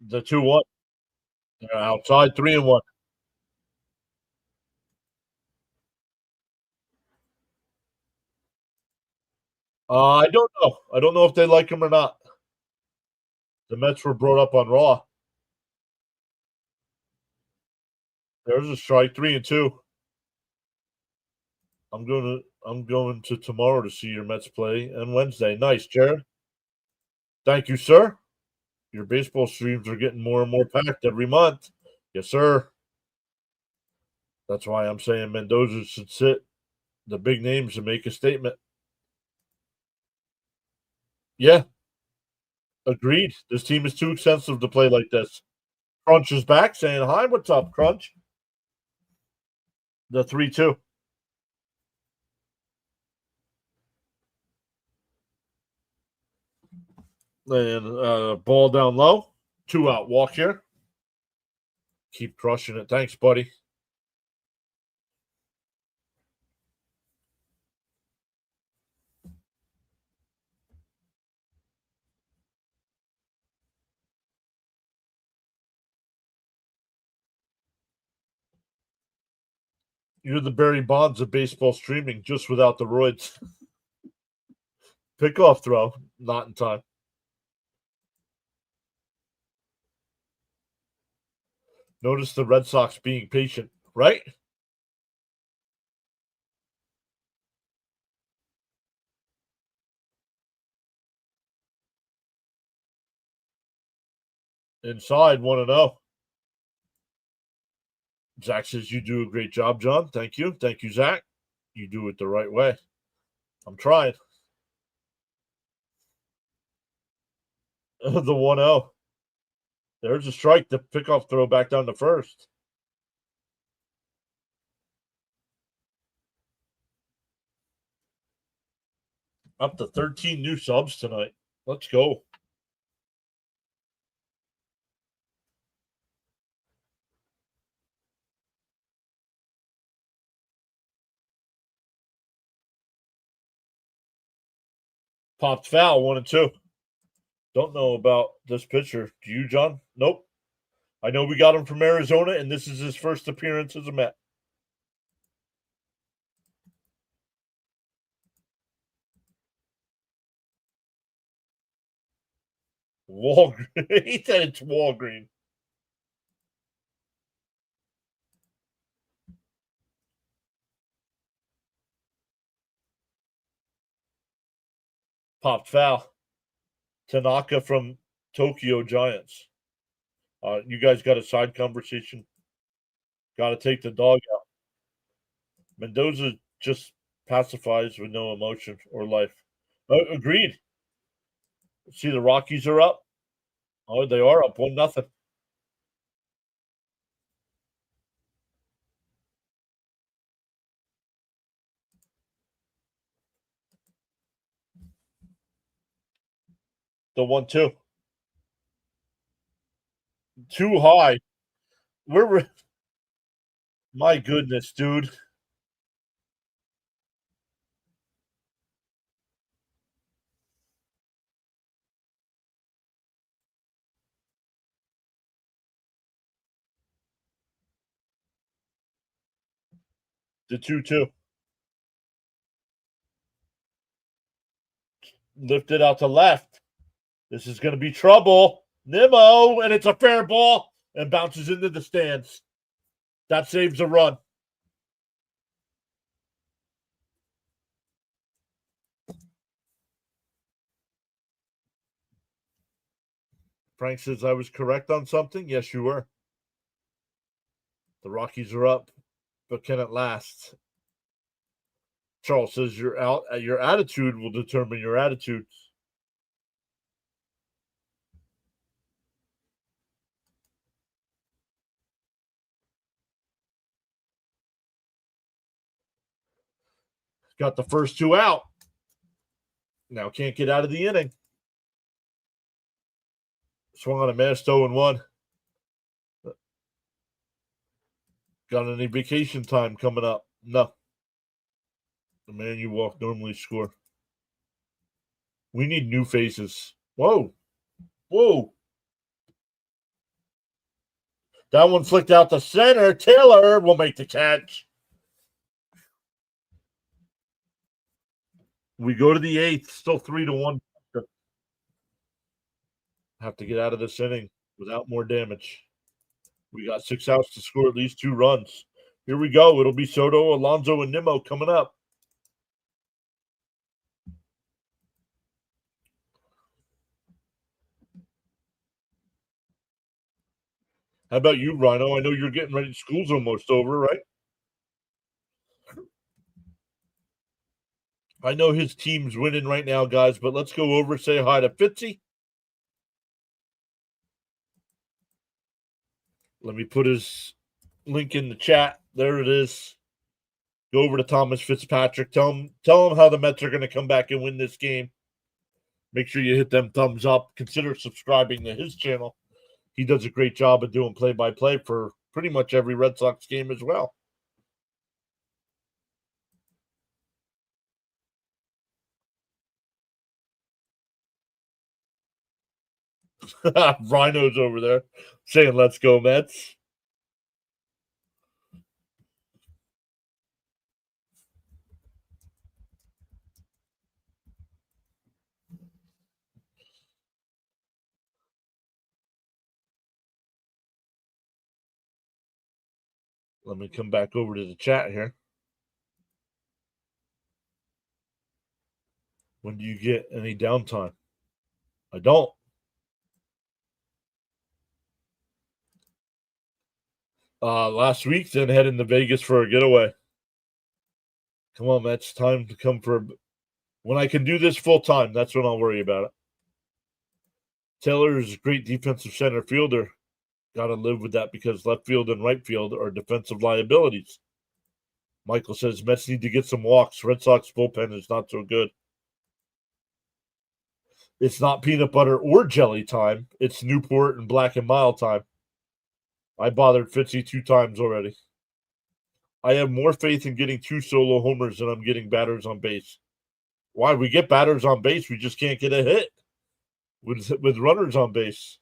The 2-1. Outside, 3-1. I don't know. I don't know if they like him or not. The Mets were brought up on Raw. There's a strike, 3-2. I'm going to tomorrow to see your Mets play and Wednesday. Nice, Jared. Thank you, sir. Your baseball streams are getting more and more packed every month. Yes, sir. That's why I'm saying Mendoza should sit the big names and make a statement. Yeah. Agreed. This team is too expensive to play like this. Crunch is back saying hi. What's up, Crunch? The 3-2. And ball down low. 2 out. Walk here. Keep crushing it. Thanks, buddy. You're the Barry Bonds of baseball streaming, just without the roids. Pickoff throw. Not in time. Notice the Red Sox being patient, right? Inside, 1-0. Zach says, you do a great job, John. Thank you. Thank you, Zach. You do it the right way. I'm trying. The 1-0. There's a strike. The pickoff throw back down to first. Up to 13 new subs tonight. Let's go. Popped foul, 1-2. Don't know about this pitcher. Do you, John? Nope. I know we got him from Arizona, and this is his first appearance as a Met. Walgreen. He said it's Walgreen. Popped foul. Tanaka from Tokyo Giants. You guys got a side conversation? Got to take the dog out. Mendoza just pacifies with no emotion or life. Agreed. See, the Rockies are up. Oh, they are up 1-0. The 1-2. Too high. We're my goodness, dude. The 2-2. Lifted out to left. This is going to be trouble. Nimmo, and it's a fair ball and bounces into the stands. That saves a run. Frank says I was correct on something. Yes, you were. The Rockies are up, but can it last? Charles says your attitude will determine your attitude. Got the first 2 out. Now can't get out of the inning. Swung on a missed 0-1. Got any vacation time coming up? No. The man you walk normally score. We need new faces. Whoa. Whoa. That one flicked out the center. Taylor will make the catch. We go to the 8th. Still 3-1. Have to get out of this inning without more damage. We got 6 outs to score at least 2 runs. Here we go. It'll be Soto, Alonso, and Nimmo coming up. How about you, Rhino? I know you're getting ready. School's almost over, right? I know his team's winning right now, guys, but let's go over, say hi to Fitzy. Let me put his link in the chat. There it is. Go over to Thomas Fitzpatrick. Tell him how the Mets are going to come back and win this game. Make sure you hit them thumbs up. Consider subscribing to his channel. He does a great job of doing play-by-play for pretty much every Red Sox game as well. Rhino's over there saying, "Let's go, Mets." Let me come back over to the chat here. When do you get any downtime? I don't. Last week, then heading to Vegas for a getaway. Come on, Mets. Time to come for when I can do this full time. That's when I'll worry about it. Taylor is a great defensive center fielder. Got to live with that because left field and right field are defensive liabilities. Michael says Mets need to get some walks. Red Sox bullpen is not so good. It's not peanut butter or jelly time. It's Newport and Black and Mild time. I bothered Fitzy 2 times already. I have more faith in getting 2 solo homers than I'm getting batters on base. Why? We get batters on base. We just can't get a hit with runners on base.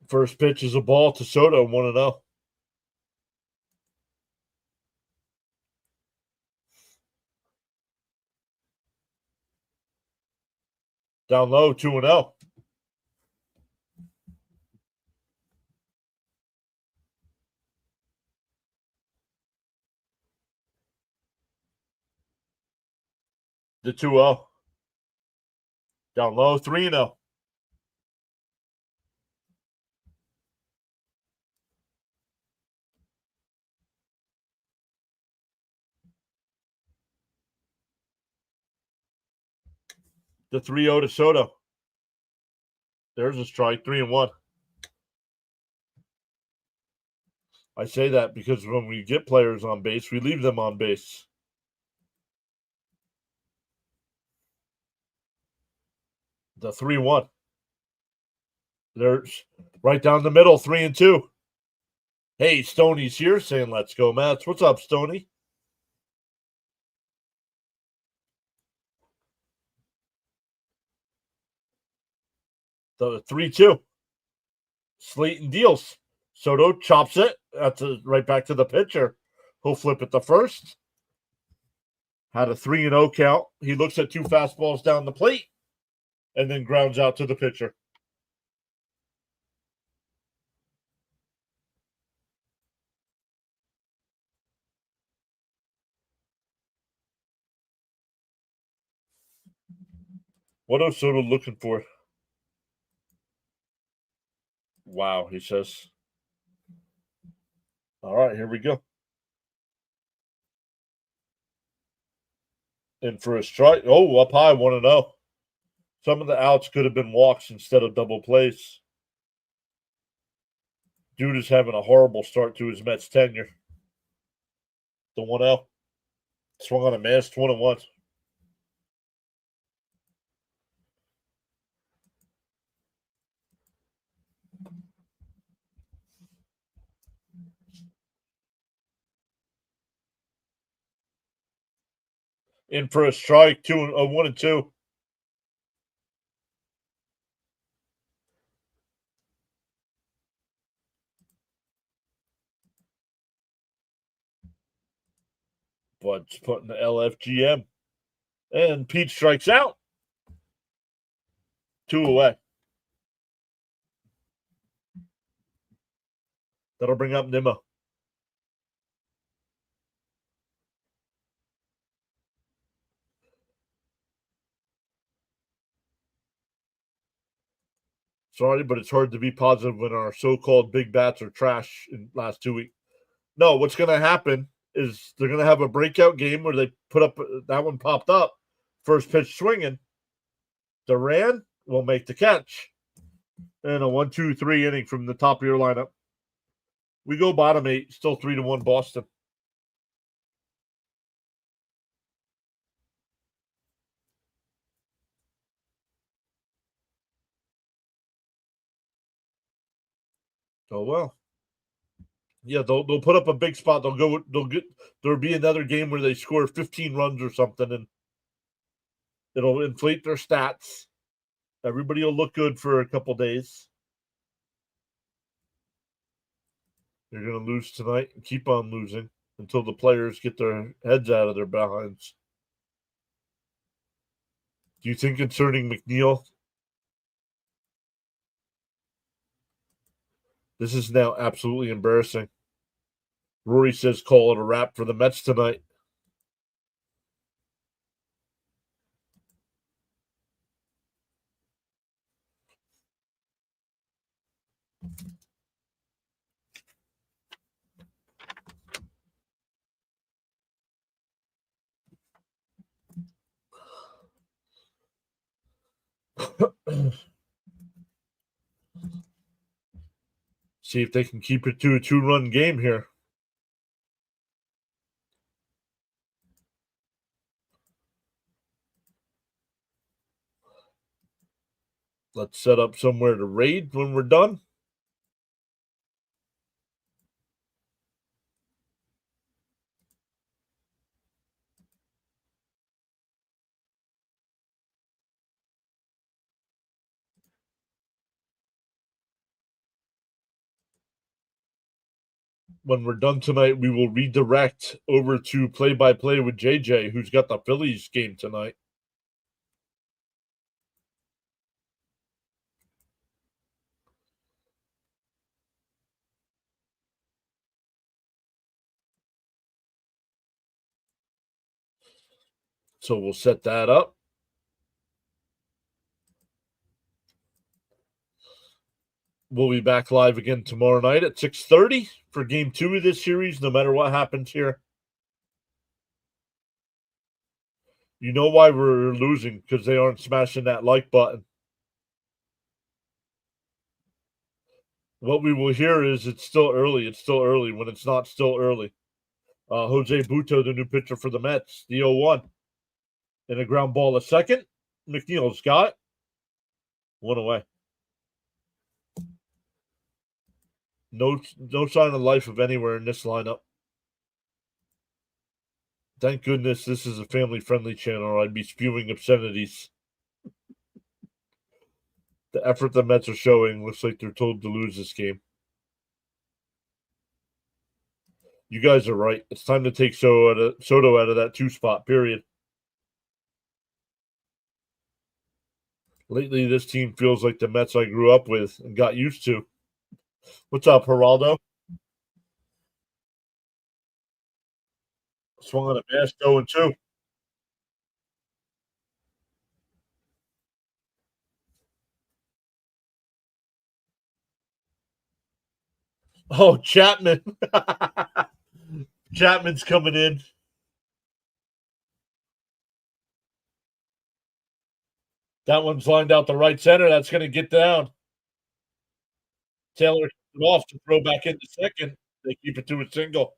First pitch is a ball to Soto, 1-0. Down low, 2-0. The 2-0. Down low, 3-0. The 3-0 to Soto. There's a strike, 3-1. I say that because when we get players on base, we leave them on base. The 3-1. There's right down the middle, 3-2. Hey, Stoney's here saying, "Let's go, Mets." What's up, Stoney? The 3-2. Slayton deals. Soto chops it. That's right back to the pitcher. He'll flip it to first. Had a 3-0 count. He looks at 2 fastballs down the plate and then grounds out to the pitcher. What is Soto looking for? Wow, he says. All right, here we go. In for a strike. Oh, up high, 1-0. Some of the outs could have been walks instead of double plays. Dude is having a horrible start to his Mets tenure. The 1-0. Swung on a miss, 1-1. In for a strike, 1-2. Bud's putting the LFGM. And Pete strikes out. 2 away. That'll bring up Nimmo. Sorry, but it's hard to be positive when our so-called big bats are trash in last 2 weeks. No, what's going to happen is they're going to have a breakout game where they put up that one popped up, first pitch swinging. Duran will make the catch. And a 1-2-3 inning from the top of your lineup. We go bottom 8, still 3-1 Boston. Oh well. Yeah, they'll put up a big spot. There'll be another game where they score 15 runs or something, and it'll inflate their stats. Everybody will look good for a couple days. They're going to lose tonight and keep on losing until the players get their heads out of their behinds. Do you think concerning McNeil? This is now absolutely embarrassing. Rory says call it a wrap for the Mets tonight. See if they can keep it to a 2-run game here. Let's set up somewhere to raid when we're done. When we're done tonight, we will redirect over to play-by-play with JJ, who's got the Phillies game tonight. So we'll set that up. We'll be back live again tomorrow night at 6:30 for game 2 of this series, no matter what happens here. You know why we're losing, because they aren't smashing that like button. What we will hear is it's still early. It's still early when it's not still early. Jose Butto, the new pitcher for the Mets, the 0-1. And a ground ball a second. McNeil's got it. One away. No sign of life of anywhere in this lineup. Thank goodness this is a family-friendly channel, or I'd be spewing obscenities. The effort the Mets are showing looks like they're told to lose this game. You guys are right. It's time to take Soto out of that 2-spot, period. Lately, this team feels like the Mets I grew up with and got used to. What's up, Geraldo? Swung on a bass, 0-2. Oh, Chapman. Chapman's coming in. That one's lined out the right center. That's going to get down. Taylor off to throw back into second. They keep it to a single.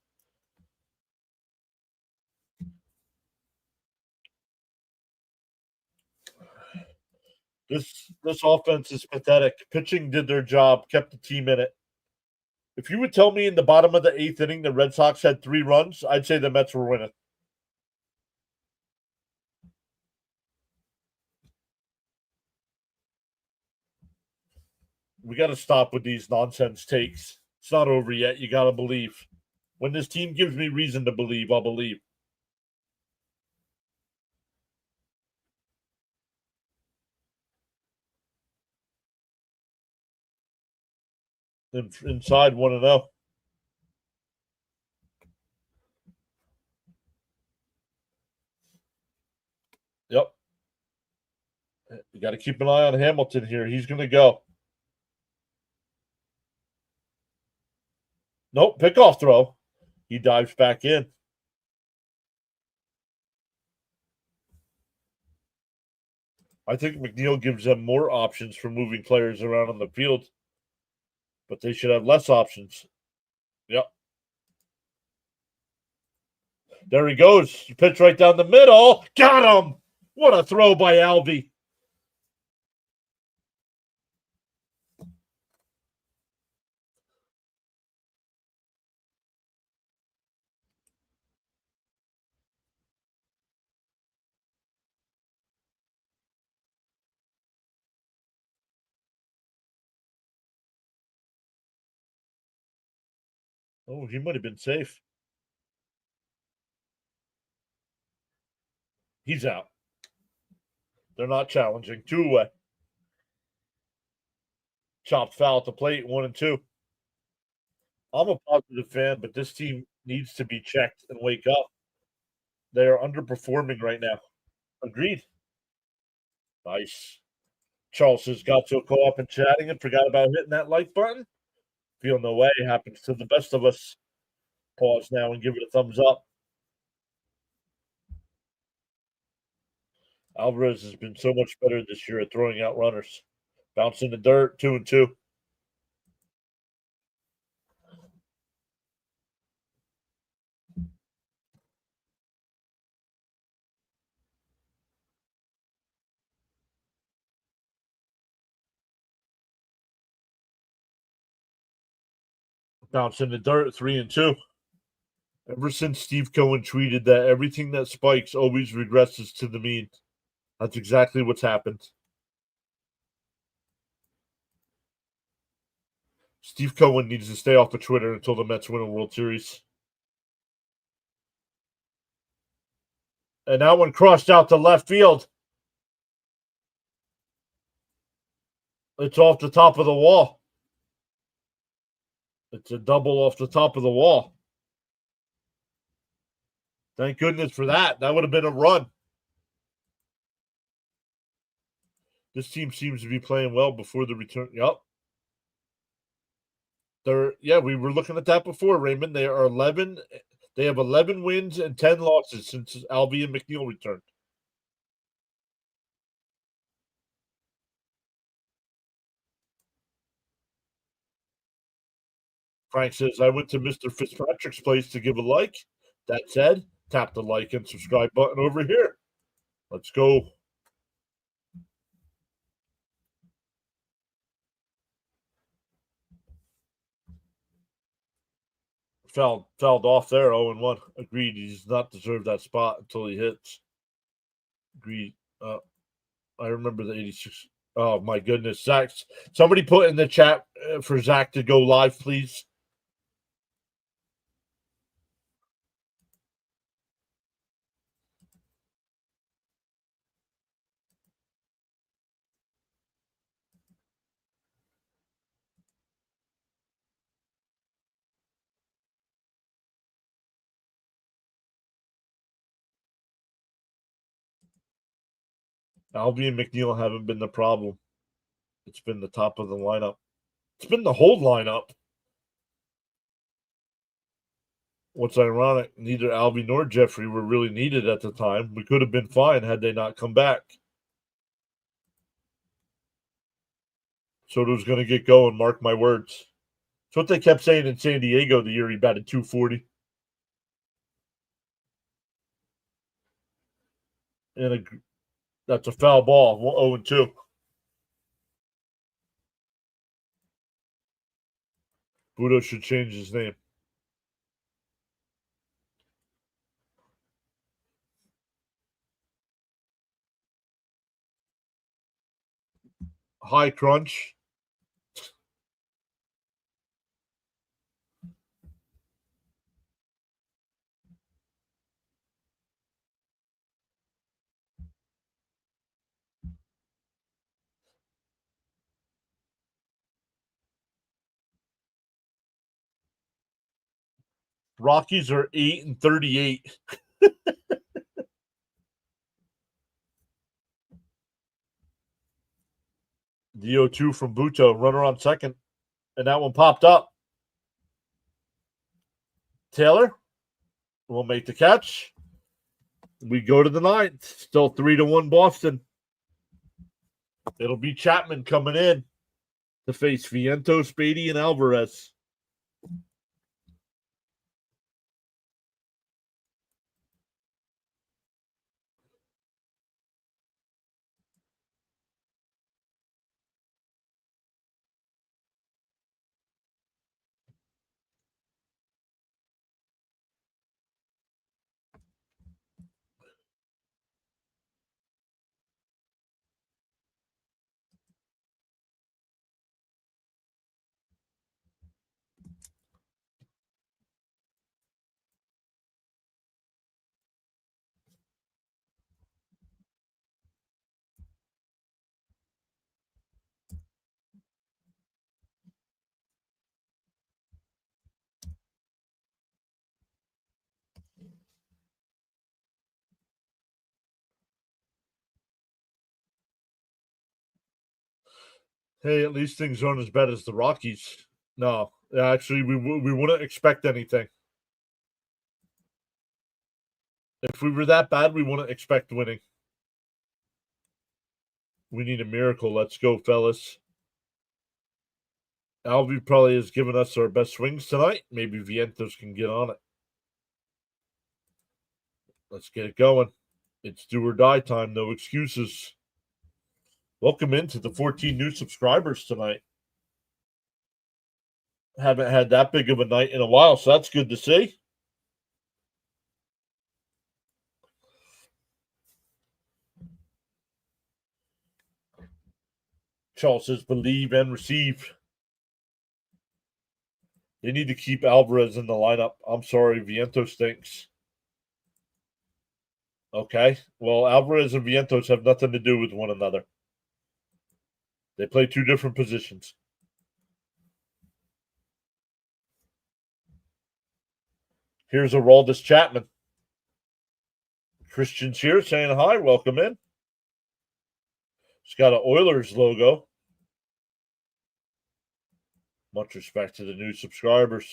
This offense is pathetic. Pitching did their job, kept the team in it. If you would tell me in the bottom of the 8th inning the Red Sox had 3 runs, I'd say the Mets were winning. We got to stop with these nonsense takes. It's not over yet. You got to believe. When this team gives me reason to believe, I'll believe. Inside 1-0. Yep. You got to keep an eye on Hamilton here. He's going to go. Nope, pickoff throw. He dives back in. I think McNeil gives them more options for moving players around on the field, but they should have less options. Yep. There he goes. Pitch right down the middle. Got him. What a throw by Albie. Oh, he might have been safe. He's out. They're not challenging. 2 away. Chopped foul at the plate, 1-2. I'm a positive fan, but this team needs to be checked and wake up. They are underperforming right now. Agreed. Nice. Charles has got so caught up in chatting and forgot about hitting that like button. Feel no way. Happens to the best of us. Pause now and give it a thumbs up. Alvarez has been so much better this year at throwing out runners. Bounce in the dirt, 2-2. Bounce in the dirt, 3-2. Ever since Steve Cohen tweeted that everything that spikes always regresses to the mean, that's exactly what's happened. Steve Cohen needs to stay off of Twitter until the Mets win a World Series. And that one crossed out to left field. It's off the top of the wall. It's a double off the top of the wall. Thank goodness for that. That would have been a run. This team seems to be playing well before the return. Yep. We were looking at that before, Raymond. They are 11. They have 11 wins and 10 losses since Albie and McNeil returned. Frank says, I went to Mr. Fitzpatrick's place to give a like. That said, tap the like and subscribe button over here. Let's go. Fouled off there, 0-1. Agreed. He does not deserve that spot until he hits. Agreed. I remember the 86. Oh, my goodness. Zach, somebody put in the chat for Zach to go live, please. Albie and McNeil haven't been the problem. It's been the top of the lineup. It's been the whole lineup. What's ironic, neither Albie nor Jeffrey were really needed at the time. We could have been fine had they not come back. Soto's going to get going, mark my words. It's what they kept saying in San Diego the year he batted 240. And that's a foul ball, 0-2. Budo should change his name. High crunch. Rockies are 8-38. The 0-2 from Buto, runner on second. And that one popped up. Taylor will make the catch. We go to the ninth. Still 3-1 Boston. It'll be Chapman coming in to face Vientos, Beatty, and Alvarez. Hey, at least things aren't as bad as the Rockies. No, actually, we wouldn't expect anything. If we were that bad, we wouldn't expect winning. We need a miracle. Let's go, fellas. Alvy probably has given us our best swings tonight. Maybe Vientos can get on it. Let's get it going. It's do or die time. No excuses. Welcome into the 14 new subscribers tonight. Haven't had that big of a night in a while, so that's good to see. Charles says believe and receive. They need to keep Alvarez in the lineup. I'm sorry, Viento stinks. Okay. Well, Alvarez and Vientos have nothing to do with one another. They play two different positions. Here's Aroldis Chapman. Christian's here saying hi. Welcome in. It's got an Oilers logo. Much respect to the new subscribers.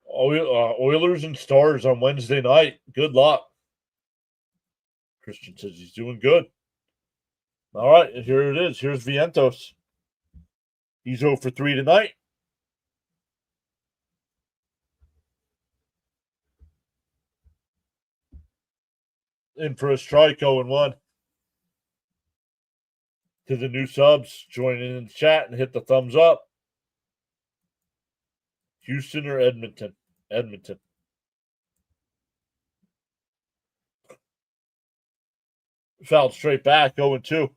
Oilers and Stars on Wednesday night. Good luck. Christian says he's doing good. All right, and here it is. Here's Vientos. He's 0 for 3 tonight. In for a strike, 0-1. To the new subs, join in the chat and hit the thumbs up. Houston or Edmonton? Edmonton. Fouled straight back, 0-2.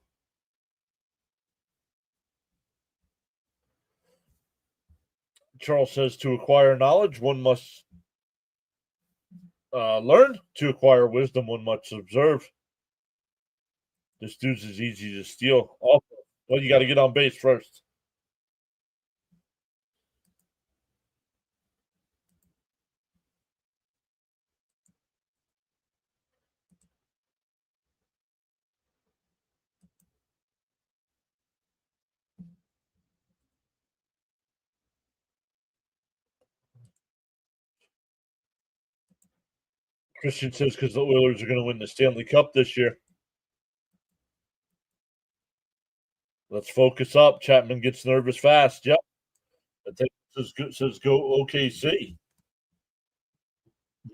Charles says to acquire knowledge, one must learn. To acquire wisdom, one must observe. This dude's is easy to steal. Oh, well, you got to get on base first. Christian says because the Oilers are going to win the Stanley Cup this year. Let's focus up. Chapman gets nervous fast. Yep. I think says go OKC.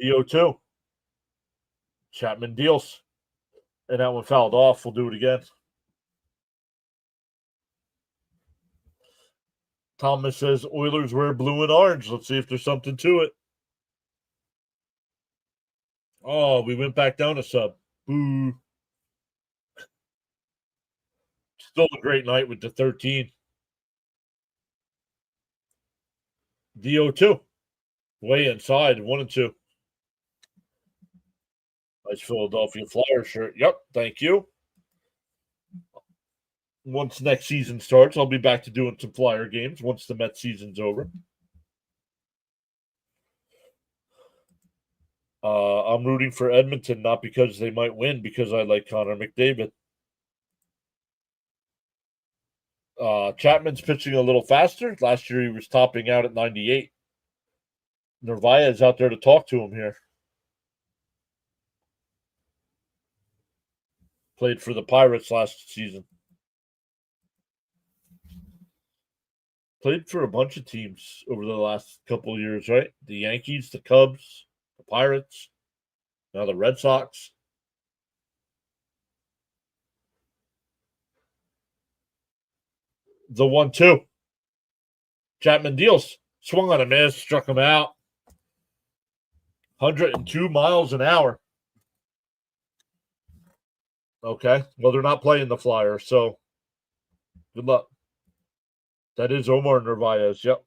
DO2. Chapman deals. And that one fouled off. We'll do it again. Thomas says Oilers wear blue and orange. Let's see if there's something to it. Oh, we went back down a sub. Boo. Still a great night with the 13. DO2. Way inside, 1-2. Nice Philadelphia Flyers shirt. Yep, thank you. Once next season starts, I'll be back to doing some Flyer games once the Mets season's over. I'm rooting for Edmonton, not because they might win, because I like Connor McDavid. Chapman's pitching a little faster. Last year he was topping out at 98. Nervaya is out there to talk to him here. Played for the Pirates last season. Played for a bunch of teams over the last couple of years, right? The Yankees, the Cubs, the Pirates, now the Red Sox. The 1-2. Chapman deals. Swung on a miss, struck him out. 102 miles an hour. Okay. Well, they're not playing the Flyers, so good luck. That is Omar Narvaez. Yep.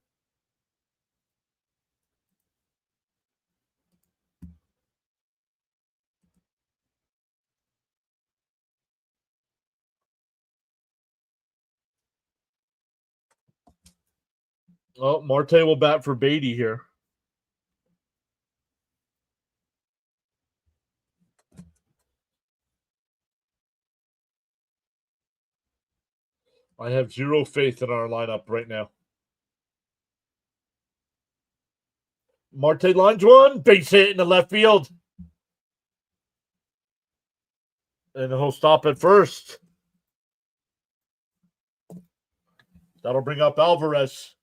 Oh, Marte will bat for Beatty here. I have zero faith in our lineup right now. Marte lines one, base hit in the left field. And he'll stop at first. That'll bring up Alvarez.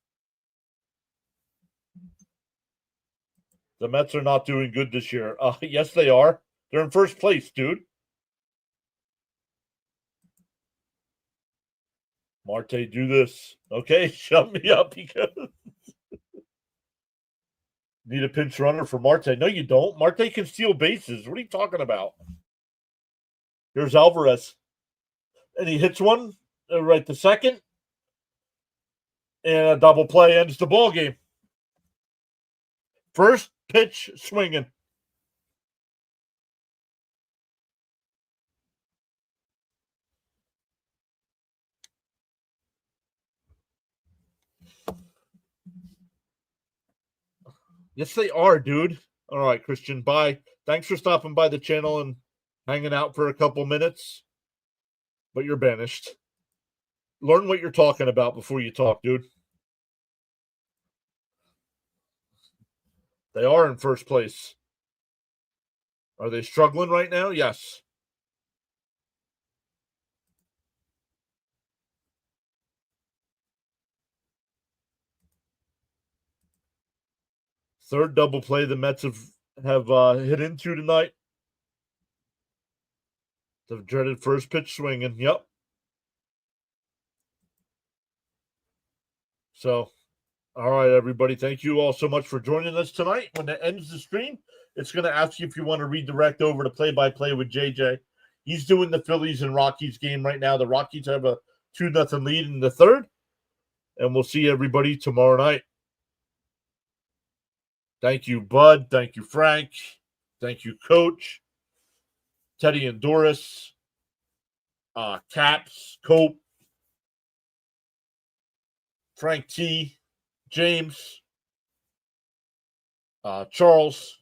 The Mets are not doing good this year. Yes, they are. They're in first place, dude. Marte, do this. Okay, shut me up because need a pinch runner for Marte. No, you don't. Marte can steal bases. What are you talking about? Here's Alvarez. And he hits one right to second. And a double play ends the ball game. First pitch swinging. Yes, they are, dude. All right, Christian, bye. Thanks for stopping by the channel and hanging out for a couple minutes. But you're banished. Learn what you're talking about before you talk, dude. They are in first place. Are they struggling right now? Yes. Third double play the Mets have hit into tonight. The dreaded first pitch swinging. Yep. So, all right, everybody. Thank you all so much for joining us tonight. When it ends the stream, it's going to ask you if you want to redirect over to play-by-play with JJ. He's doing the Phillies and Rockies game right now. The Rockies have a 2-0 lead in the third. And we'll see everybody tomorrow night. Thank you, Bud. Thank you, Frank. Thank you, Coach. Teddy and Doris. Caps, Cope. Frank T. James. Charles.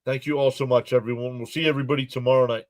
Thank you all so much, everyone. We'll see everybody tomorrow night.